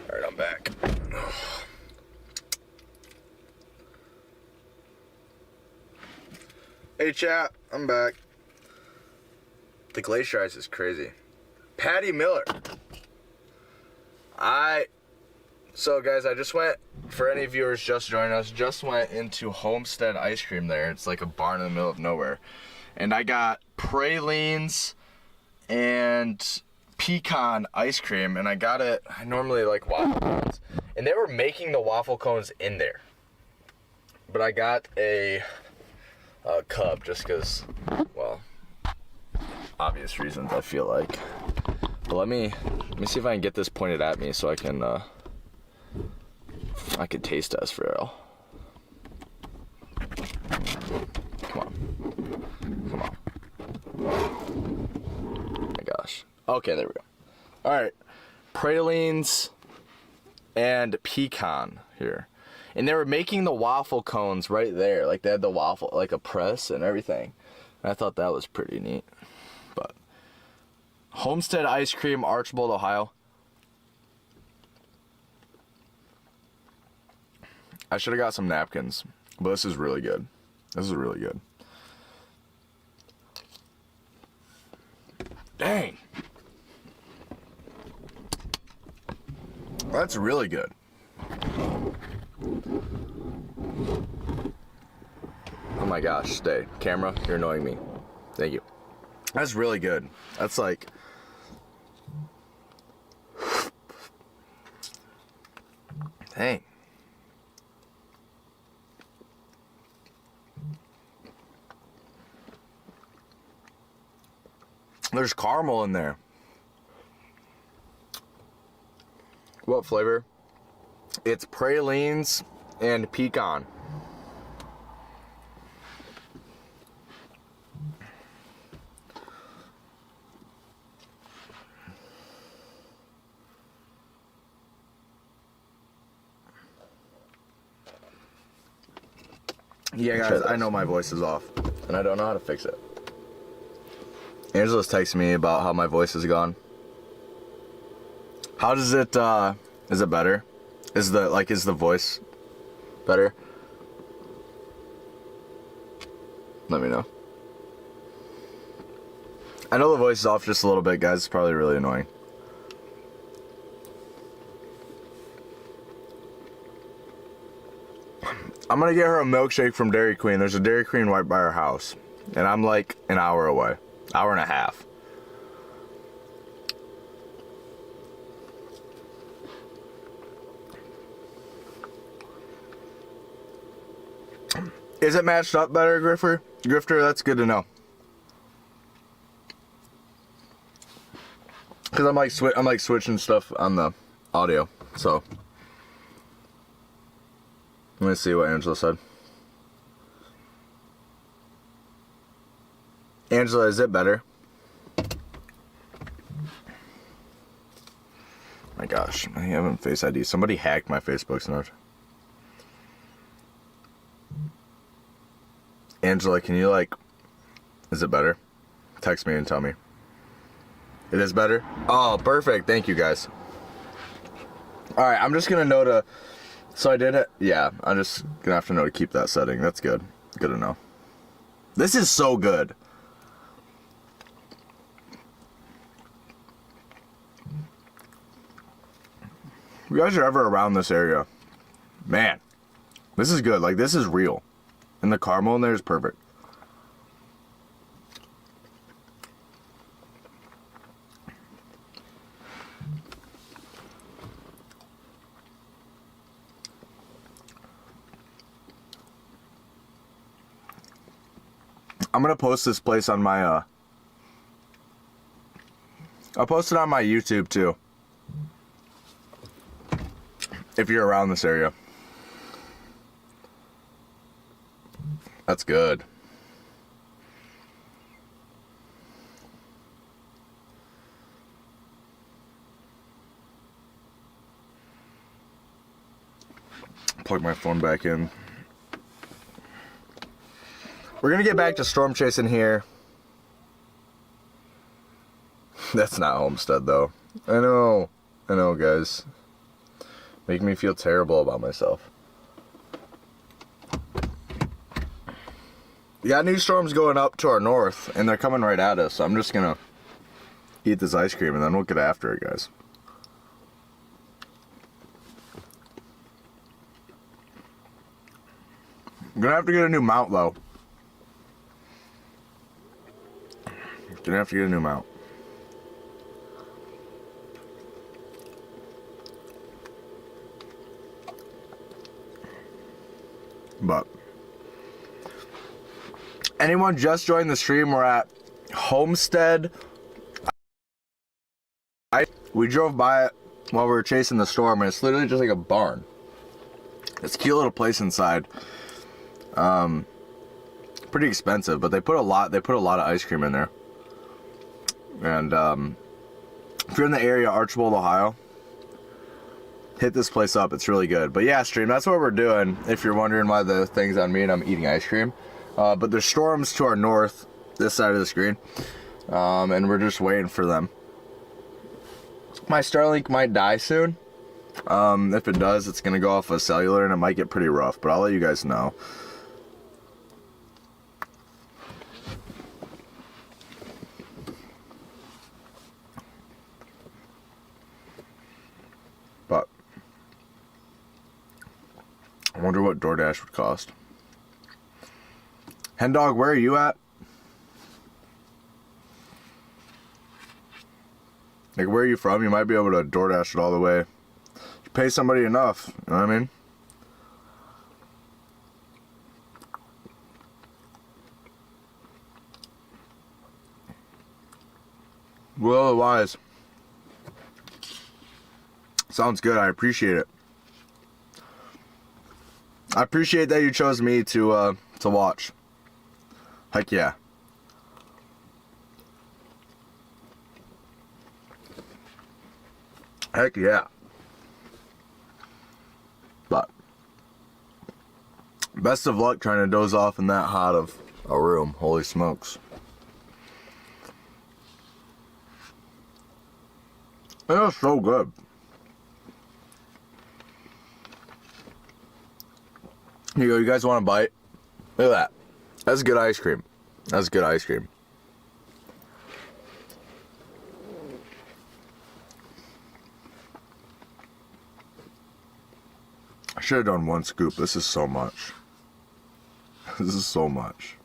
[SPEAKER 1] Alright, I'm back. Hey chat, I'm back. The glacier ice is crazy. Patty Miller. So guys, I just went, for any viewers just joining us, just went into Homestead Ice Cream there. It's like a barn in the middle of nowhere. And I got pralines and pecan ice cream, and I got it, I normally like waffle cones, and they were making the waffle cones in there, but I got a cup just because, well, obvious reasons I feel like. But let me see if I can get this pointed at me so I can taste test for real. Come on. Oh my gosh. Okay, there we go. All right, pralines and pecan here, and they were making the waffle cones right there. Like they had the waffle, like a press and everything. And I thought that was pretty neat. But Homestead Ice Cream, Archbold, Ohio. I should have got some napkins, but this is really good. This is really good. Dang. That's really good. Oh my gosh, stay. Camera, you're annoying me. Thank you. That's really good. That's like, Dang. There's caramel in there. What flavor? It's pralines and pecan. Yeah, guys, I know my voice is off, and I don't know how to fix it. Angela's texting me about how my voice is gone. How does it, is it better? Is the voice better? Let me know. I know the voice is off just a little bit, guys. It's probably really annoying. I'm gonna get her a milkshake from Dairy Queen. There's a Dairy Queen right by her house. And I'm like an hour away. Hour and a half. Is it matched up better, Grifter? Grifter, that's good to know. Cause I'm like switching stuff on the audio, so. Let me see what Angela said. Angela, is it better? My gosh, I haven't Face ID. Somebody hacked my Facebook's note. Angela, can you is it better? Text me and tell me. It is better? Oh, perfect. Thank you, guys. All right, I'm just gonna know to. So I did it. Yeah, I'm just gonna have to know to keep that setting. That's good. Good to know. This is so good. If you guys are ever around this area, man, this is good. Like, this is real. And the caramel in there is perfect. I'm gonna post this place on my I'll post it on my YouTube too, if you're around this area. That's good. Plug my phone back in. We're gonna get back to storm chasing here. That's not Homestead though. I know, guys. Make me feel terrible about myself. We got new storms going up to our north, and they're coming right at us. So I'm just gonna eat this ice cream, and then we'll get after it, guys. I'm gonna have to get a new mount though. Gonna have to get a new mount. But anyone just joined the stream, we're at Homestead. We drove by it while we were chasing the storm, and it's literally just like a barn. It's a cute little place inside. Pretty expensive, but they put a lot of ice cream in there. And if you're in the area, Archibald, Ohio, hit this place up. It's really good. But yeah, stream, that's what we're doing. If you're wondering why the thing's on me and I'm eating ice cream. But there's storms to our north, this side of the screen. And we're just waiting for them. My Starlink might die soon. If it does, it's going to go off of cellular and it might get pretty rough. But I'll let you guys know. But I wonder what DoorDash would cost. Hendog, where are you at? Like, where are you from? You might be able to DoorDash it all the way. pay somebody enough. You know what I mean? Well, otherwise, sounds good. I appreciate it. I appreciate that you chose me to watch. Heck yeah. Heck yeah. But best of luck trying to doze off in that hot of a room. Holy smokes. It was so good. Here you go. You guys want a bite? Look at that. That's good ice cream. That's good ice cream. I should have done one scoop. This is so much. This is so much.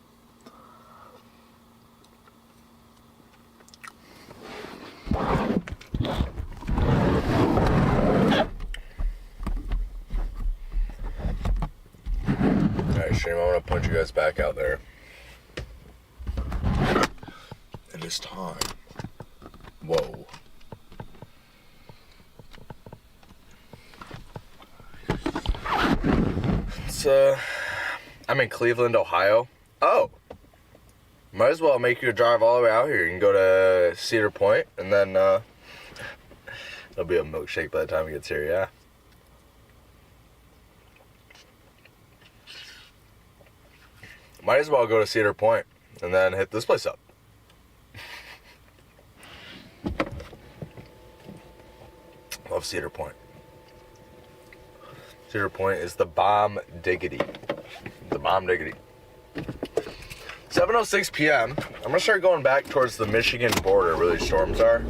[SPEAKER 1] Alright, Stream, I'm gonna punch you guys back out there. It is time. Whoa. It's, I'm in Cleveland, Ohio. Oh! Might as well make you drive all the way out here. You can go to Cedar Point, and then, there'll be a milkshake by the time it gets here, yeah? Might as well go to Cedar Point, and then hit this place up. Love Cedar Point. Cedar Point is the bomb diggity. The bomb diggity. 7:06 p.m. I'm gonna start going back towards the Michigan border where these storms are.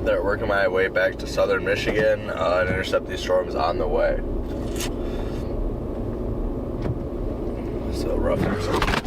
[SPEAKER 1] They're working my way back to southern Michigan and intercept these storms on the way. So rough interception.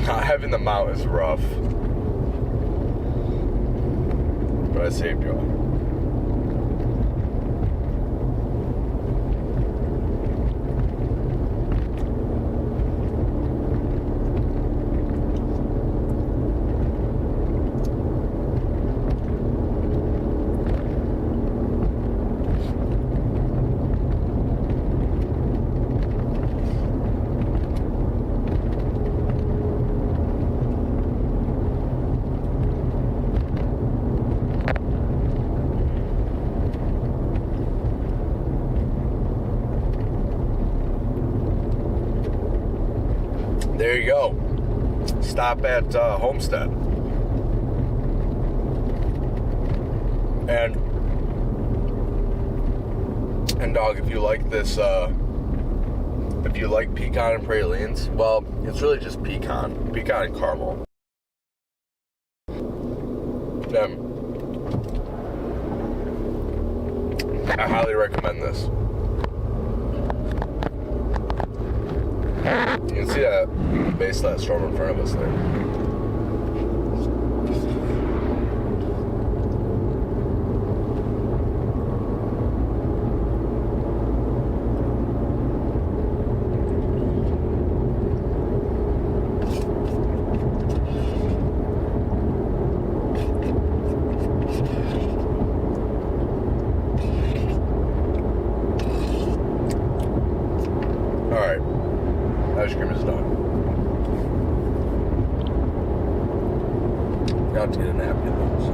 [SPEAKER 1] Having the mount is rough, but I saved y'all. There you go. Stop at Homestead. And dog, if you like this, if you like pecan and pralines, well, it's really just pecan and caramel. I highly recommend this. You can see that base of that storm in front of us there. Alright. Ice cream is done. Got to get a napkin though, so.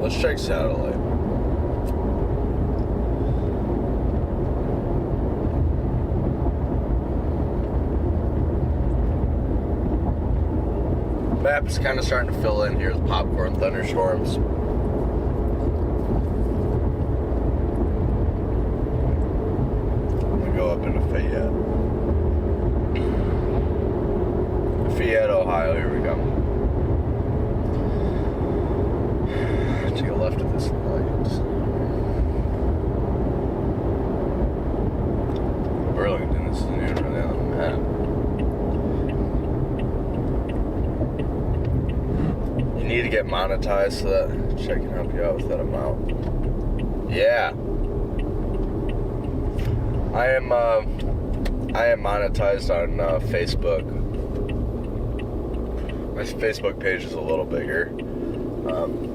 [SPEAKER 1] Let's check satellite. Map's kind of starting to fill in here with popcorn thunderstorms. I'm gonna go up into Fayette, Ohio. Here we go. Take a left at this light. Burlington, this isn't even really on the map. You need to get monetized so that I can help you out with that amount. Yeah. I am monetized on Facebook. My Facebook page is a little bigger.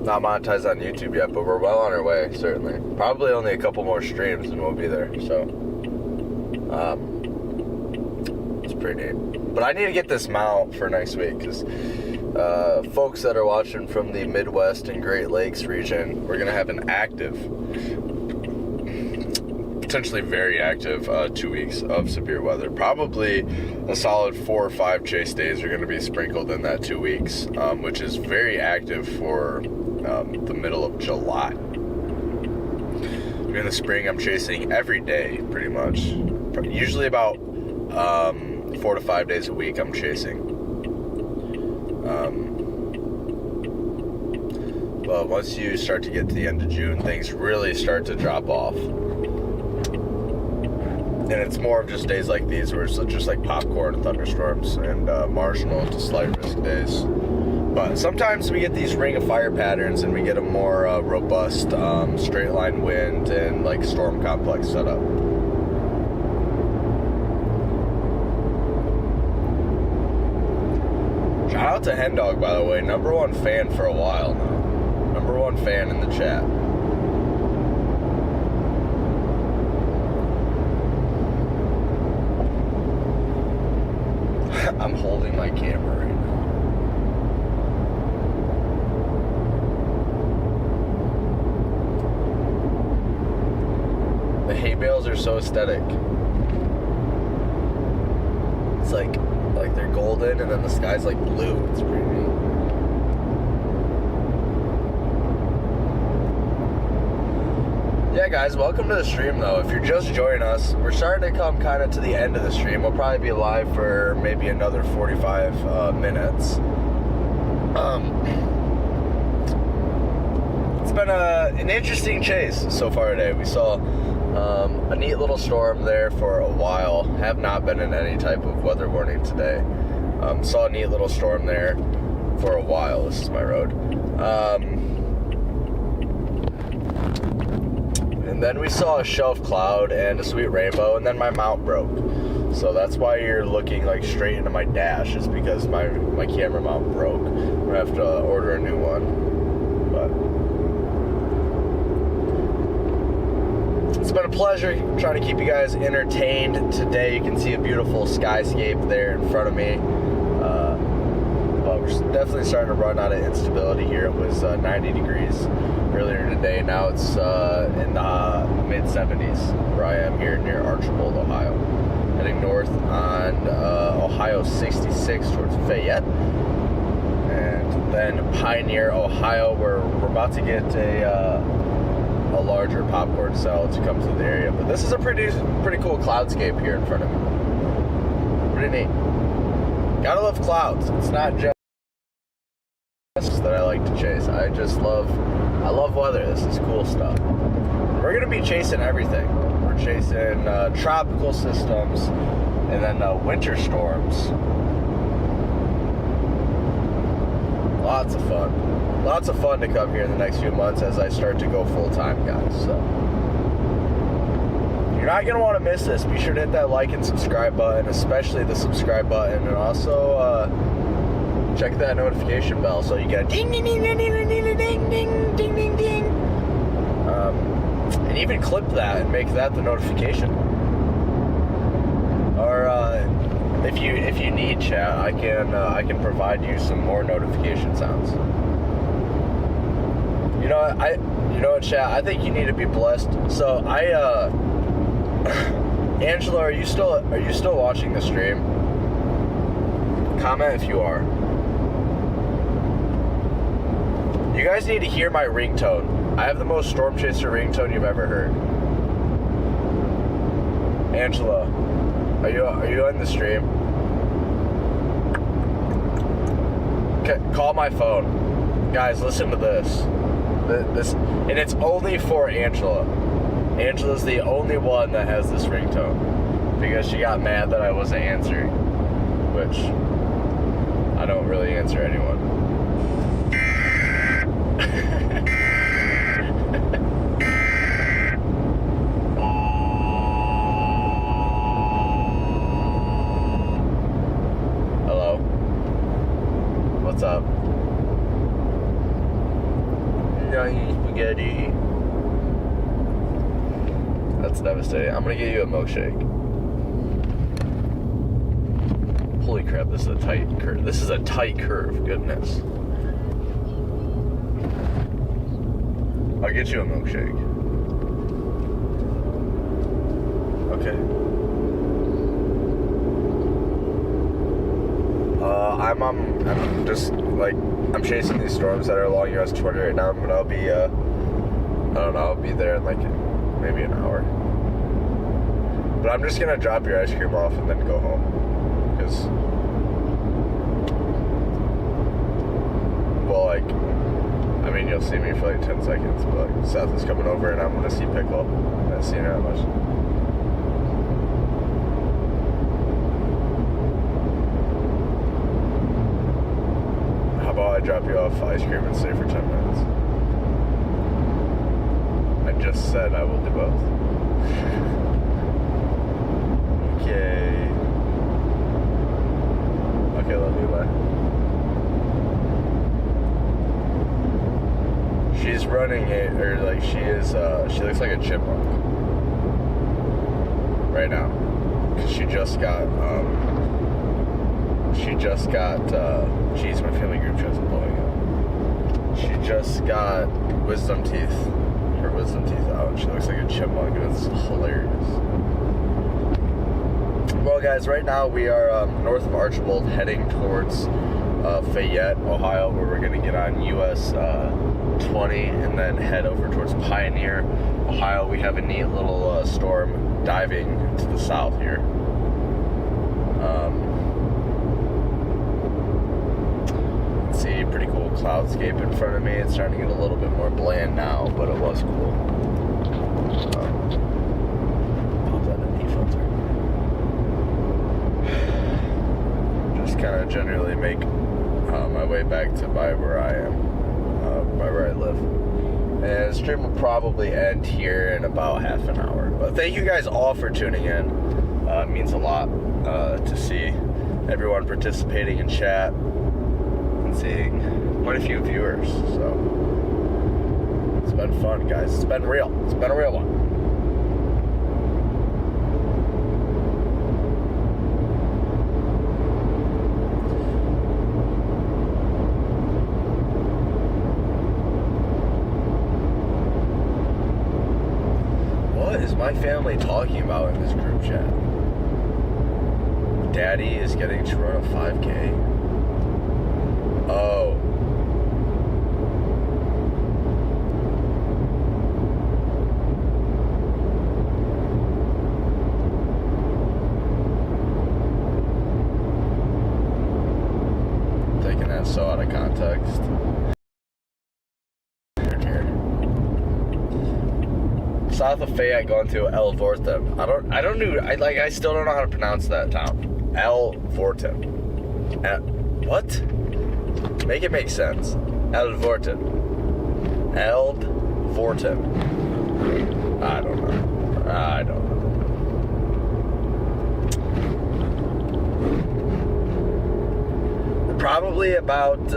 [SPEAKER 1] Not monetized on YouTube yet, but we're well on our way, certainly. Probably only a couple more streams and we'll be there, so it's pretty neat. But I need to get this mount for next week, because folks that are watching from the Midwest and Great Lakes region, we're going to have an active, potentially very active 2 weeks of severe weather. Probably a solid 4 or 5 chase days are going to be sprinkled in that 2 weeks, which is very active for the middle of July. In the spring, I'm chasing every day, pretty much. Usually about 4 to 5 days a week I'm chasing. But once you start to get to the end of June, things really start to drop off. And it's more of just days like these where it's just like popcorn and thunderstorms and marginal to slight risk days. But sometimes we get these ring of fire patterns and we get a more robust straight line wind and like storm complex setup. Shout out to Hen Dog, by the way, #1 fan for a while now. #1 fan in the chat. I'm holding my camera right now. The hay bales are so aesthetic. It's like they're golden and then the sky's like blue. It's pretty neat. Yeah, guys, welcome to the stream, though. If you're just joining us, we're starting to come kind of to the end of the stream. We'll probably be live for maybe another 45 minutes. It's been an interesting chase so far today. We saw a neat little storm there for a while. Have not been in any type of weather warning today. Saw a neat little storm there for a while. This is my road. And then we saw a shelf cloud and a sweet rainbow, and then my mount broke. So that's why you're looking like straight into my dash, is because my camera mount broke. I'm gonna have to order a new one. But it's been a pleasure trying to keep you guys entertained today. You can see a beautiful skyscape there in front of me. But we're definitely starting to run out of instability here. It was 90 degrees earlier today. Now it's in the mid-70s where I am here near Archibald, Ohio. Heading north on Ohio 66 towards Fayette. And then Pioneer, Ohio, where we're about to get a larger popcorn cell to come through the area. But this is a pretty cool cloudscape here in front of me. Pretty neat. Gotta love clouds. It's not just that I like to chase. I love weather. This is cool stuff. We're gonna be chasing everything. We're chasing tropical systems and then winter storms. Lots of fun. Lots of fun to come here in the next few months as I start to go full-time, guys. So you're not going to want to miss this. Be sure to hit that like and subscribe button, especially the subscribe button, and also check that notification bell so you get a ding, ding, ding, ding, ding, ding, ding, ding, ding, ding, ding. And even clip that and make that the notification. Or if you need, chat, I can provide you some more notification sounds. You know what, chat? I think you need to be blessed. So Angela, are you still watching the stream? Comment if you are. guys need to hear my ringtone. I have the most Storm Chaser ringtone you've ever heard. Angela, are you on the stream? Okay, call my phone. Guys, listen to this. This, and it's only for Angela. Angela's the only one that has this ringtone because she got mad that I wasn't answering, which I don't really answer anyone. Hello? What's up? Spaghetti. That's devastating. I'm gonna get you a milkshake. Holy crap, this is a tight curve. This is a tight curve, goodness. I'll get you a milkshake. Okay. I'm just like, I'm chasing these storms that are along US 20 right now, but I'll be, I don't know, I'll be there in like maybe an hour. But I'm just gonna drop your ice cream off and then go home. Because, well, like, I mean, you'll see me for like 10 seconds, but like, Seth is coming over and I'm gonna see Pickle. I haven't seen her that much. I drop you off ice cream and stay for 10 minutes. I just said I will do both. Okay. Okay, love you, bye. She's running it, or like she is, she looks like a chipmunk. Right now. Because she just got, geez, my family group chat's blowing up. She just got wisdom teeth, her wisdom teeth out. She looks like a chipmunk, and it's hilarious. Well, guys, right now we are north of Archibald, heading towards Fayette, Ohio, where we're gonna get on US 20 and then head over towards Pioneer, Ohio. We have a neat little storm diving to the south here. See, pretty cool cloudscape in front of me. It's starting to get a little bit more bland now, but it was cool. Pop that in the filter. Just kind of generally make my way back to by where I am, by where I live. And the stream will probably end here in about half an hour. But thank you guys all for tuning in. It means a lot to see everyone participating in chat. Seeing quite a few viewers, so it's been fun, guys. It's been real. It's been a real one. What is my family talking about in this group chat? Daddy is getting to run a 5K. Oh. Taking that so out of context. South of Fayette going to El Vortem. I still don't know how to pronounce that town. El Vortem. What? Make it make sense. El Vortem. El Vortem. I don't know. We're probably about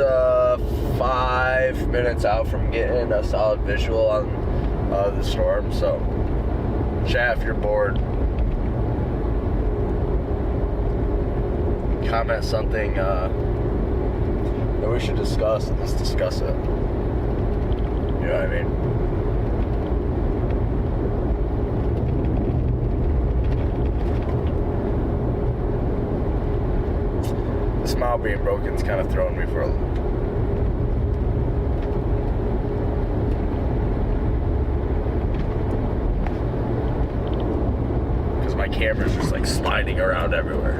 [SPEAKER 1] 5 minutes out from getting a solid visual on the storm, so chat if you're bored. Comment something that we should discuss, and let's discuss it. You know what I mean? This smile being broken's kind of throwing me for a loop. my camera's just like sliding around everywhere.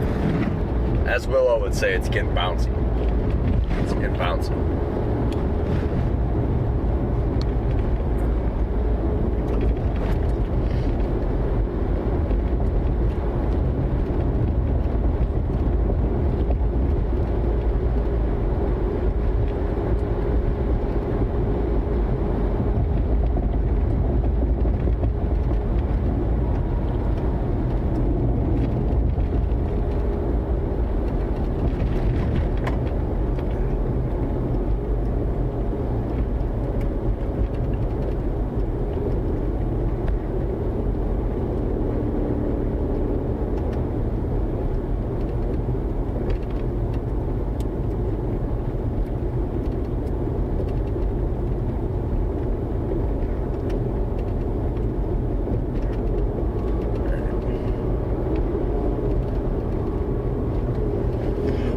[SPEAKER 1] As Willow would say, it's getting bouncy. It's getting bouncy.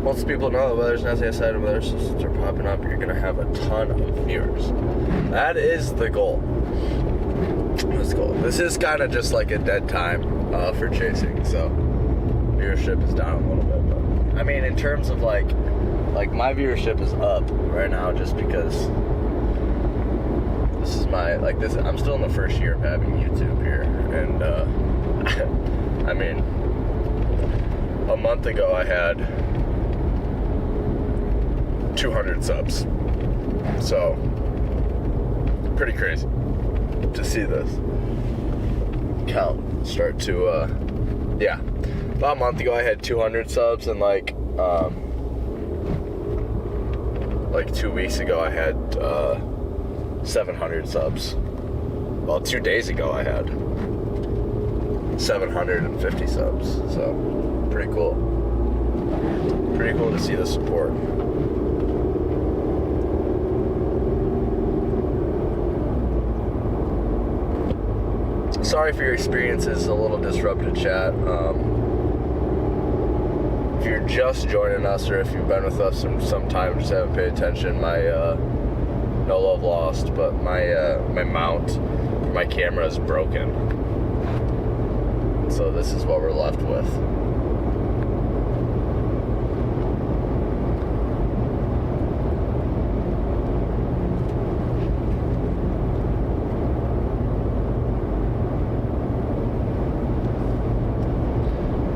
[SPEAKER 1] Once people know the weather's nice outside and weather systems are popping up, you're gonna have a ton of viewers. That is the goal. That's the goal. This is kind of just like a dead time for chasing, so viewership is down a little bit. But I mean, in terms of like my viewership is up right now just because this is my this. I'm still in the first year of having YouTube here, and I mean, a month ago I had 200 subs, so pretty crazy to see this count start to yeah, about a month ago I had 200 subs, and like 2 weeks ago I had 700 subs. Well, 2 days ago I had 750 subs, so pretty cool to see the support. Sorry for your experiences, a little disrupted chat. If you're just joining us, or if you've been with us some time, just haven't paid attention, my no love lost, but my mount for my camera is broken. So this is what we're left with.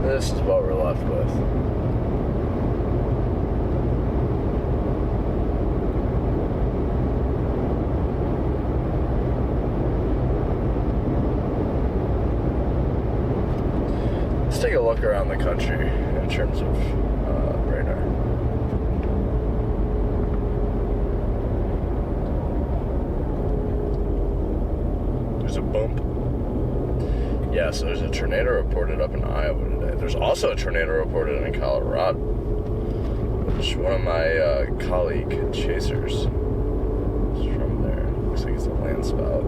[SPEAKER 1] This is what we're left with. Let's take a look around the country in terms of radar. There's a bump. Yeah, so there's a tornado reported up in Iowa today. There's also a tornado reported in Colorado, which one of my colleague CHASERs is from there. Looks like it's a land spout.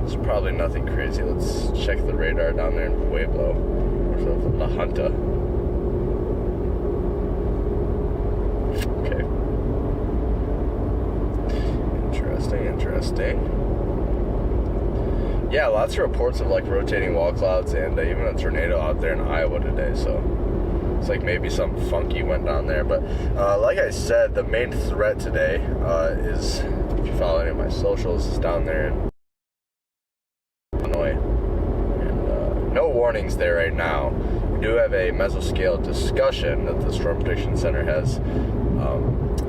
[SPEAKER 1] It's probably nothing crazy. Let's check the radar down there in Pueblo, or La Junta. Okay. Interesting. Yeah, lots of reports of like rotating wall clouds and even a tornado out there in Iowa today, so it's like maybe something funky went down there. But like I said, the main threat today is, if you follow any of my socials, is down there in Illinois. And no warnings there right now. We do have a mesoscale discussion that the Storm Prediction Center has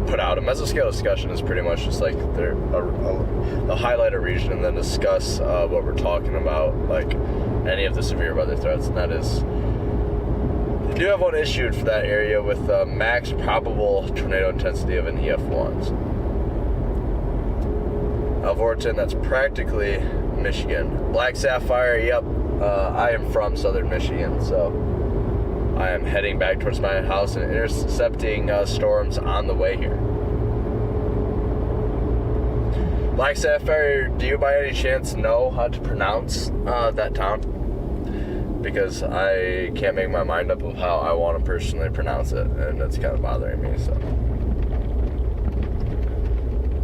[SPEAKER 1] put out. A mesoscale discussion is pretty much just like they'll highlight a region and then discuss what we're talking about, like any of the severe weather threats, and that is, they do have one issued for that area with max probable tornado intensity of an EF1. Alvorton, that's practically Michigan. Black Sapphire, yep, I am from southern Michigan, so I am heading back towards my house and intercepting storms on the way here. Black Sapphire, do you by any chance know how to pronounce that town? Because I can't make my mind up of how I want to personally pronounce it, and it's kind of bothering me, so.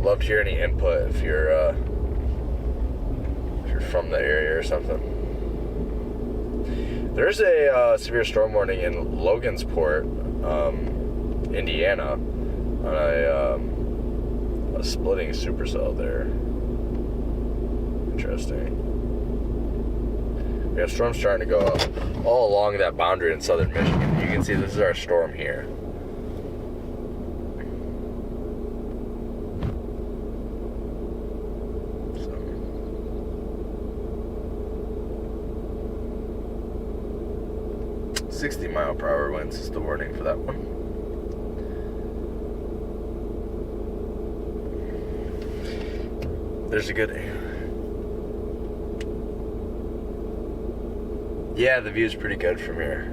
[SPEAKER 1] Love to hear any input if you're from the area or something. There's a severe storm warning in Logansport, Indiana, on a splitting supercell there. Interesting. We have storms starting to go up all along that boundary in southern Michigan. You can see this is our storm here. So. 60-mile-per-hour winds is the warning for that one. There's a good... Yeah, the view's pretty good from here.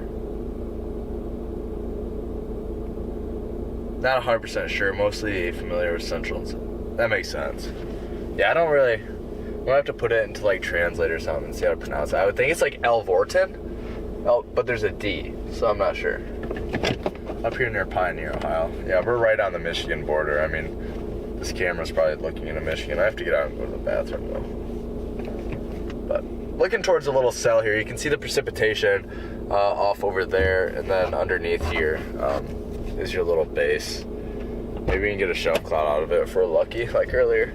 [SPEAKER 1] Not 100% sure, mostly familiar with Central. That makes sense. Yeah, I don't really... We'll have to put it into like Translate or something and see how to pronounce it. I would think it's like Elvorton. Oh, but there's a D, so I'm not sure. Up here near Pioneer, Ohio. Yeah, we're right on the Michigan border. I mean, this camera's probably looking into Michigan. I have to get out and go to the bathroom though. But looking towards a little cell here, you can see the precipitation off over there, and then underneath here is your little base. Maybe we can get a shelf cloud out of it if we're lucky, like earlier.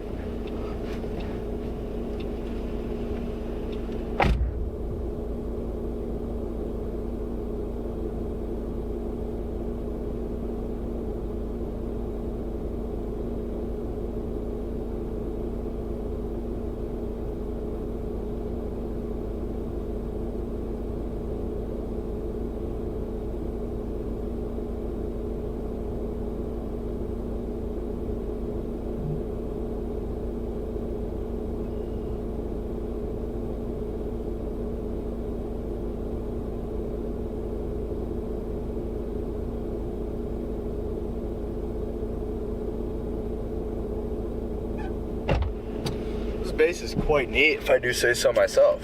[SPEAKER 1] This base is quite neat, if I do say so myself.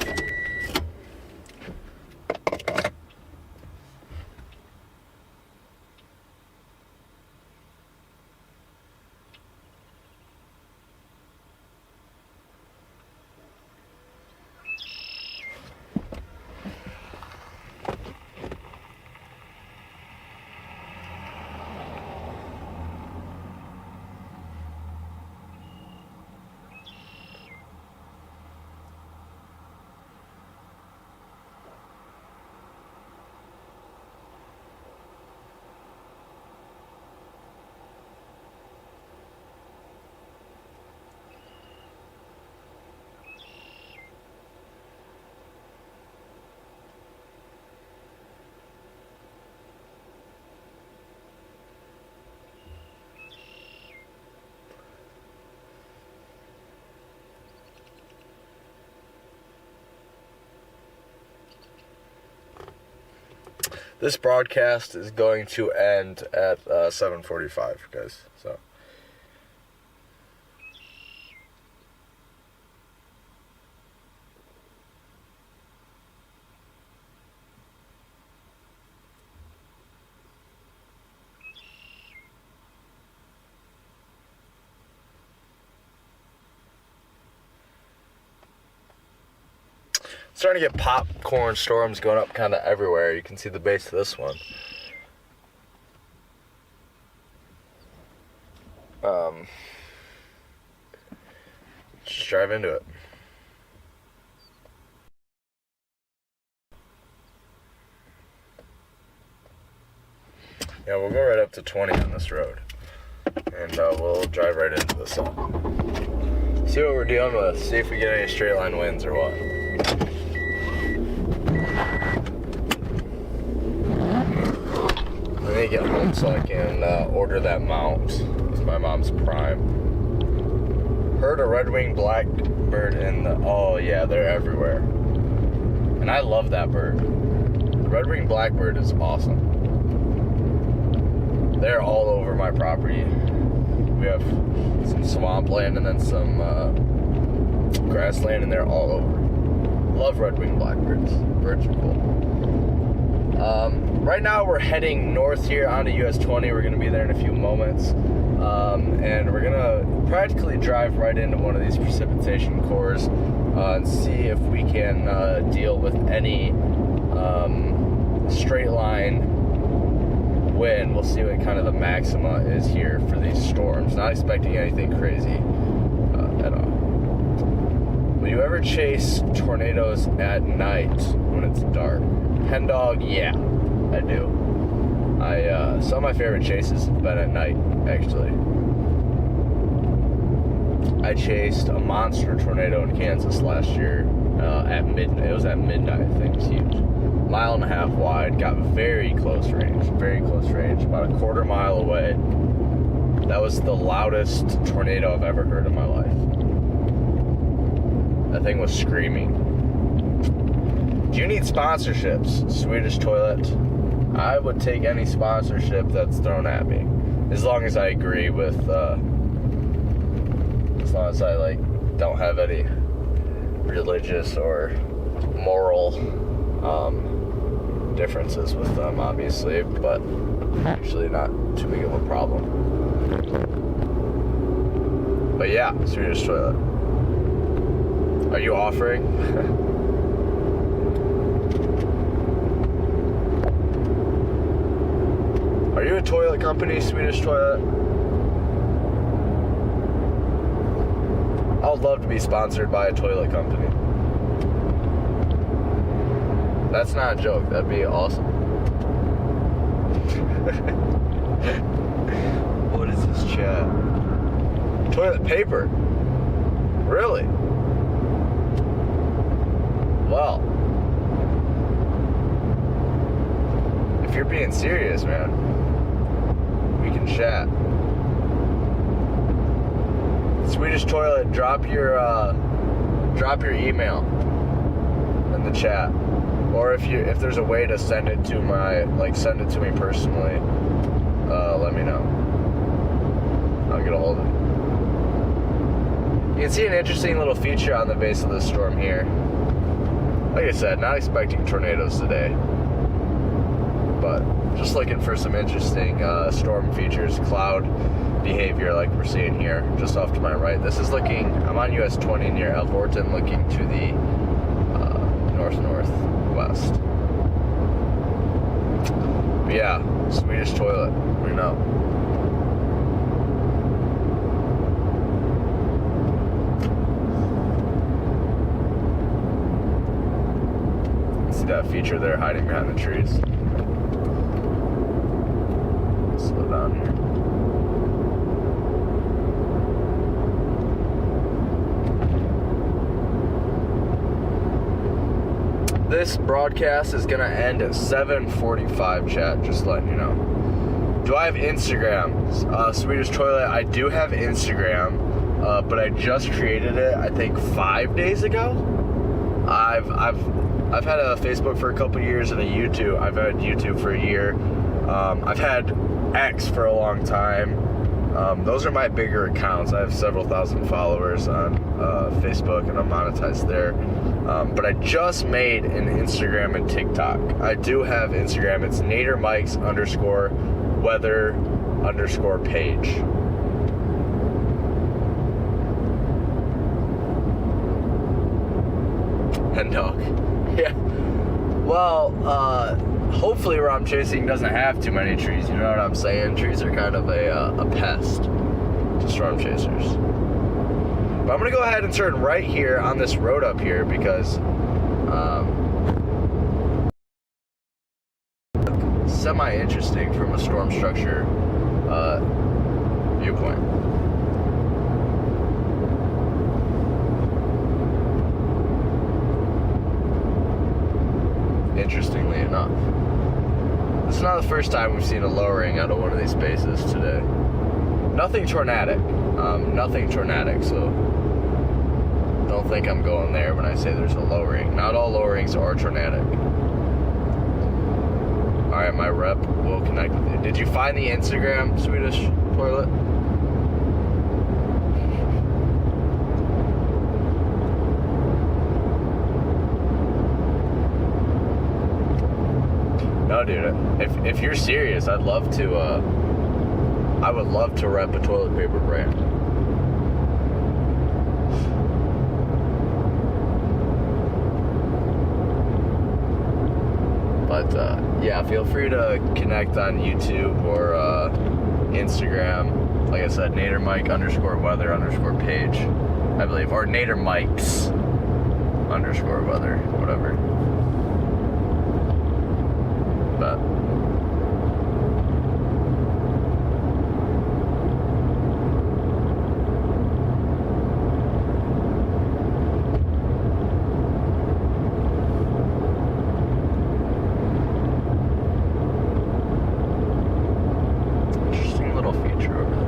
[SPEAKER 1] This broadcast is going to end at 7:45, guys. So. Starting to get popcorn storms going up kind of everywhere. You can see the base of this one. Just drive into it. Yeah, we'll go right up to 20 on this road. And we'll drive right into the sun. See what we're dealing with. See if we get any straight line winds or what. I need to get home so I can order that mount. It's my mom's prime. Heard a red-winged blackbird in the... Oh, yeah, they're everywhere. And I love that bird. The red-winged blackbird is awesome. They're all over my property. We have some swampland and then some grassland, and they're all over. Love red-winged blackbirds. Birds are cool. Right now we're heading north here onto US 20. We're going to be there in a few moments. And we're going to practically drive right into one of these precipitation cores and see if we can deal with any straight line wind. We'll see what kind of the maxima is here for these storms. Not expecting anything crazy at all. Will you ever chase tornadoes at night when it's dark? Hen dog, yeah, I do. Some of my favorite chases have been at night, actually. I chased a monster tornado in Kansas last year at midnight. It was at midnight, I think. It's huge. 1.5 miles wide, got very close range, about a quarter mile away. That was the loudest tornado I've ever heard in my life. That thing was screaming. Do you need sponsorships, Swedish Toilet? I would take any sponsorship that's thrown at me, as long as I agree with, as long as I don't have any religious or moral differences with them, obviously, but usually not too big of a problem. But yeah, Swedish Toilet. Are you offering? Are you a toilet company, Swedish Toilet? I would love to be sponsored by a toilet company. That's not a joke. That'd be awesome. What is this chat? Toilet paper? Really? Well, if you're being serious, man, we can chat. Swedish Toilet, drop your email in the chat, or if there's a way to send it to send it to me personally, let me know. I'll get a hold of it. You can see an interesting little feature on the base of the storm here. Like I said, not expecting tornadoes today, but just looking for some interesting storm features, cloud behavior like we're seeing here, just off to my right. This is I'm on US 20 near Elvorton, looking to the northwest. But yeah, Swedish Toilet, we know. See that feature there hiding behind the trees. Slow down here. This broadcast is gonna end at 7:45, chat, just letting you know. Do I have Instagram? Swedish Toilet, I do have Instagram, but I just created it, I think 5 days ago. I've had a Facebook for a couple years and a YouTube. I've had YouTube for a year. I've had X for a long time. Those are my bigger accounts. I have several thousand followers on Facebook, and I'm monetized there. But I just made an Instagram and TikTok. I do have Instagram. It's nadermikes_weather_page. Hen dog. Yeah. Well, hopefully where I'm chasing doesn't have too many trees. You know what I'm saying? Trees are kind of a pest to storm chasers. But I'm going to go ahead and turn right here on this road up here because semi-interesting from a storm structure viewpoint. Interestingly enough. This is not the first time we've seen a lowering out of one of these spaces today. Nothing tornadic. So don't think I'm going there when I say there's a lowering. Not all lowerings are tornadic. Alright, my rep will connect with you. Did you find the Instagram, Swedish Toilet? No, dude. If you're serious, I'd love to. I would love to rep a toilet paper brand. But yeah, feel free to connect on YouTube or Instagram. Like I said, Nadermike_weather_page, I believe, or Nadermikes_weather, whatever. But interesting little feature over there.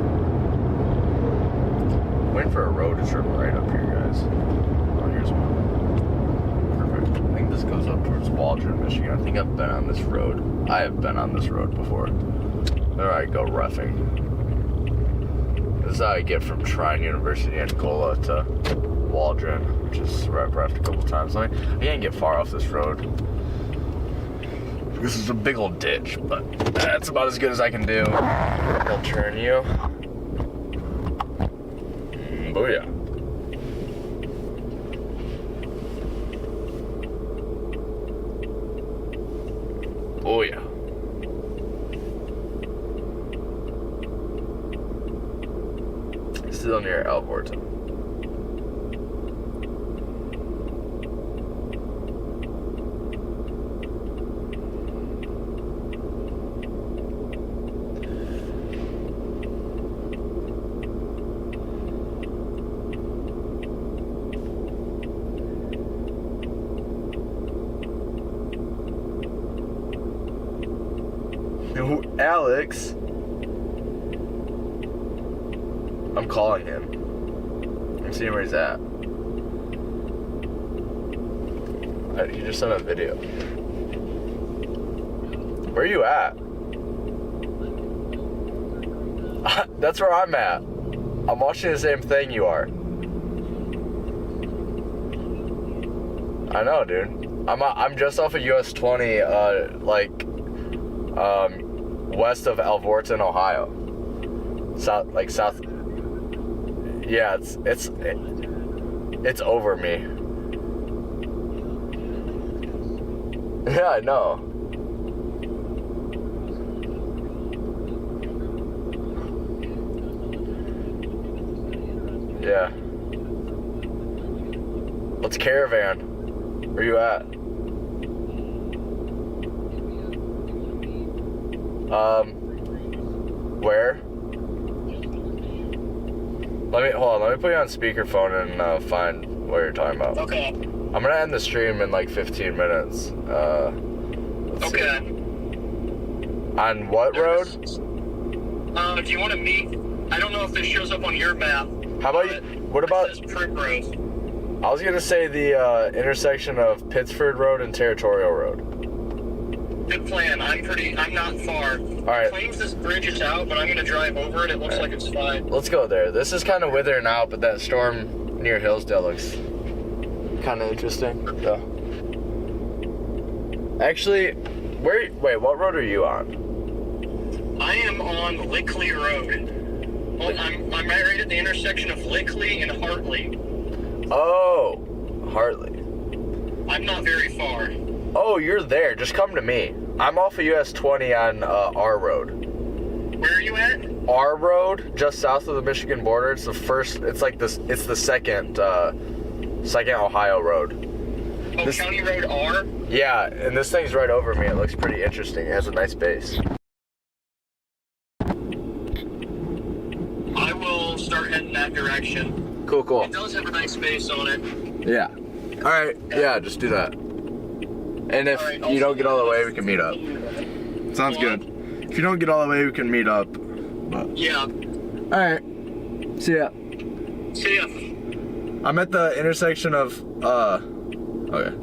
[SPEAKER 1] Waiting for a road to turn right up here, guys. Oh, here's one. Perfect. I think this goes up towards Waldron, Michigan. I think I've been on this road. I have been on this road before. There I go roughing. This is how I get from Trine University Angola to Waldron, which is where I've roughed a couple times. I can't get far off this road. This is a big old ditch, but that's about as good as I can do. I'll turn you. Booyah. Oh yeah. Still near Alvorton. Alex, I'm calling him. I'm seeing where he's at. He just sent a video. Where are you at? That's where I'm at. I'm watching the same thing you are. I know, dude. I'm just off of US 20, west of Alvorton, Ohio. South. Yeah, it's over me. Yeah, I know. Yeah. Let's caravan. Where you at? Where? Let me put you on speakerphone and find what you're talking about.
[SPEAKER 3] Okay.
[SPEAKER 1] I'm gonna end the stream in like 15 minutes. Let's see. On what road?
[SPEAKER 3] Do you want to meet? I don't know if this shows up on your map.
[SPEAKER 1] How about you? What about?
[SPEAKER 3] It says Prick Road.
[SPEAKER 1] I was gonna say the intersection of Pittsford Road and Territorial Road.
[SPEAKER 3] Good plan. I'm not far.
[SPEAKER 1] All right.
[SPEAKER 3] It claims this bridge is out, but I'm gonna drive over it. It looks like it's fine.
[SPEAKER 1] Let's go there. This is kind of withering out, but that storm near Hillsdale looks kind of interesting. So. Actually, wait, what road are you on?
[SPEAKER 3] I am on Lickley Road. Well, I'm right at the intersection of Lickley and Hartley.
[SPEAKER 1] Oh, Hartley.
[SPEAKER 3] I'm not very far.
[SPEAKER 1] Oh, you're there. Just come to me. I'm off of US 20 on R Road.
[SPEAKER 3] Where are you at?
[SPEAKER 1] R Road, just south of the Michigan border. It's the first. It's like this. It's the second Ohio road.
[SPEAKER 3] Oh,
[SPEAKER 1] This-
[SPEAKER 3] County Road R?
[SPEAKER 1] Yeah, and this thing's right over me. It looks pretty interesting. It has a nice base.
[SPEAKER 3] I will start heading that direction.
[SPEAKER 1] Cool.
[SPEAKER 3] It does have a nice base on it.
[SPEAKER 1] Yeah. All right. Yeah, just do that. And if you don't get all the way, we can meet up. Sounds good. If you don't get all the way, we can meet up. But...
[SPEAKER 3] Yeah.
[SPEAKER 1] All right. See ya.
[SPEAKER 3] See ya.
[SPEAKER 1] I'm at the intersection of, okay.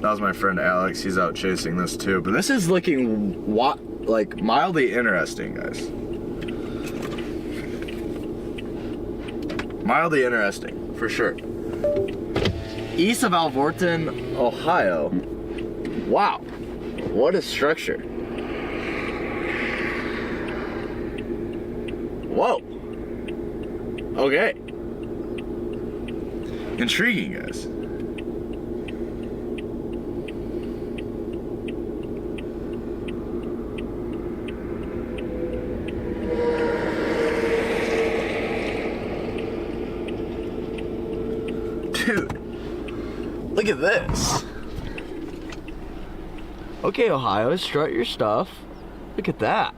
[SPEAKER 1] That was my friend Alex. He's out chasing this too. But this is looking mildly interesting, guys. Mildly interesting, for sure. East of Alvorton, Ohio. Wow. What a structure. Whoa. Okay. Intriguing, guys. Dude, look at this. Okay, Ohio, strut your stuff. Look at that.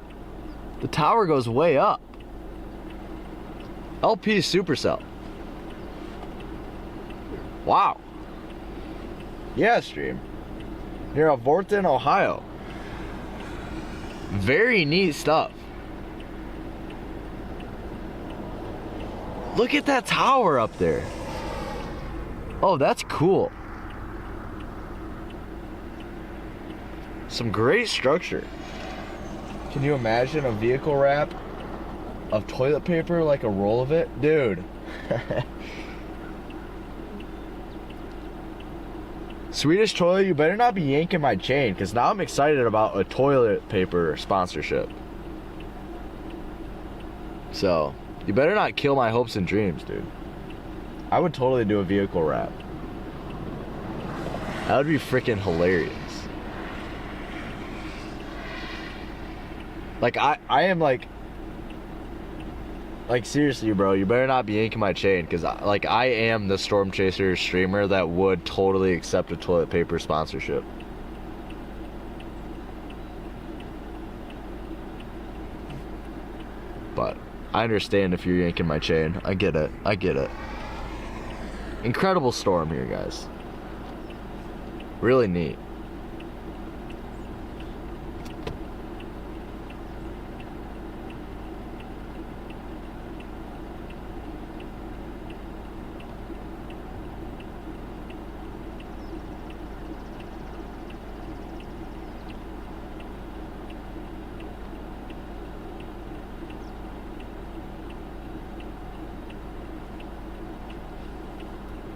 [SPEAKER 1] The tower goes way up. LP supercell. Wow. Yeah, stream. Near Vorton, Ohio. Very neat stuff. Look at that tower up there. Oh, that's cool. Some great structure. Can you imagine a vehicle wrap of toilet paper, like a roll of it? Dude. Swedish Toilet, you better not be yanking my chain, because now I'm excited about a toilet paper sponsorship. So, you better not kill my hopes and dreams, dude. I would totally do a vehicle wrap. That would be freaking hilarious. Like, I am like seriously, bro, you better not be yanking my chain, because I am the Storm Chaser streamer that would totally accept a toilet paper sponsorship. But I understand if you're yanking my chain. I get it. I get it. Incredible storm here, guys. Really neat.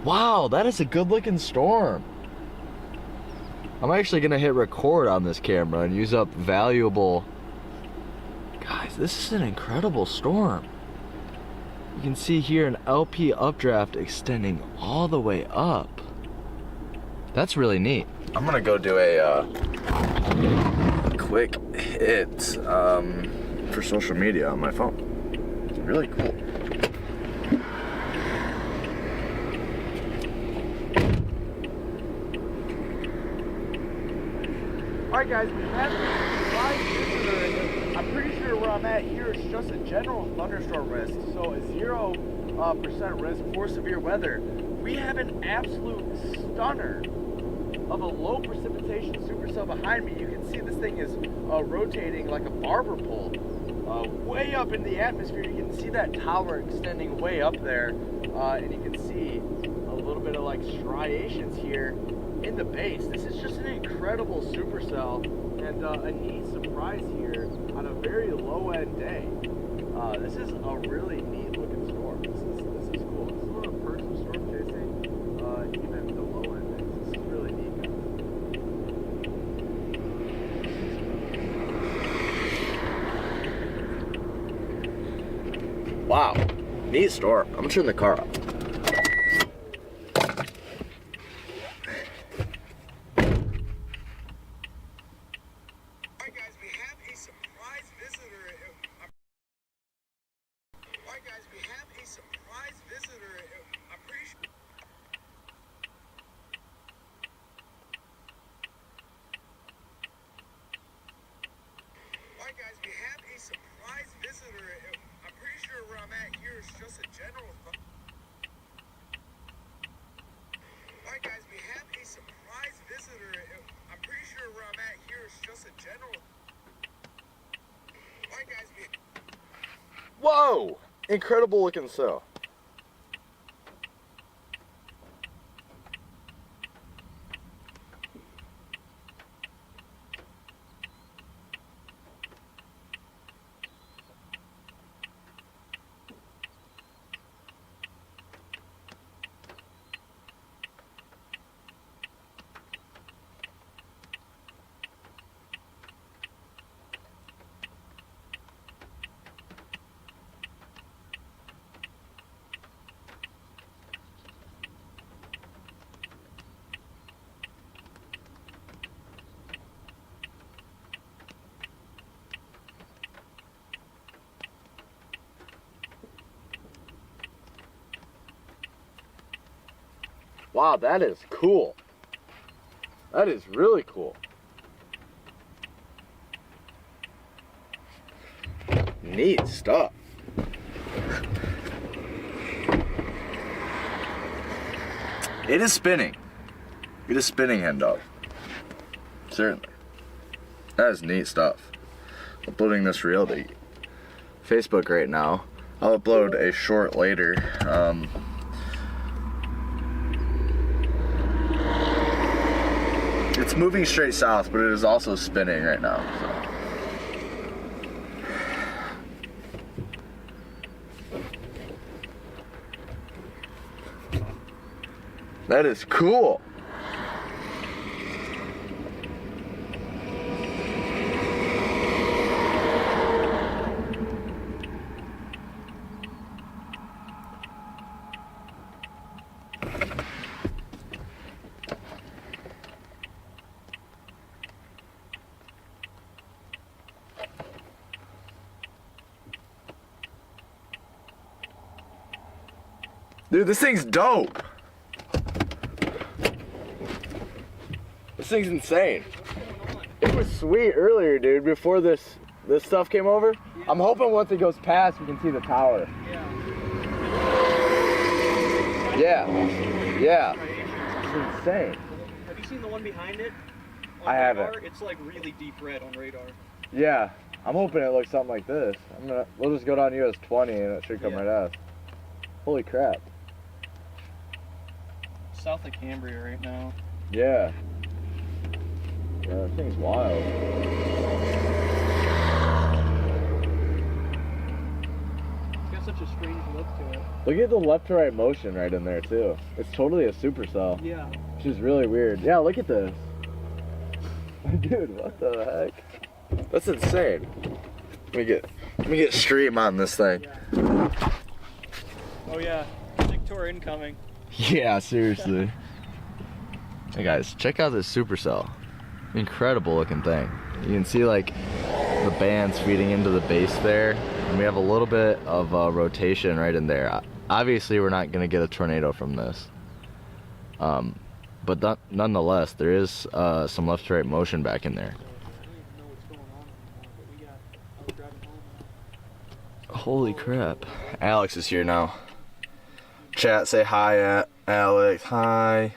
[SPEAKER 1] Wow, that is a good looking storm. I'm actually gonna hit record on this camera and use up valuable... Guys, this is an incredible storm. You can see here an LP updraft extending all the way up. That's really neat. I'm gonna go do a quick hit for social media on my phone. It's really cool. Alright guys, we have a live visitor. I'm pretty sure where I'm at here is just a general thunderstorm risk, so a 0% risk for severe weather. We have an absolute stunner of a low precipitation supercell behind me. You can see this thing is rotating like a barber pole way up in the atmosphere. You can see that tower extending way up there, and you can see a little bit of like striations here in the base. This is just an incredible supercell and a neat surprise here on a very low end day. This is a really neat looking storm. This is cool. This is one of the perks of storm chasing, even the low end days. This is really neat, guys. Wow, neat storm. I'm gonna turn the car off. Whoa! Incredible looking cell. Wow, that is cool. That is really cool. Neat stuff. It is spinning. It is spinning, hen dog. Certainly. That is neat stuff. Uploading this reel to Facebook right now. I'll upload a short later. It's moving straight south, but it is also spinning right now. So. That is cool. Dude, this thing's dope. This thing's insane. It was sweet earlier, dude, before this stuff came over. Yeah. I'm hoping once it goes past, we can see the tower. Yeah. Yeah. It's insane.
[SPEAKER 5] Have you seen the one behind it?
[SPEAKER 1] I haven't.
[SPEAKER 5] It's like really deep red on radar.
[SPEAKER 1] Yeah. I'm hoping it looks something like this. We'll just go down US 20 and it should come right at us. Holy crap.
[SPEAKER 5] South of Cambria right now.
[SPEAKER 1] Yeah. Yeah, that thing's wild.
[SPEAKER 5] It's got such a strange look to it.
[SPEAKER 1] Look at the left to right motion right in there too. It's totally a supercell.
[SPEAKER 5] Yeah.
[SPEAKER 1] Which is really weird. Yeah, look at this. Dude, what the heck? That's insane. Let me get stream on this thing.
[SPEAKER 5] Yeah. Oh yeah. Big tour incoming.
[SPEAKER 1] Yeah, seriously. Hey guys, check out this supercell. Incredible looking thing. You can see like the bands feeding into the base there, and we have a little bit of rotation right in there. Obviously we're not gonna get a tornado from this, but nonetheless there is some left to right motion back in there. Holy crap. Alex is here now. Chat, say hi, Alex. Hi.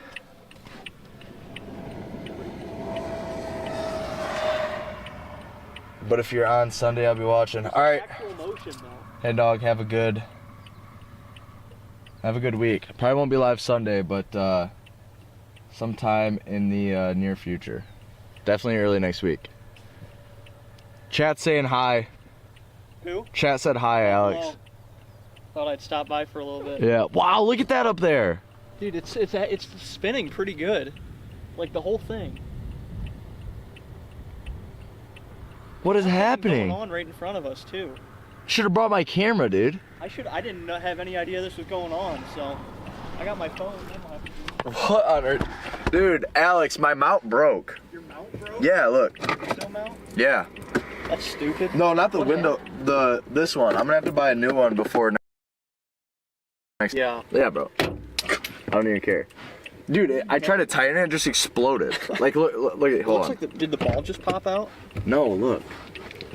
[SPEAKER 1] But if you're on Sunday, I'll be watching. All right. Hey, dog. Have a good week. Probably won't be live Sunday, but sometime in the near future. Definitely early next week. Chat saying hi.
[SPEAKER 5] Who?
[SPEAKER 1] Chat said hi, Alex.
[SPEAKER 5] Oh. Thought I'd stop by for a little bit.
[SPEAKER 1] Yeah. Wow, look at that up there.
[SPEAKER 5] Dude, it's spinning pretty good. Like the whole thing.
[SPEAKER 1] What is happening?
[SPEAKER 5] Going on right in front of us too.
[SPEAKER 1] Should have brought my camera, dude.
[SPEAKER 5] I didn't have any idea this was going on, so I got my phone.
[SPEAKER 1] What on earth? Dude, Alex, my mount broke.
[SPEAKER 5] Your mount broke?
[SPEAKER 1] Yeah, look.
[SPEAKER 5] Window mount?
[SPEAKER 1] Yeah.
[SPEAKER 5] That's stupid.
[SPEAKER 1] No, not the window. This one. I'm gonna have to buy a new one before next.
[SPEAKER 5] Yeah.
[SPEAKER 1] Yeah, bro. I don't even care. Dude, I tried to tighten it, it just exploded. Like, look at it. Hold on.
[SPEAKER 5] Like did the ball just pop out?
[SPEAKER 1] No, look.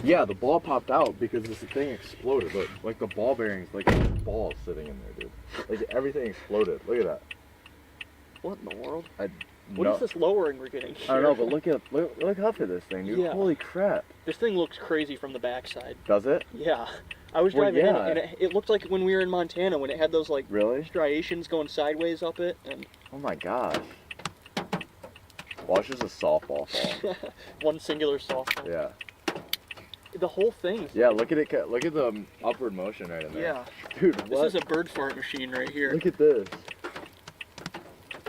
[SPEAKER 1] Yeah, the ball popped out because this thing exploded. Look, like the ball bearings, like a ball sitting in there, dude. Like everything exploded. Look at that.
[SPEAKER 5] What in the world?
[SPEAKER 1] What
[SPEAKER 5] is this lowering we're getting here?
[SPEAKER 1] I don't know, but look up at this thing, dude.
[SPEAKER 5] Yeah.
[SPEAKER 1] Holy crap.
[SPEAKER 5] This thing looks crazy from the backside.
[SPEAKER 1] Does it?
[SPEAKER 5] Yeah. I was driving in, and it looked like when we were in Montana, when it had those like striations going sideways up it. And
[SPEAKER 1] oh my gosh. Watch as a softball fall.
[SPEAKER 5] One singular softball.
[SPEAKER 1] Yeah.
[SPEAKER 5] The whole thing.
[SPEAKER 1] Yeah, look at it. Look at the upward motion right in there.
[SPEAKER 5] Yeah.
[SPEAKER 1] Dude, what?
[SPEAKER 5] This is a bird fart machine right here.
[SPEAKER 1] Look at this.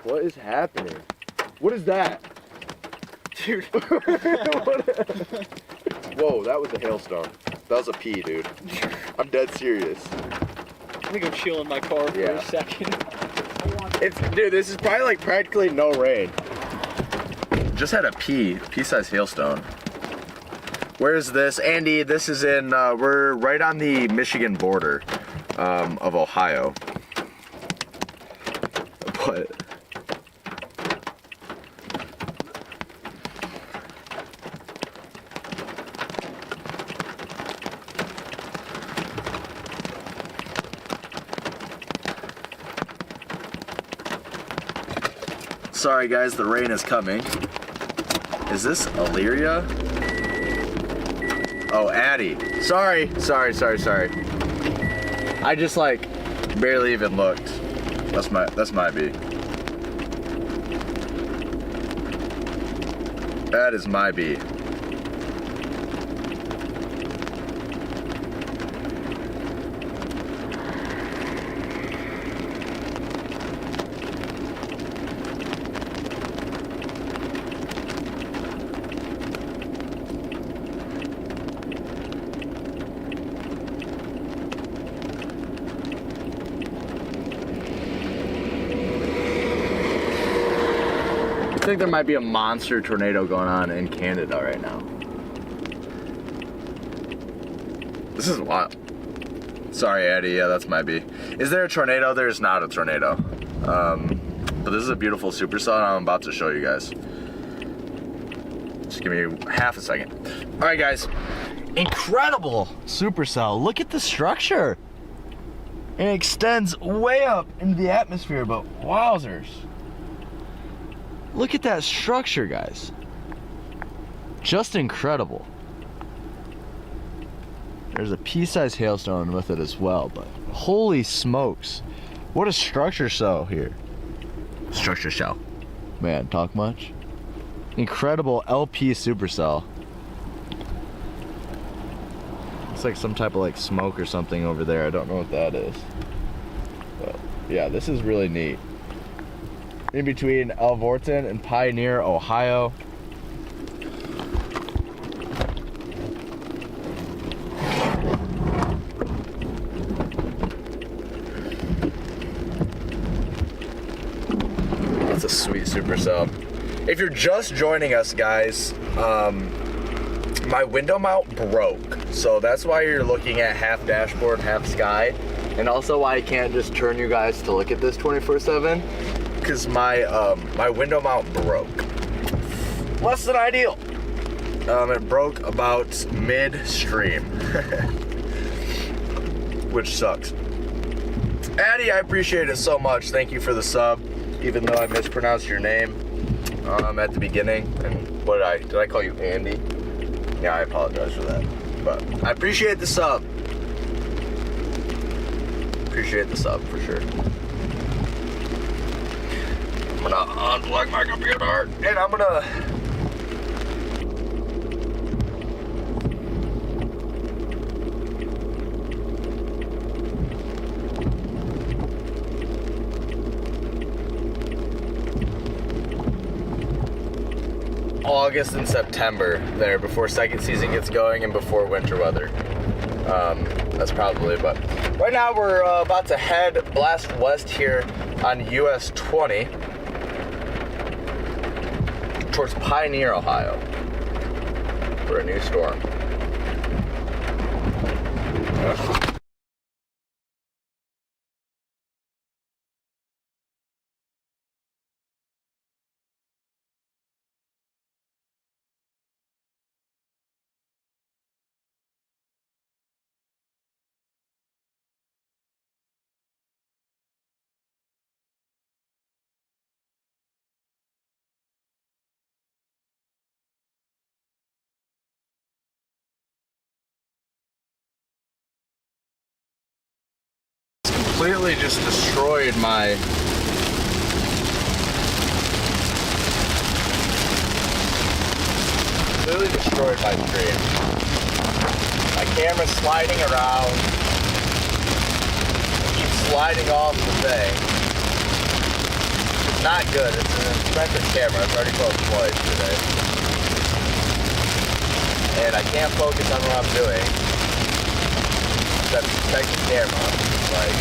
[SPEAKER 1] What is happening? What is that?
[SPEAKER 5] Dude.
[SPEAKER 1] Whoa, that was a hailstone. That was a pea, dude. I'm dead serious.
[SPEAKER 5] I think I'm chilling my car for a second.
[SPEAKER 1] Dude, this is probably like practically no rain. Just had a pea-sized hailstone. Where's this? Andy, this is in, we're right on the Michigan border of Ohio. But Sorry guys, the rain is coming. Is this Illyria? Oh, Addie. Sorry. I just like barely even looked. That's my B. That is my B. I think there might be a monster tornado going on in Canada right now. This is wild. Sorry, Addie. Yeah, that's my B. Is there a tornado? There's not a tornado. But this is a beautiful supercell and I'm about to show you guys. Just give me half a second. All right, guys. Incredible supercell. Look at the structure. It extends way up into the atmosphere, but wowzers. Look at that structure, guys. Just incredible. There's a pea-sized hailstone with it as well, but holy smokes. What a structure cell here. Structure cell. Man, talk much? Incredible LP supercell. Looks like some type of like smoke or something over there. I don't know what that is. But yeah, this is really neat. In between Elvorton and Pioneer, Ohio. That's a sweet supercell. If you're just joining us, guys, my window mount broke. So that's why you're looking at half dashboard, half sky. And also why I can't just turn you guys to look at this 24/7. Because my window mount broke. Less than ideal. It broke about midstream. Which sucks. Addie, I appreciate it so much. Thank you for the sub. Even though I mispronounced your name at the beginning. And what did I call you Andy? Yeah, I apologize for that. But I appreciate the sub. Appreciate the sub for sure. I'm gonna unplug my computer and I'm gonna August and September there before second season gets going and before winter weather. That's probably, but right now we're about to head blast west here on US 20. Towards Pioneer, Ohio, for a new storm. Completely just destroyed my stream. My camera's sliding around. It keeps sliding off the thing. It's not good. It's an expensive camera. It's already closed twice today. And I can't focus on what I'm doing. Except protect the camera. Like,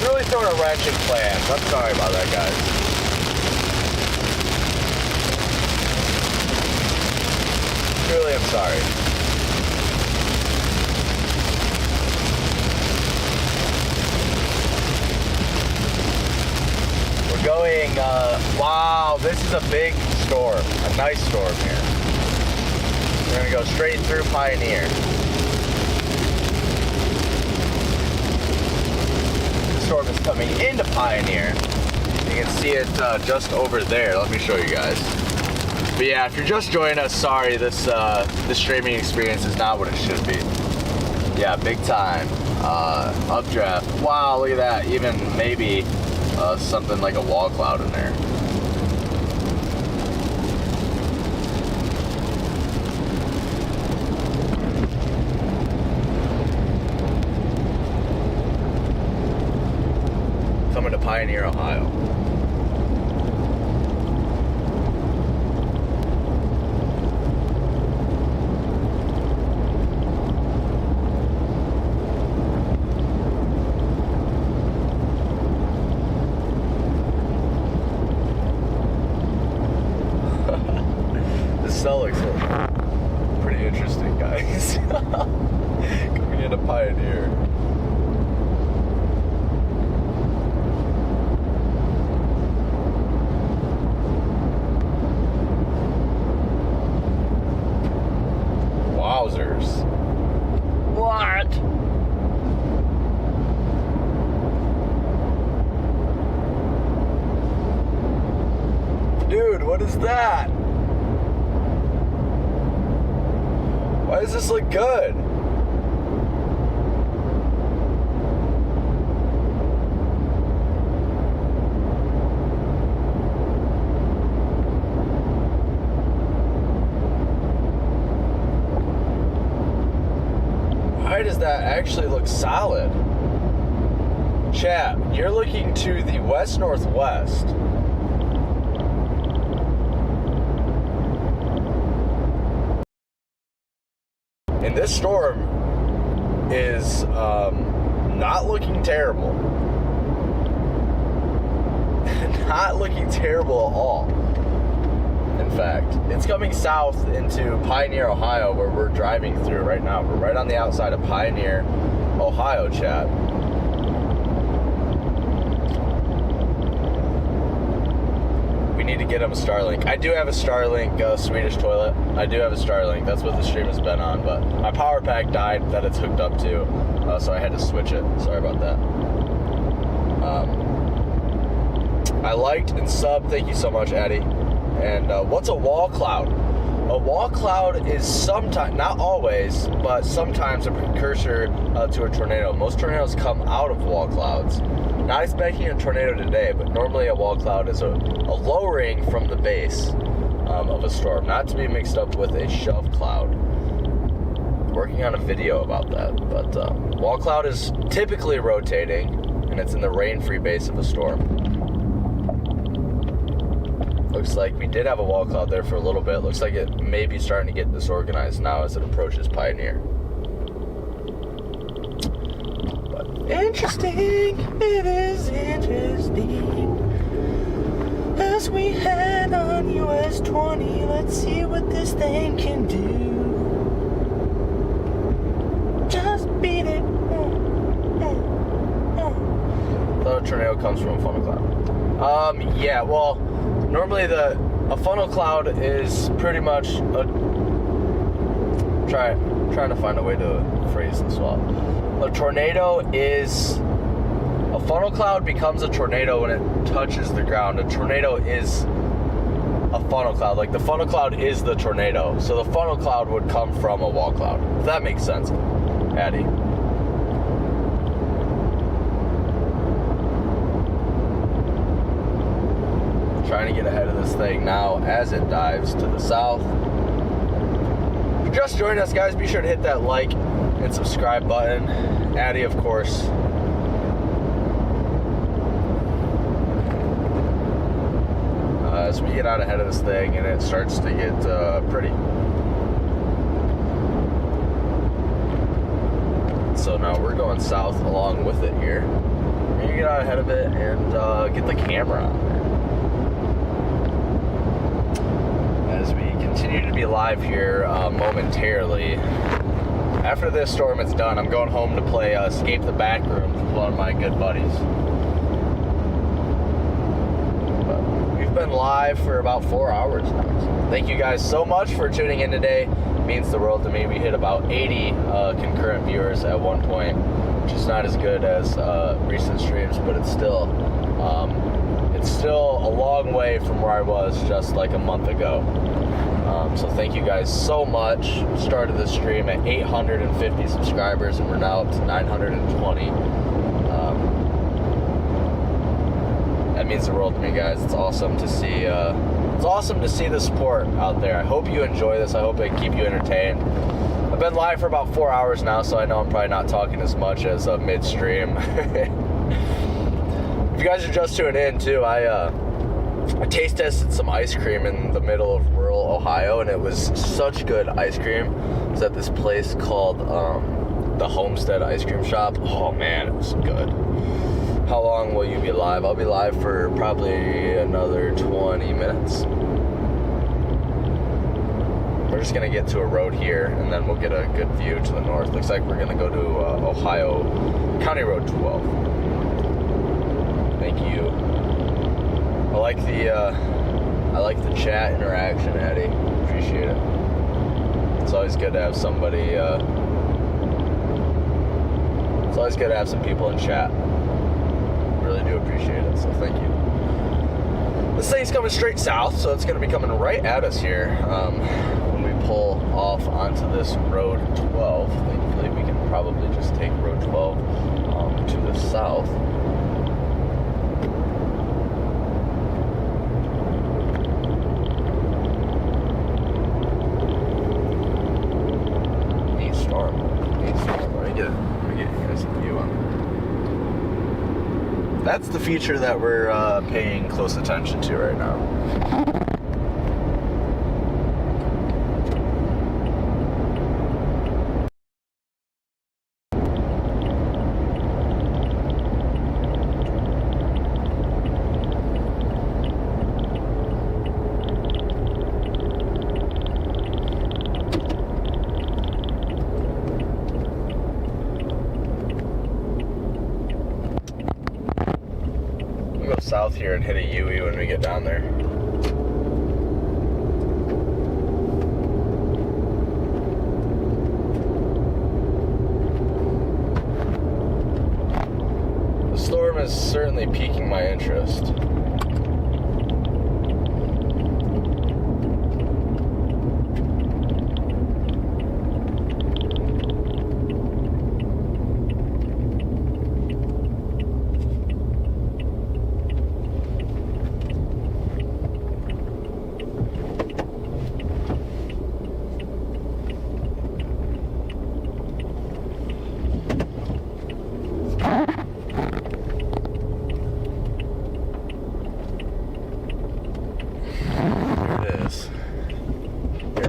[SPEAKER 1] really throwing a wrench in plans. I'm sorry about that, guys. Truly, I'm sorry. We're going, wow, this is a big storm. A nice storm here. We're gonna go straight through Pioneer. The storm is coming into Pioneer. You can see it just over there. Let me show you guys. But yeah, if you're just joining us, sorry, this streaming experience is not what it should be. Yeah, big time. Updraft. Wow, look at that. Even maybe something like a wall cloud in there. Coming to Pioneer, Ohio. This cell looks pretty interesting, guys. Coming into Pioneer. Wowzers. What? Dude, what is that? Why does this look good? Why does that actually look solid? Chat, you're looking to the west-northwest. And this storm is not looking terrible. Not looking terrible at all. In fact, it's coming south into Pioneer, Ohio, where we're driving through right now. We're right on the outside of Pioneer, Ohio, chat. We need to get him a Starlink. I do have a Starlink Swedish toilet. I do have a Starlink. That's what the stream has been on. But my power pack died that it's hooked up to, so I had to switch it. Sorry about that. I liked and subbed. Thank you so much, Addie. And what's a wall cloud? A wall cloud is sometimes, not always, but sometimes a precursor to a tornado. Most tornadoes come out of wall clouds. Not expecting a tornado today, but normally a wall cloud is a lowering from the base of a storm, not to be mixed up with a shove cloud. Working on a video about that, but wall cloud is typically rotating, and it's in the rain-free base of a storm. Looks like we did have a wall cloud there for a little bit. Looks like it may be starting to get disorganized now as it approaches Pioneer. But interesting, it is interesting. As we head on US 20, let's see what this thing can do. Just beat it. The tornado comes from a funnel cloud. Yeah, well, normally a funnel cloud is pretty much a trying to find a way to phrase this well. A tornado is a funnel cloud becomes a tornado when it touches the ground. A tornado is a funnel cloud. Like the funnel cloud is the tornado. So the funnel cloud would come from a wall cloud. If that makes sense, Addie. Trying to get ahead of this thing now as it dives to the south. If you're just joining us, guys, be sure to hit that like and subscribe button. Addie, of course. As we get out ahead of this thing and it starts to get pretty. So now we're going south along with it here. We're gonna get out ahead of it and get the camera on there. As we continue to be live here momentarily. After this storm is done, I'm going home to play Escape the Backrooms with one of my good buddies. But we've been live for about 4 hours now. So thank you guys so much for tuning in today. It means the world to me. We hit about 80 concurrent viewers at one point, which is not as good as recent streams, but it's still still a long way from where I was just like a month ago. So thank you guys so much. Started the stream at 850 subscribers and we're now up to 920. That means the world to me, guys. It's awesome to see. It's awesome to see the support out there. I hope you enjoy this. I hope I keep you entertained. I've been live for about 4 hours now, so I know I'm probably not talking as much as midstream. If you guys are just tuning in too, I taste tested some ice cream in the middle of rural Ohio, and it was such good ice cream. It was at this place called the Homestead Ice Cream Shop. Oh man, it was good. How long will you be live? I'll be live for probably another 20 minutes. We're just gonna get to a road here, and then we'll get a good view to the north. Looks like we're gonna go to Ohio County Road 12. Thank you. I like the chat interaction, Eddie. Appreciate it. It's always good to have somebody. It's always good to have some people in chat. Really do appreciate it. So thank you. This thing's coming straight south, so it's going to be coming right at us here when we pull off onto this road 12. Thankfully, we can probably just take road 12 to the south. That's the feature that we're paying close attention to right now. South here and hit a UE when we get down there. The storm is certainly piquing my interest.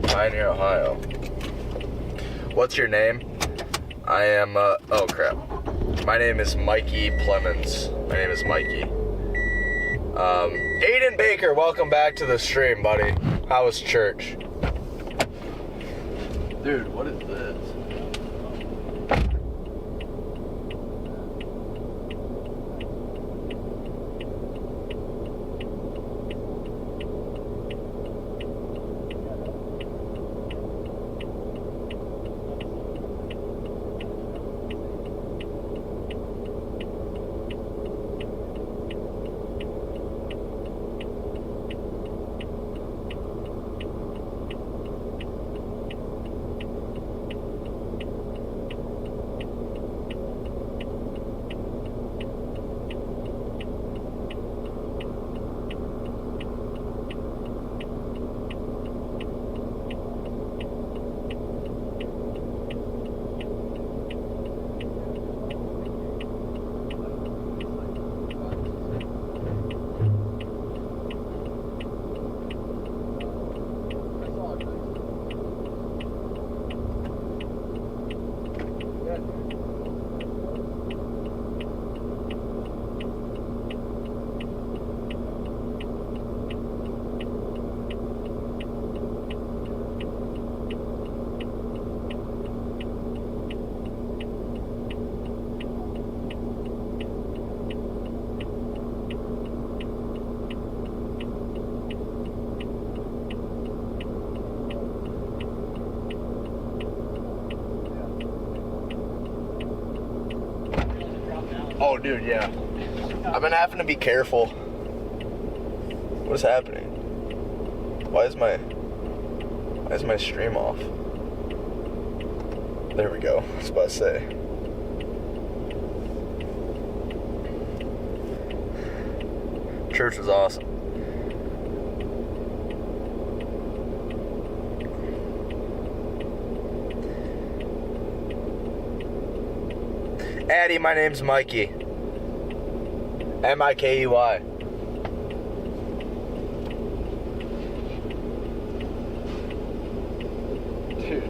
[SPEAKER 1] Pioneer, Ohio. What's your name? I am, oh crap. My name is Mikey Plemons. My name is Mikey. Aiden Baker, welcome back to the stream, buddy. How was church? Dude, what is this? Oh, dude, yeah. I've been having to be careful. What is happening? Why is my stream off? There we go. I was about to say. Church was awesome. Addie, my name's Mikey. M-I-K-E-Y. Dude.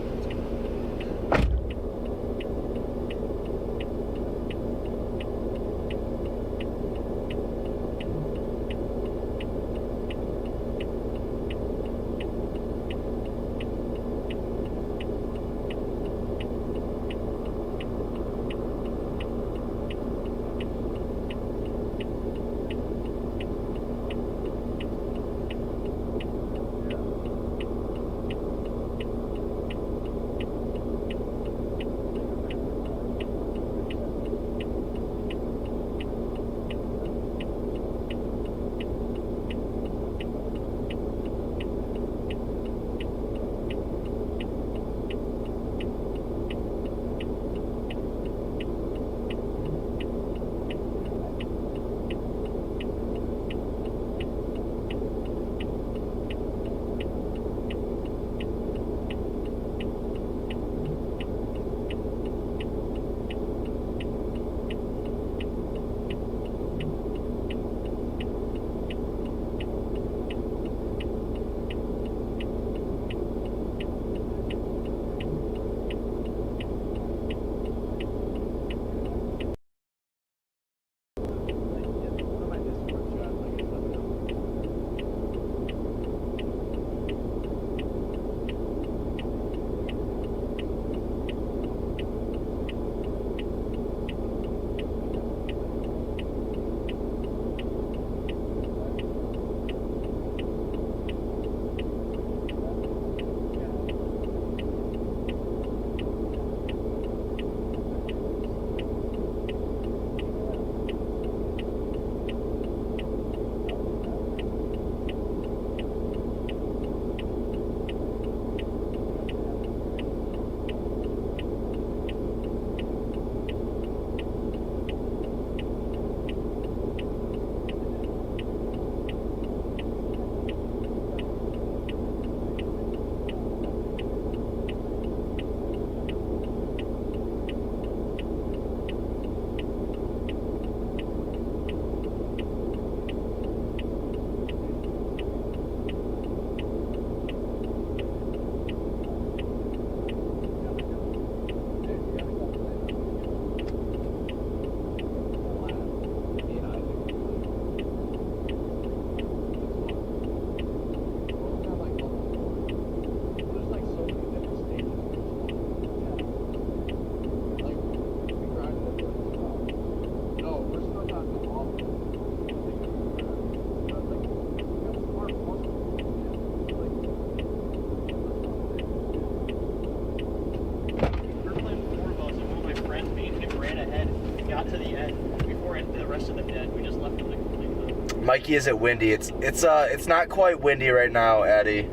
[SPEAKER 1] Mikey, is it windy? It's not quite windy right now, Addie.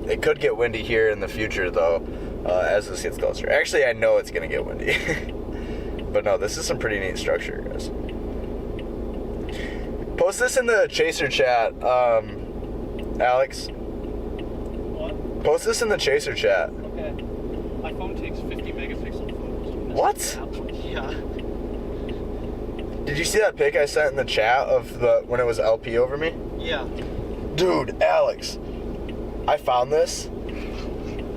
[SPEAKER 1] It could get windy here in the future though, as this gets closer. Actually, I know it's gonna get windy. But no, this is some pretty neat structure, guys. Post this in the Chaser chat, Alex.
[SPEAKER 5] What?
[SPEAKER 1] Post this in the Chaser chat.
[SPEAKER 5] Okay. My phone takes 50 megapixel photos.
[SPEAKER 1] What?
[SPEAKER 5] Yeah.
[SPEAKER 1] Did you see that pic I sent in the chat of when it was LP over me?
[SPEAKER 5] Yeah.
[SPEAKER 1] Dude, Alex, I found this.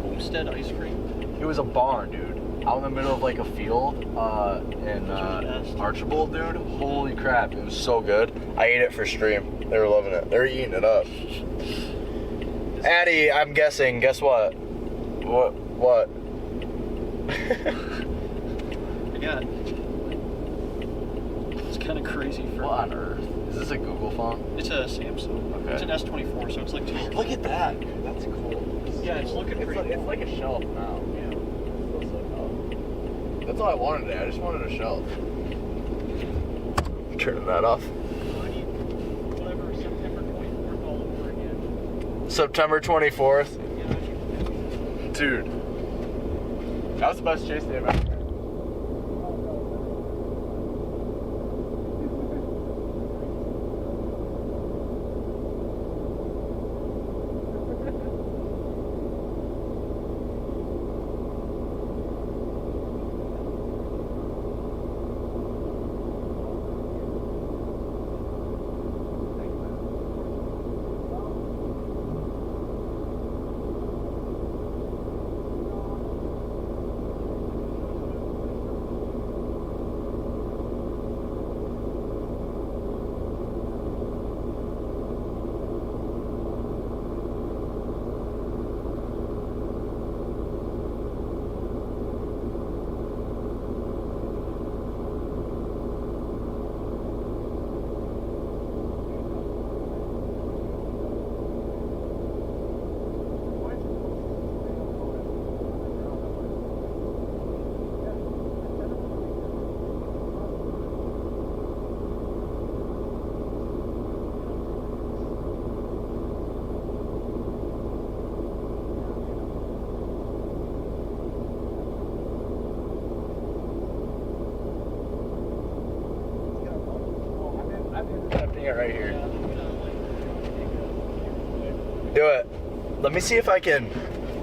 [SPEAKER 5] Homestead ice cream?
[SPEAKER 1] It was a barn, dude. Out in the middle of like a field in Archibald, dude. Holy crap, it was so good. I ate it for stream. They were loving it. They were eating it up. Addie, I'm guessing. Guess what? What?
[SPEAKER 5] I got it. It's kind of crazy for...
[SPEAKER 1] What on earth? Is this a Google phone?
[SPEAKER 5] It's a Samsung. Okay. It's an S24, so it's like 2 years.
[SPEAKER 1] Look at that. That's cool.
[SPEAKER 5] Yeah, it's looking pretty cool.
[SPEAKER 1] It's like a shelf now. Yeah. That's all I wanted today. I just wanted a shelf. Turning that off.
[SPEAKER 5] Whatever, September 20th.
[SPEAKER 1] September 24th. Dude, that was the best chase day I've ever had. Right here. Do it. Let me see if I can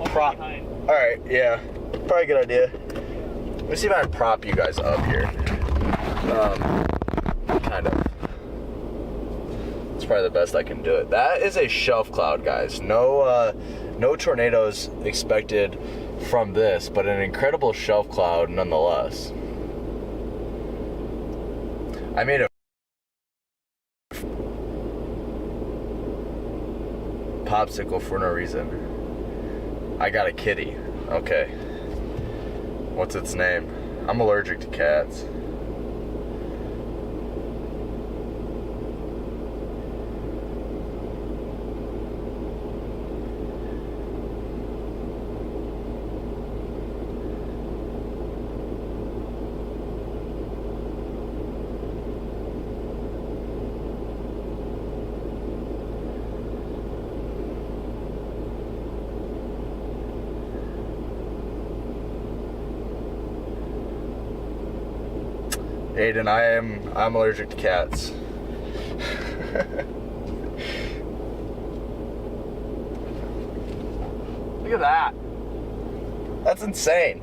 [SPEAKER 1] prop. Alright, yeah. Probably a good idea. Let me see if I can prop you guys up here. Kind of. It's probably the best I can do it. That is a shelf cloud, guys. No tornadoes expected from this, but an incredible shelf cloud nonetheless. I made a popsicle for no reason. I got a kitty. Okay. What's its name? I'm allergic to cats. Aiden, I'm allergic to cats. Look at that. That's insane.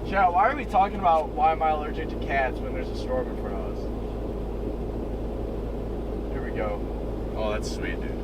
[SPEAKER 6] Chad, why are we talking about why am I allergic to cats when there's a storm in front of us? Here we go.
[SPEAKER 1] Oh, that's sweet, dude.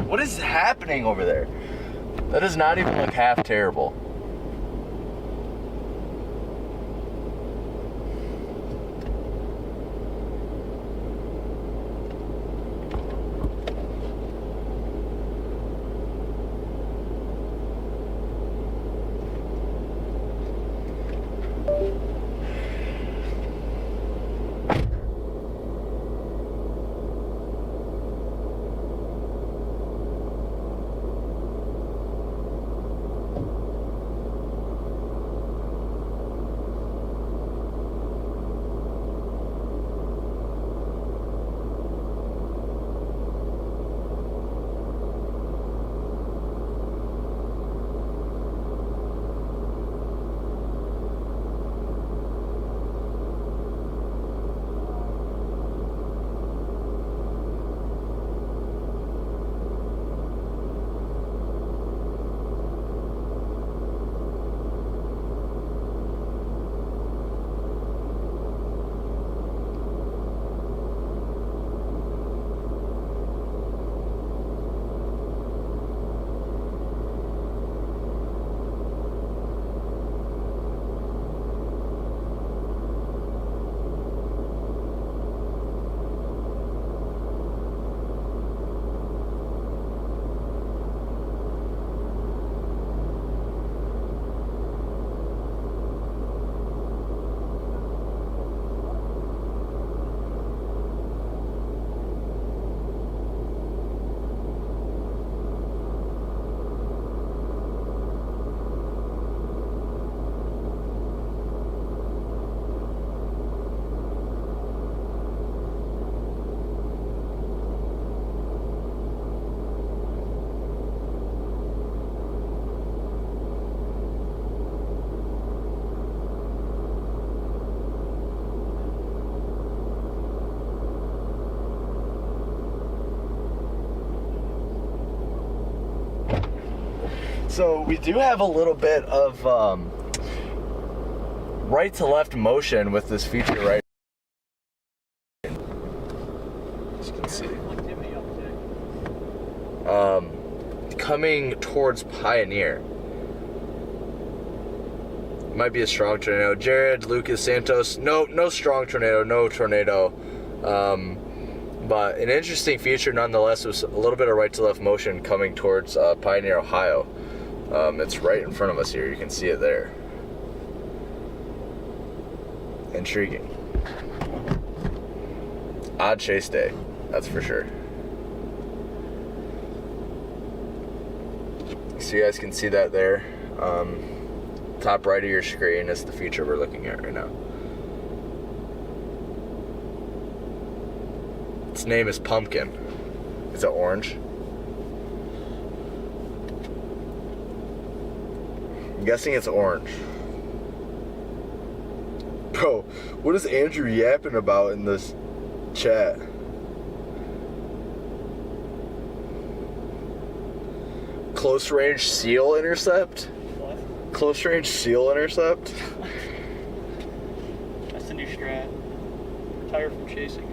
[SPEAKER 1] What is happening over there? That does not even look half terrible. So we do have a little bit of right to left motion with this feature right. As you can see. Coming towards Pioneer. Might be a strong tornado. Jared, Lucas, Santos. No strong tornado. No tornado. But an interesting feature nonetheless was a little bit of right to left motion coming towards Pioneer, Ohio. It's right in front of us here. You can see it there. Intriguing. Odd chase day, that's for sure. So you guys can see that there. Top right of your screen is the feature we're looking at right now. Its name is Pumpkin. Is it orange? I'm guessing it's orange. Bro, what is Andrew yapping about in this chat? Close range seal intercept?
[SPEAKER 5] What?
[SPEAKER 1] Close range seal intercept?
[SPEAKER 5] That's the new strat. Retire from chasing.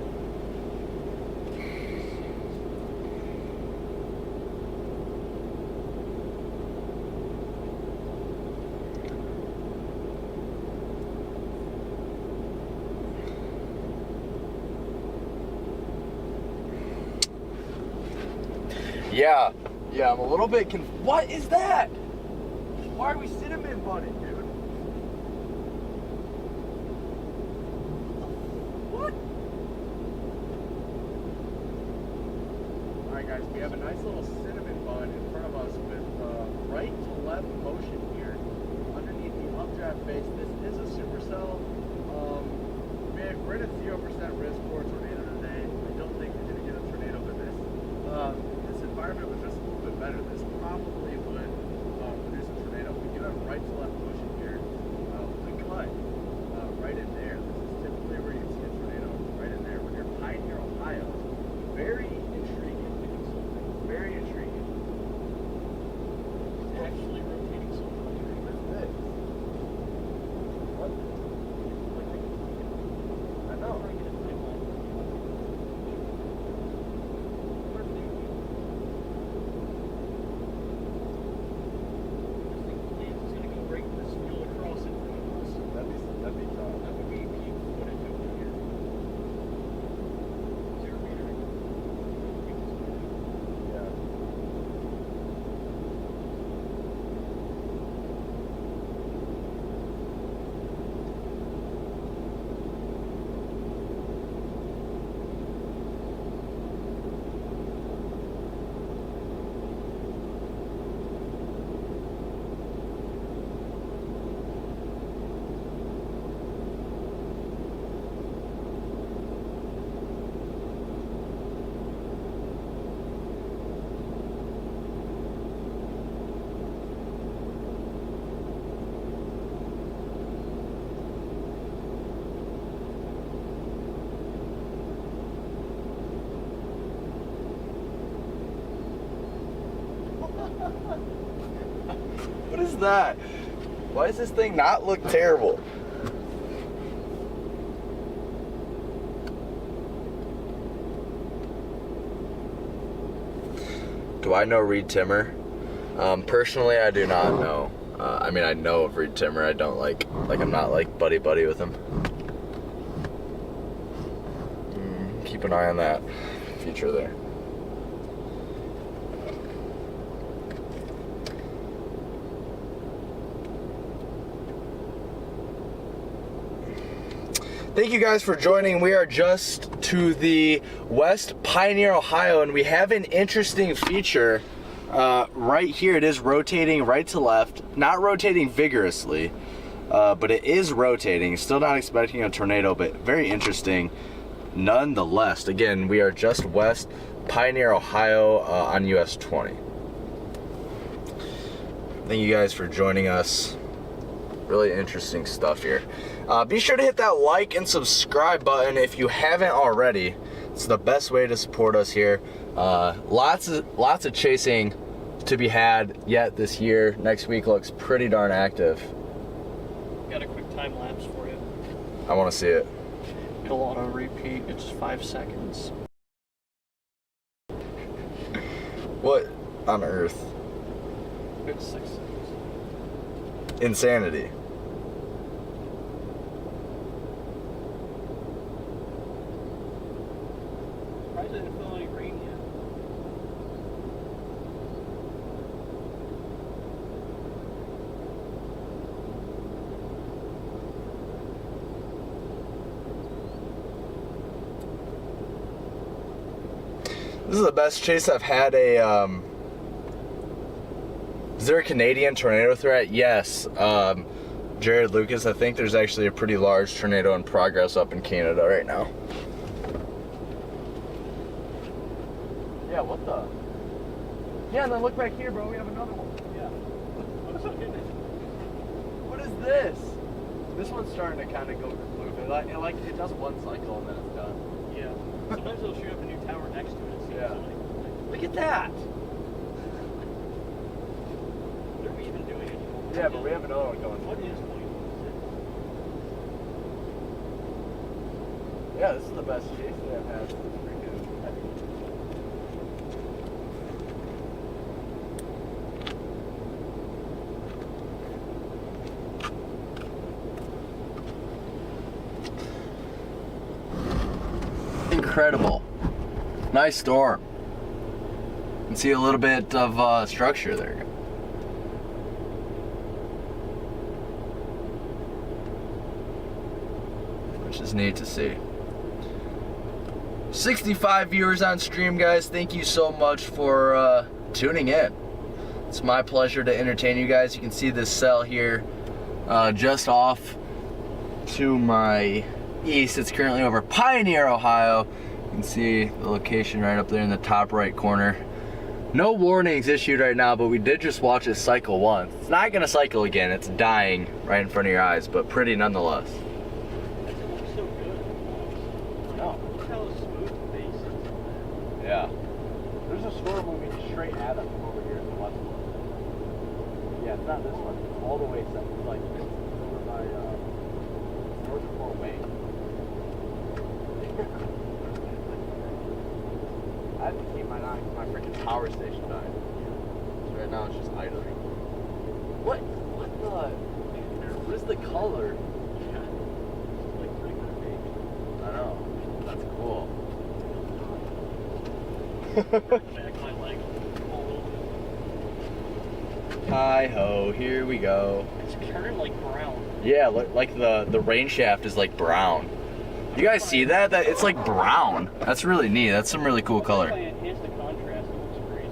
[SPEAKER 1] Yeah, I'm a little bit what is that? Why are we cinnamon bunning, dude? What?
[SPEAKER 6] Alright guys, we have a nice little cinnamon bun in front of us with right to left motion here underneath the updraft base. This is a supercell. We're at a 0% risk for a tornado today. I don't think we're going to get a tornado with this. This environment was just a little bit better. This probably would produce a tornado. We do have right to left motion here. We cut right in there. This is typically where you see a tornado, right in there. When you're Pioneer, Ohio, very intriguing. Very intriguing.
[SPEAKER 5] It's actually rotating so much.
[SPEAKER 6] What's this? What? I know. That'd be tough.
[SPEAKER 5] That would be peak footage over here. 0 meter.
[SPEAKER 6] Yeah.
[SPEAKER 1] What is that? Why does this thing not look terrible? Do I know Reed Timmer? Personally, I do not know. I mean, I know of Reed Timmer. I don't I'm not like buddy with him. Keep an eye on that feature there. Thank you guys for joining. We are just to the west, Pioneer, Ohio, and we have an interesting feature right here. It is rotating right to left, not rotating vigorously, but it is rotating. Still not expecting a tornado, but very interesting nonetheless. Again, we are just west, Pioneer, Ohio, on US 20. Thank you guys for joining us. Really interesting stuff here. Be sure to hit that like and subscribe button if you haven't already. It's the best way to support us here. Lots of chasing to be had yet this year. Next week looks pretty darn active.
[SPEAKER 5] Got a quick time lapse for you.
[SPEAKER 1] I want to see it.
[SPEAKER 5] It'll auto repeat. It's 5 seconds.
[SPEAKER 1] What on earth?
[SPEAKER 5] It's 6 seconds.
[SPEAKER 1] Insanity.
[SPEAKER 5] Surprised I didn't feel any rain yet.
[SPEAKER 1] This is the best chase I've had. Is there a Canadian tornado threat? Yes. Jared Lucas, I think there's actually a pretty large tornado in progress up in Canada right now. Yeah, what the? Yeah, and then look back here, bro. We have another one. Yeah. What is this? This one's starting to kind of go move. It does one cycle and then it's done.
[SPEAKER 5] Yeah. Sometimes they'll shoot up a new tower next to it.
[SPEAKER 1] Yeah.
[SPEAKER 5] Look at that! What are we even doing anymore?
[SPEAKER 1] Yeah, but we have another one going.
[SPEAKER 5] What is point?
[SPEAKER 1] Yeah, this is the best chase that I've had. Incredible. Nice storm. You can see a little bit of structure there. Which is neat to see. 65 viewers on stream, guys. Thank you so much for tuning in. It's my pleasure to entertain you guys. You can see this cell here just off to my east. It's currently over Pioneer, Ohio. You can see the location right up there in the top right corner. No warnings issued right now, but we did just watch it cycle once. It's not gonna cycle again. It's dying right in front of your eyes, but pretty nonetheless.
[SPEAKER 5] It looks so good.
[SPEAKER 1] No.
[SPEAKER 5] Look how smooth the base is.
[SPEAKER 1] Yeah. There's a storm moving straight at us from over here in the west one. Yeah, it's not this one. It's all the way south. It's like it's over by north of Fort Wayne. I have to keep my freaking power station dying. So right now it's just idling. What is the color?
[SPEAKER 5] Yeah. It's like pretty good base.
[SPEAKER 1] I know. That's cool.
[SPEAKER 5] Back my leg a little bit.
[SPEAKER 1] Hi ho, here we go.
[SPEAKER 5] It's turned like brown.
[SPEAKER 1] Yeah, like the rain shaft is like brown. You guys see that? It's like brown. That's really neat. That's some really cool color.
[SPEAKER 5] If I enhance the contrast, it looks crazy.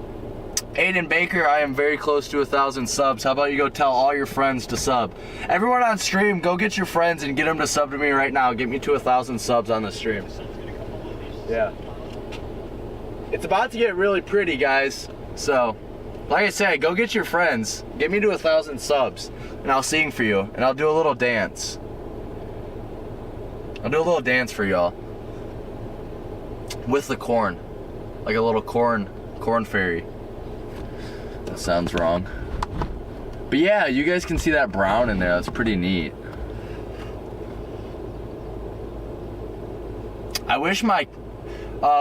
[SPEAKER 1] Aiden Baker, I am very close to 1,000 subs. How about you go tell all your friends to sub? Everyone on stream, go get your friends and get them to sub to me right now. Get me to 1,000 subs on the stream.
[SPEAKER 5] The sun's gonna come over these.
[SPEAKER 1] Yeah. It's about to get really pretty, guys. So, like I said, go get your friends. Get me to 1,000 subs, and I'll sing for you, and I'll do a little dance. I'll do a little dance for y'all. With the corn. Like a little corn fairy. That sounds wrong. But yeah, you guys can see that brown in there. That's pretty neat. I wish my,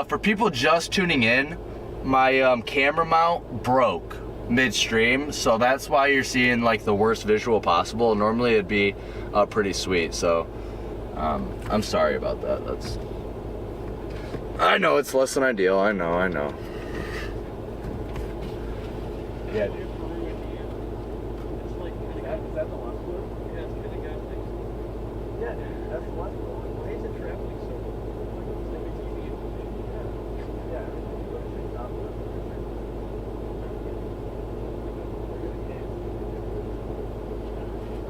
[SPEAKER 1] for people just tuning in, my camera mount broke midstream, so that's why you're seeing like the worst visual possible. Normally it'd be pretty sweet, so I'm sorry about that. I know it's less than ideal. I know. Yeah, dude.
[SPEAKER 5] It's like kind of
[SPEAKER 1] Is that the last one?
[SPEAKER 5] yeah, it's kind of got things.
[SPEAKER 1] Yeah, dude. That's the last one.
[SPEAKER 5] Why is it traveling so like it's like a TV?
[SPEAKER 1] Yeah.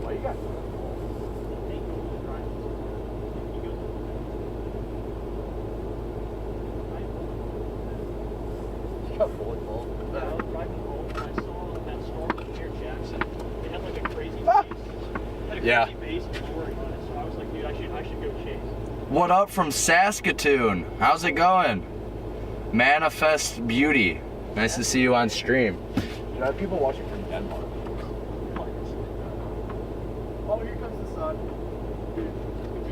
[SPEAKER 1] Why you got? You got bullet balls.
[SPEAKER 5] Yeah, I was driving home and I saw that storm near Jackson. They had like a crazy
[SPEAKER 1] Ah!
[SPEAKER 5] base. Had a
[SPEAKER 1] Yeah.
[SPEAKER 5] crazy base pouring on it, so I was like, dude, I should go chase.
[SPEAKER 1] What up from Saskatoon? How's it going? Manifest Beauty. Nice to see you on stream. Do I have people watching from Denmark?
[SPEAKER 6] Oh, here comes the sun.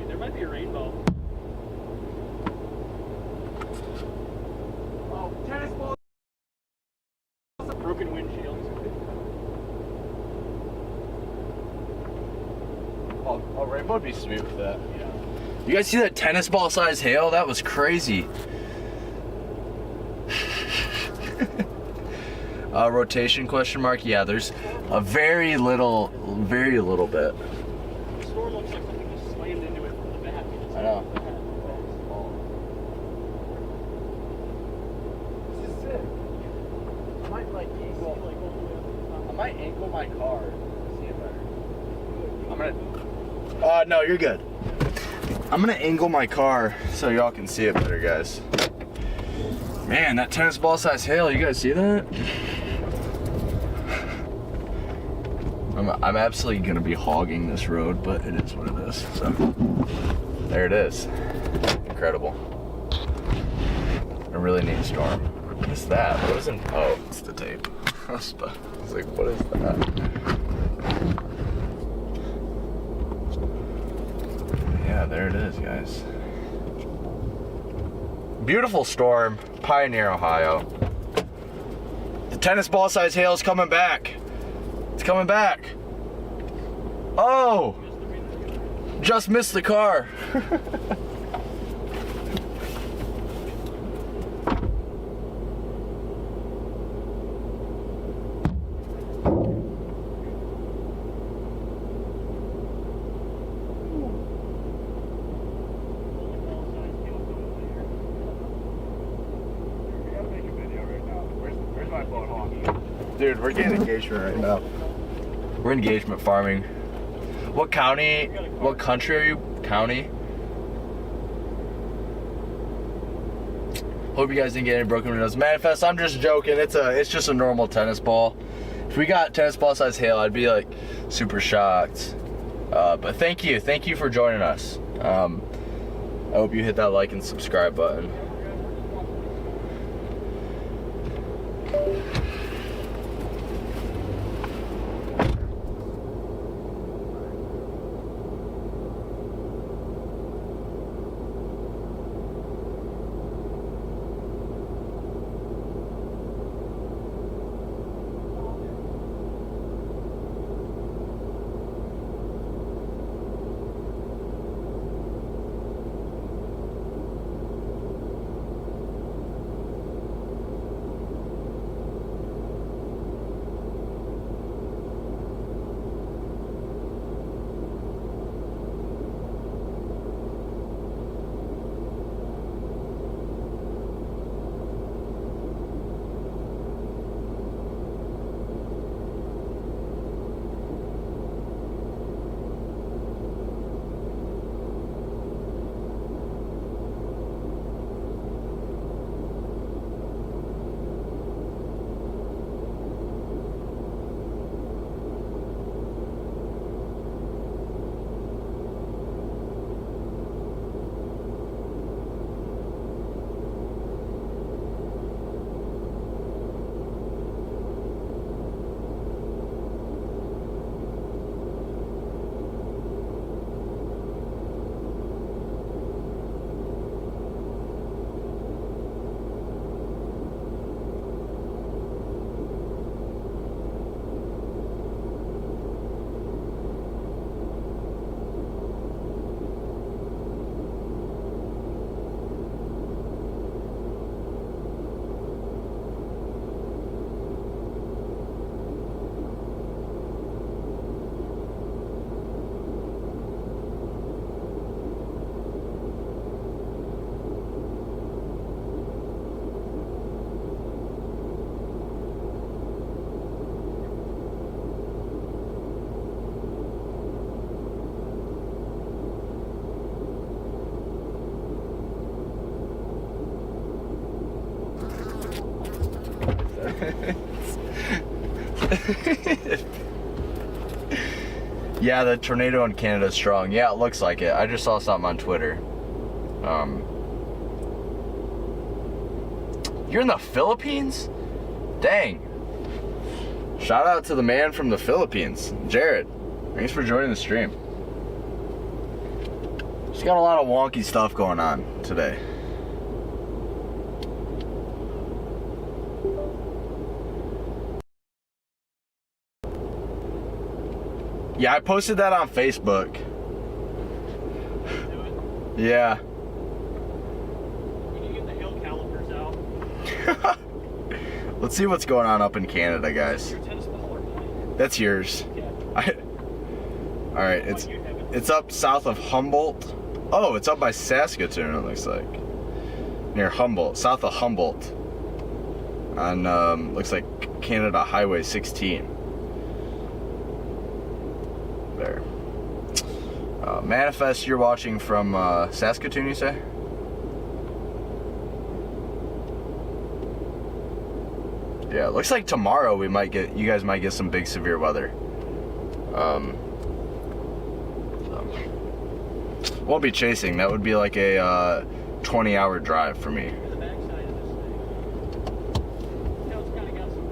[SPEAKER 5] There might be a rainbow.
[SPEAKER 6] Oh, tennis ball.
[SPEAKER 5] Broken windshield.
[SPEAKER 1] Oh, rainbow would be sweet with that. Yeah. You guys see that tennis ball size hail? That was crazy. Rotation question mark? Yeah, there's a very little bit.
[SPEAKER 5] The storm looks like something just slammed into it from the back.
[SPEAKER 1] I know.
[SPEAKER 6] This is it. I might like I might angle my car to see it better.
[SPEAKER 1] I'm gonna. No, you're good. I'm gonna angle my car so y'all can see it better, guys. Man, that tennis ball size hail, you guys see that? I'm absolutely gonna be hogging this road, but it is what it is. So there it is. Incredible. A really neat storm. What is that? What is in? Oh, it's the tape. I was like, what is that? Yeah, there it is, guys. Beautiful storm, Pioneer, Ohio. The tennis ball size hail is coming back. It's coming back. Oh! Just missed the car. Dude, we're getting engagement right now. We're engagement farming. What county? What country are you? County? Hope you guys didn't get any broken windows. Manifest, I'm just joking. It's just a normal tennis ball. If we got tennis ball size hail, I'd be like super shocked. But thank you for joining us. I hope you hit that like and subscribe button. Yeah, the tornado in Canada is strong. Yeah, it looks like it. I just saw something on Twitter. You're in the Philippines? Dang. Shout out to the man from the Philippines, Jared. Thanks for joining the stream. Just got a lot of wonky stuff going on today. Yeah, I posted that on Facebook. Yeah.
[SPEAKER 5] We need to get the hill calipers out.
[SPEAKER 1] Let's see what's going on up in Canada, guys.
[SPEAKER 5] Your tennis ball or mine?
[SPEAKER 1] That's yours.
[SPEAKER 5] Yeah.
[SPEAKER 1] All right, it's up south of Humboldt. Oh, it's up by Saskatoon, it looks like. Near Humboldt, south of Humboldt. On, looks like Canada Highway 16. There. Manifest, you're watching from Saskatoon, you say? Yeah, it looks like tomorrow you guys might get some big severe weather. Won't be chasing. That would be like a 20-hour drive for me.
[SPEAKER 5] The backside of this thing. You know, it's kind of got some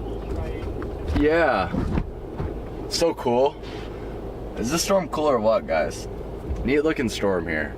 [SPEAKER 5] cool striations.
[SPEAKER 1] Yeah. So cool. Is this storm cool or what, guys? Neat looking storm here.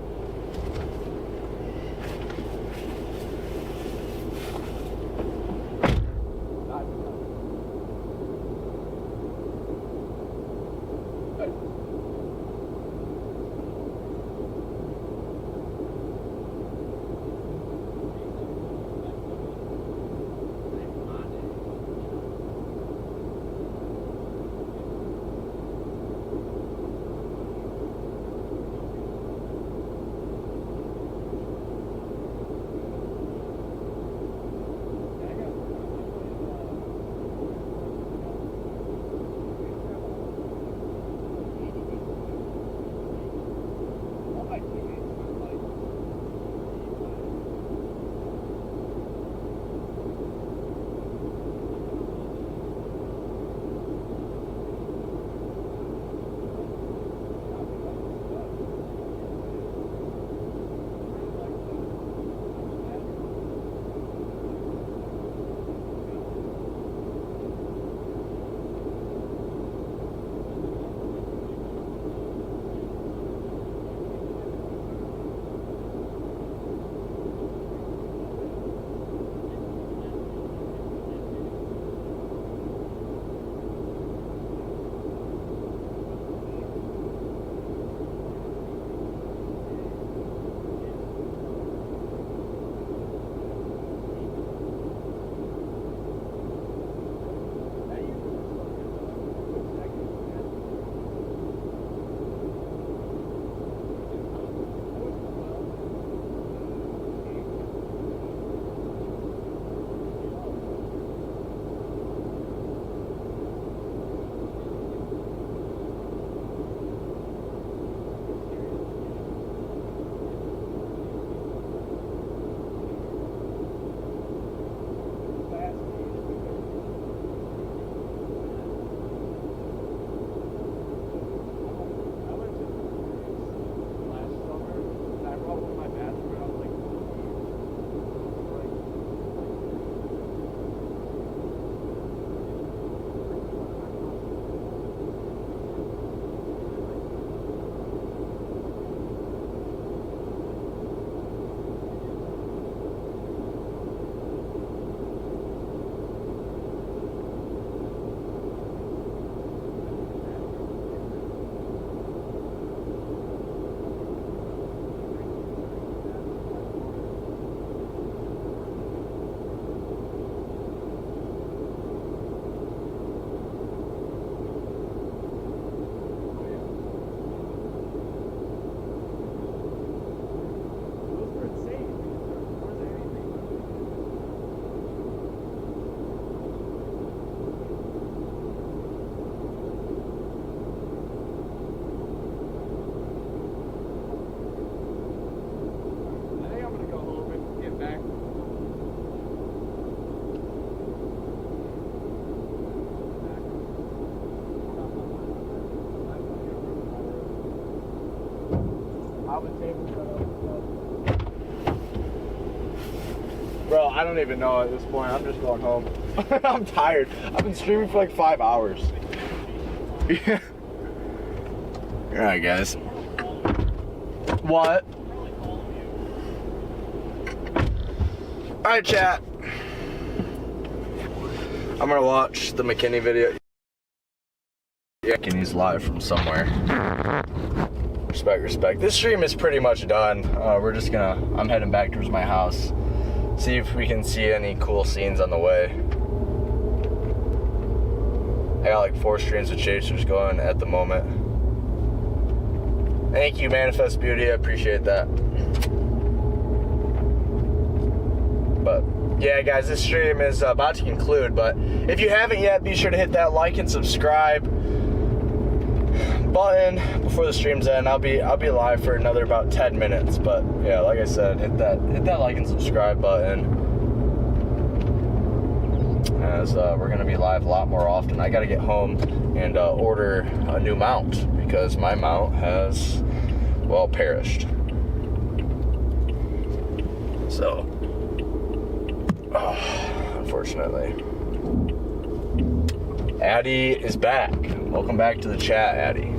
[SPEAKER 6] Bro, I don't even know at this point. I'm just going home.
[SPEAKER 1] I'm tired. I've been streaming for like 5 hours. Yeah. Alright, guys. What? Alright, chat. I'm gonna watch the McKinney video. Yeah, McKinney's live from somewhere. Respect, respect. This stream is pretty much done. I'm heading back towards my house. See if we can see any cool scenes on the way. I got like 4 streams of Chasers going at the moment. Thank you, Manifest Beauty. I appreciate that. But yeah, guys, this stream is about to conclude. But if you haven't yet, be sure to hit that like and subscribe button before the stream's end. I'll be live for another about 10 minutes. But yeah, like I said, hit that like and subscribe button, as we're gonna be live a lot more often. I gotta get home and order a new mount because my mount has, well, perished. So, unfortunately. Addie is back. Welcome back to the chat, Addie.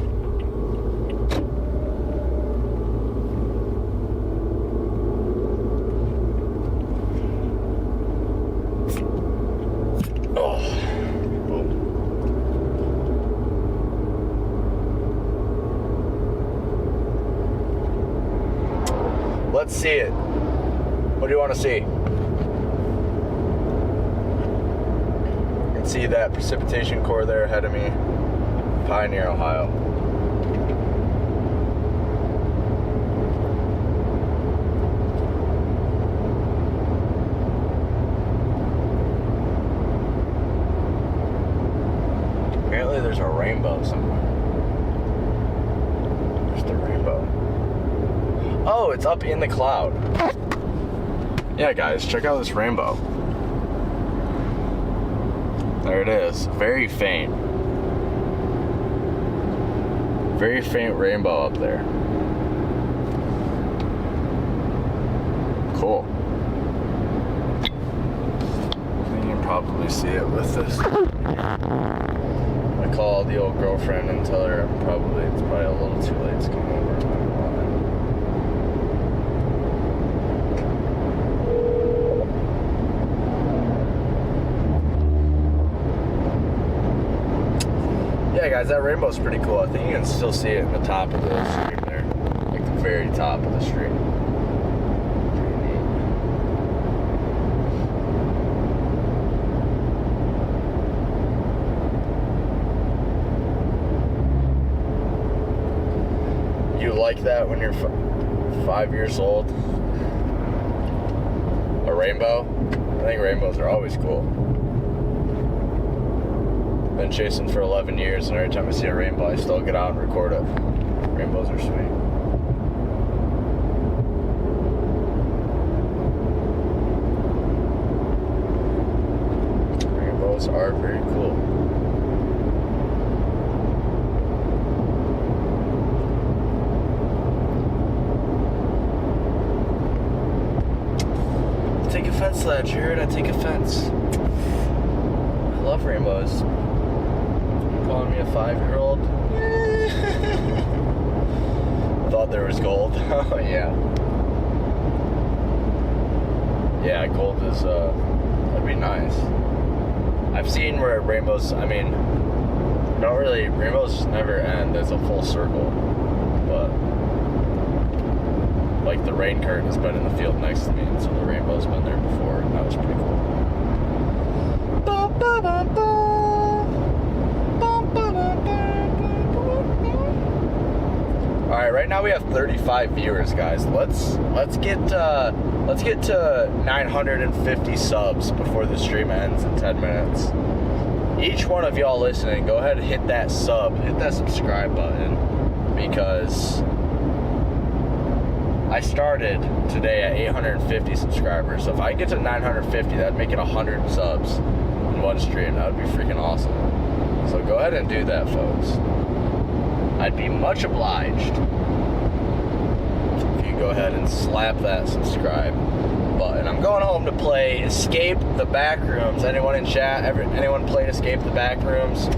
[SPEAKER 1] Let's see it. What do you want to see? You can see that precipitation core there ahead of me. Pioneer, Ohio. Apparently there's a rainbow somewhere. There's the rainbow. Oh, it's up in the cloud. Yeah, guys, check out this rainbow. There it is. Very faint. Very faint rainbow up there. Cool. You can probably see it with this. I call the old girlfriend and tell her it's probably a little too late to come over. Yeah, guys, that rainbow's pretty cool. I think you can still see it in the top of the stream there. Like the very top of the stream. Pretty neat. You like that when you're 5 years old? A rainbow? I think rainbows are always cool. Been chasing for 11 years, and every time I see a rainbow, I still get out and record it. Rainbows are sweet. Rainbows are very cool. I take offense to that, Jared. I take offense. I love rainbows. Calling me a 5-year-old? Thought there was gold. Oh yeah. Yeah, gold is that'd be nice. I've seen where rainbows, I mean, rainbows never end as a full circle, but like the rain curtain has been in the field next to me, and so the rainbow's been there before, and that was pretty cool. Ba, ba, ba, ba. Alright, right now we have 35 viewers, guys. Let's get to 950 subs before the stream ends in 10 minutes. Each one of y'all listening, go ahead and hit that subscribe button, because I started today at 850 subscribers. So if I get to 950, that'd make it 100 subs in one stream. That would be freaking awesome. So go ahead and do that, folks. I'd be much obliged if you go ahead and slap that subscribe button. I'm going home to play Escape the Backrooms. Anyone in chat, anyone played Escape the Backrooms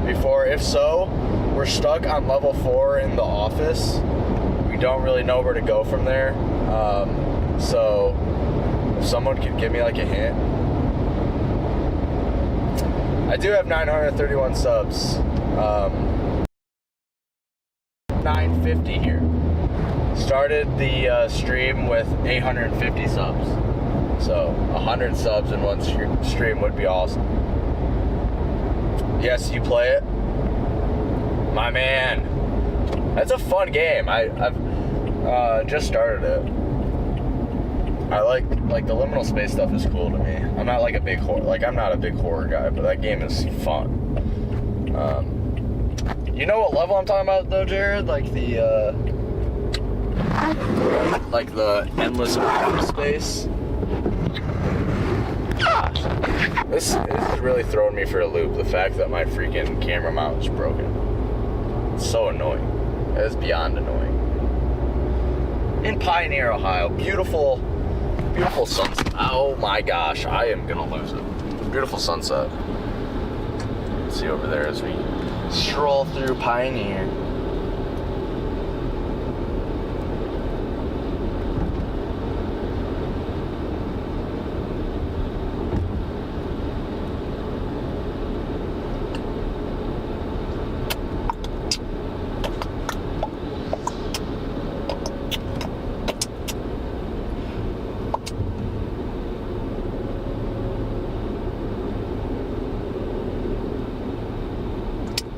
[SPEAKER 1] before? If so, we're stuck on level 4 in the office. We don't really know where to go from there. So if someone could give me like a hint. I do have 931 subs. 950 here. Started the stream with 850 subs. So 100 subs in one stream would be awesome. Yes, you play it? My man. That's a fun game. I've just started it. I like the liminal space stuff is cool to me. I'm not like a big I'm not a big horror guy, but that game is fun. You know what level I'm talking about though, Jared? Like the endless space. This is really throwing me for a loop. The fact that my freaking camera mount is broken. It's so annoying. It is beyond annoying. In Pioneer, Ohio, beautiful sunset. Oh my gosh, I am gonna lose it. Beautiful sunset. Let's see over there as we stroll through Pioneer.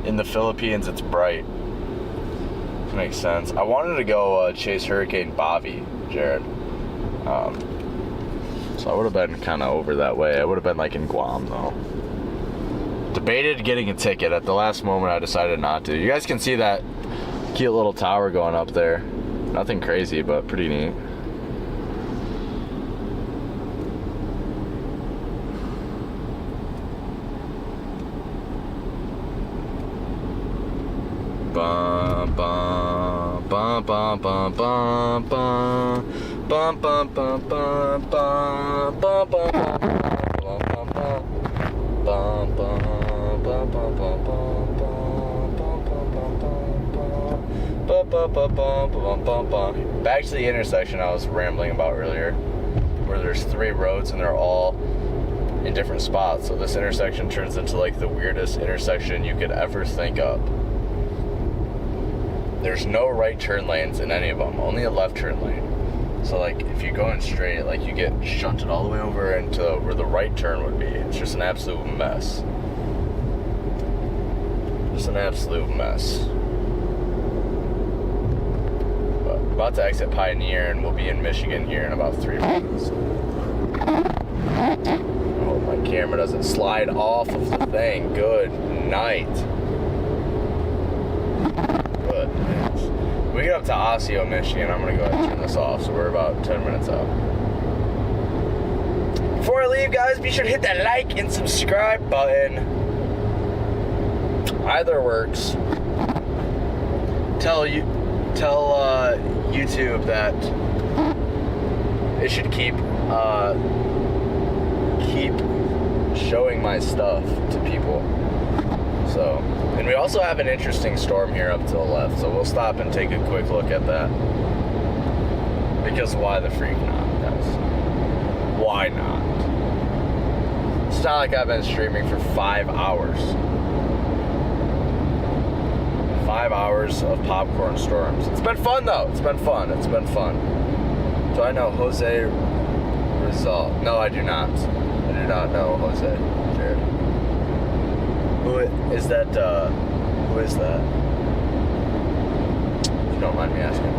[SPEAKER 1] In the Philippines, it's bright. Makes sense. I wanted to go chase Hurricane Bobby, Jared. So I would have been kind of over that way. I would have been like in Guam, though. Debated getting a ticket. At the last moment, I decided not to. You guys can see that cute little tower going up there. Nothing crazy, but pretty neat. Bum bum bum bum bum bum bum bum bum bum bum bum bum bum. Back to the intersection I was rambling about earlier, where there's 3 roads and they're all in different spots. So this intersection turns into like the weirdest intersection you could ever think of. There's no right turn lanes in any of them, only a left turn lane. So like if you're going straight, like you get shunted all the way over into where the right turn would be. It's just an absolute mess. Just an absolute mess. But about to exit Pioneer and we'll be in Michigan here in about 3 minutes. I hope my camera doesn't slide off of the thing. Good night. We get up to Osseo, Michigan. I'm gonna go ahead and turn this off, so we're about 10 minutes out. Before I leave, guys, be sure to hit that like and subscribe button. Either works. Tell YouTube that it should keep showing my stuff to people. So, and we also have an interesting storm here up to the left, so we'll stop and take a quick look at that. Because why the freak not, guys? Why not? It's not like I've been streaming for 5 hours. 5 hours of popcorn storms. It's been fun though. It's been fun. It's been fun. Do I know Jose Rizal? No, I do not. I do not know Jose. Jared. Who is that? Who is that? If you don't mind me asking.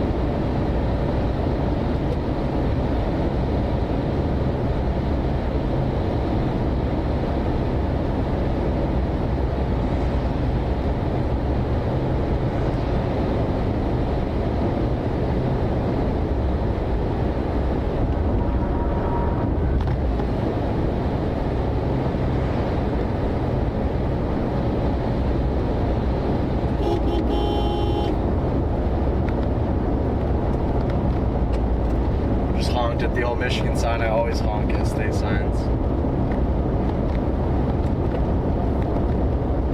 [SPEAKER 1] honked at the old Michigan sign. I always honk at state signs.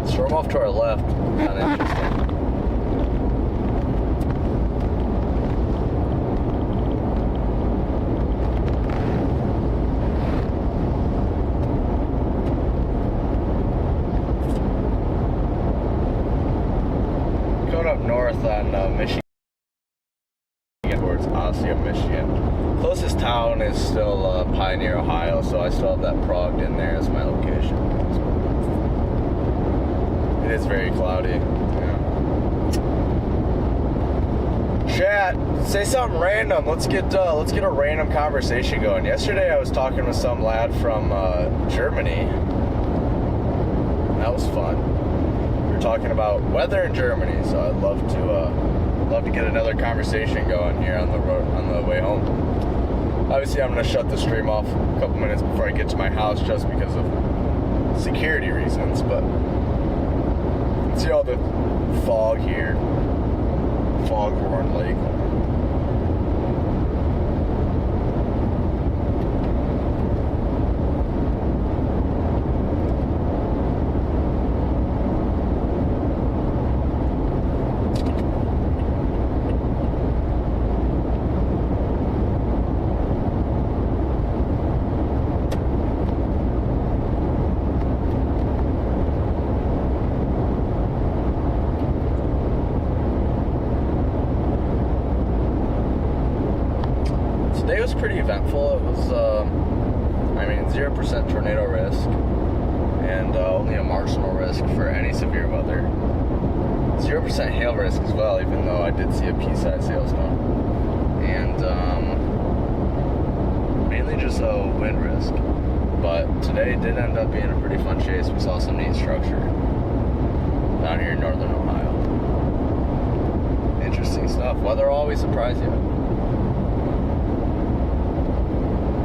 [SPEAKER 1] Storm off to our left. Kind of interesting. Going up north on Michigan towards Osceola, Michigan. Closest town is still Pioneer, Ohio, so I still have that progged in there as my location. It is very cloudy. Yeah. Chat, say something random. Let's get a random conversation going. Yesterday I was talking with some lad from Germany. That was fun. We were talking about weather in Germany, so I'd love to get another conversation going here on the road on the way home. Obviously, I'm gonna shut the stream off a couple minutes before I get to my house just because of security reasons, but see all the fog here, Foghorn Lake. Today was pretty eventful. It was, 0% tornado risk and only a marginal risk for any severe weather. 0% hail risk as well, even though I did see a pea-sized hailstone. And mainly just a wind risk. But today did end up being a pretty fun chase. We saw some neat structure down here in northern Ohio. Interesting stuff. Weather will always surprise you.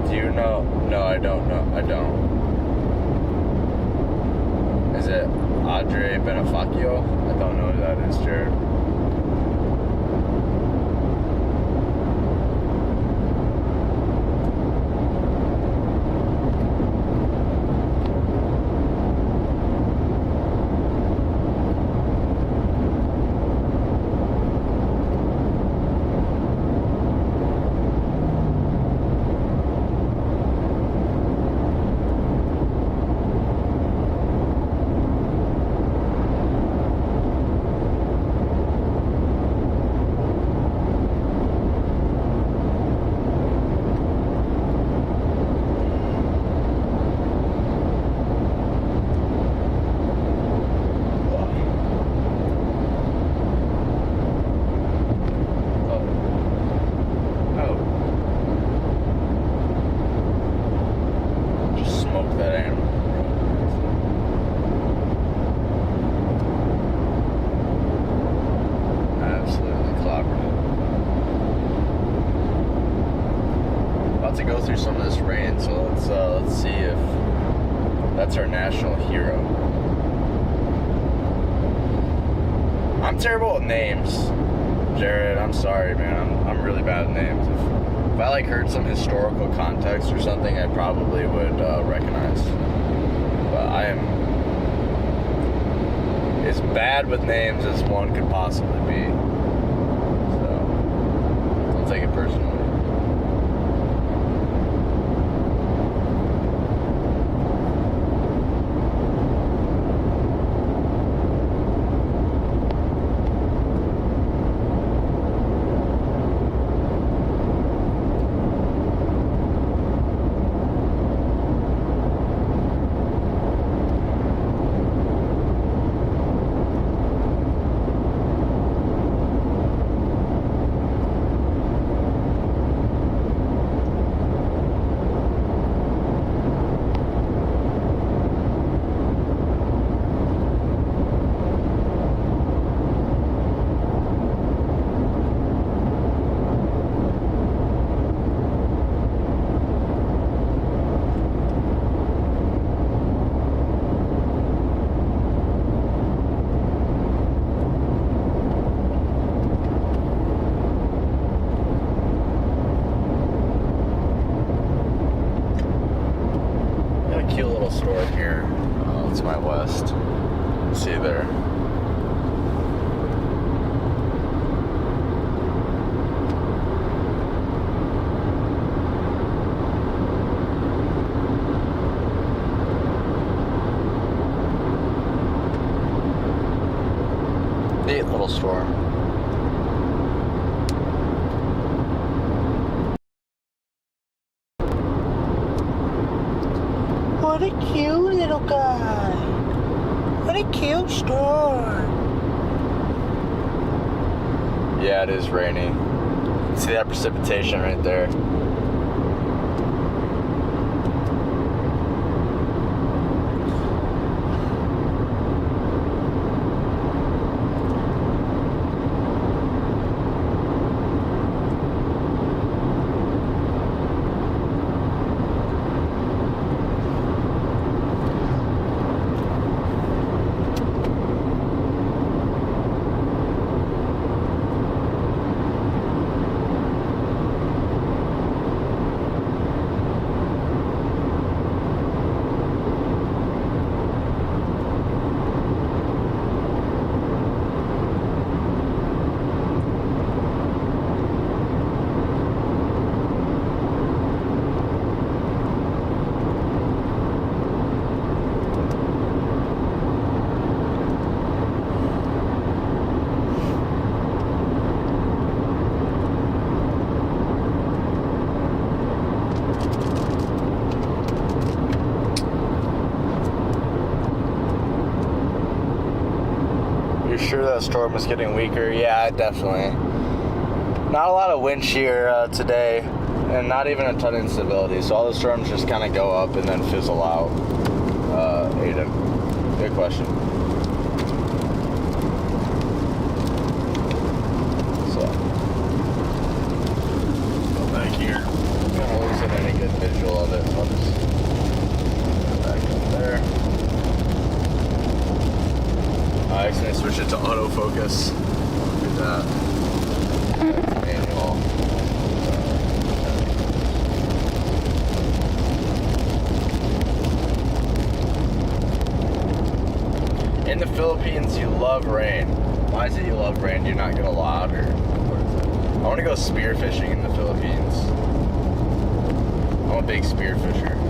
[SPEAKER 1] Do you know? No, I don't know. I don't. Is it Andre Benefaccio? I don't know who that is, Jared. Go through some of this rain, so let's see if that's our national hero. I'm terrible with names, Jared. I'm sorry, man. I'm really bad at names. If I heard some historical context or something, I probably would recognize. But I am as bad with names as one could possibly be. So don't take it personally. storm here to my west. See there. Neat little storm.
[SPEAKER 4] What a cute little guy. What a cute storm.
[SPEAKER 1] Yeah, it is rainy. See that precipitation right there? Sure that storm was getting weaker? Yeah, definitely. Not a lot of wind shear today, and not even a ton of instability, so all the storms just kind of go up and then fizzle out. Aiden, good question. So, go back here. I'm not losing any good visual of it, so I'll just go back up there. I accidentally switched it to autofocus. Look at that. That's manual. In the Philippines, you love rain. Why is it you love rain? Do you not get a lot, or what is it? I want to go spearfishing in the Philippines. I'm a big spearfisher.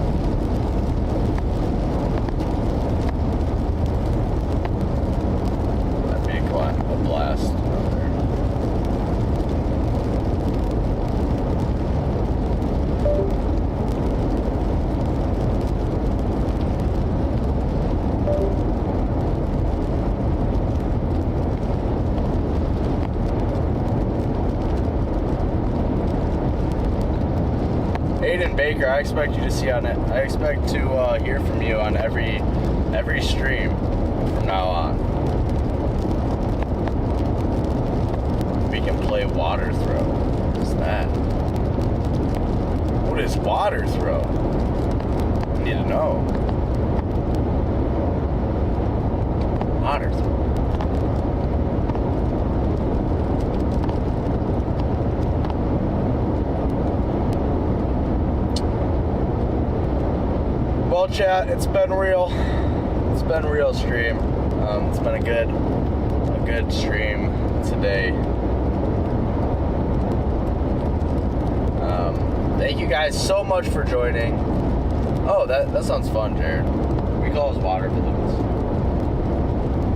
[SPEAKER 1] A blast out there. Aiden Baker, I expect you to see on it. I expect to hear from you on every stream from now on. We can play water throw. What is that? What is water throw? I need to know. Water throw. Well, chat, it's been real. It's been real stream. It's been a good stream today. Thank you guys so much for joining. Oh, that sounds fun, Jared. We call those water balloons.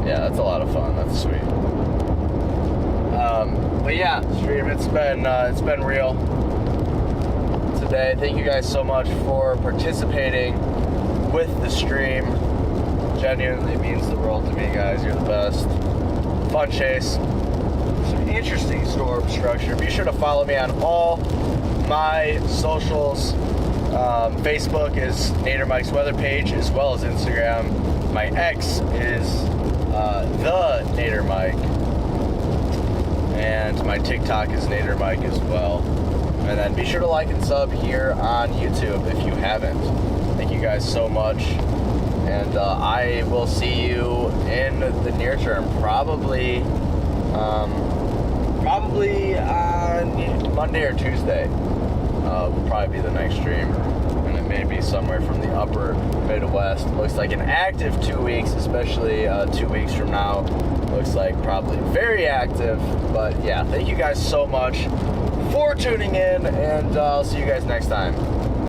[SPEAKER 1] Yeah, that's a lot of fun. That's sweet. But yeah, stream. It's been real today. Thank you guys so much for participating with the stream. Genuinely means the world to me, guys. You're the best. Fun chase. Some interesting storm structure. Be sure to follow me on all my socials. Facebook is Nader Mike's weather page, as well as Instagram. My X is the Nader Mike, and my TikTok is Nader Mike as well. And then be sure to like and sub here on YouTube if you haven't. Thank you guys so much, and I will see you in the near term, probably on Monday or Tuesday. Will probably be the next stream. maybe somewhere from the upper Midwest. Looks like an active 2 weeks, especially 2 weeks from now. Looks like probably very active. But yeah, thank you guys so much for tuning in, and I'll see you guys next time.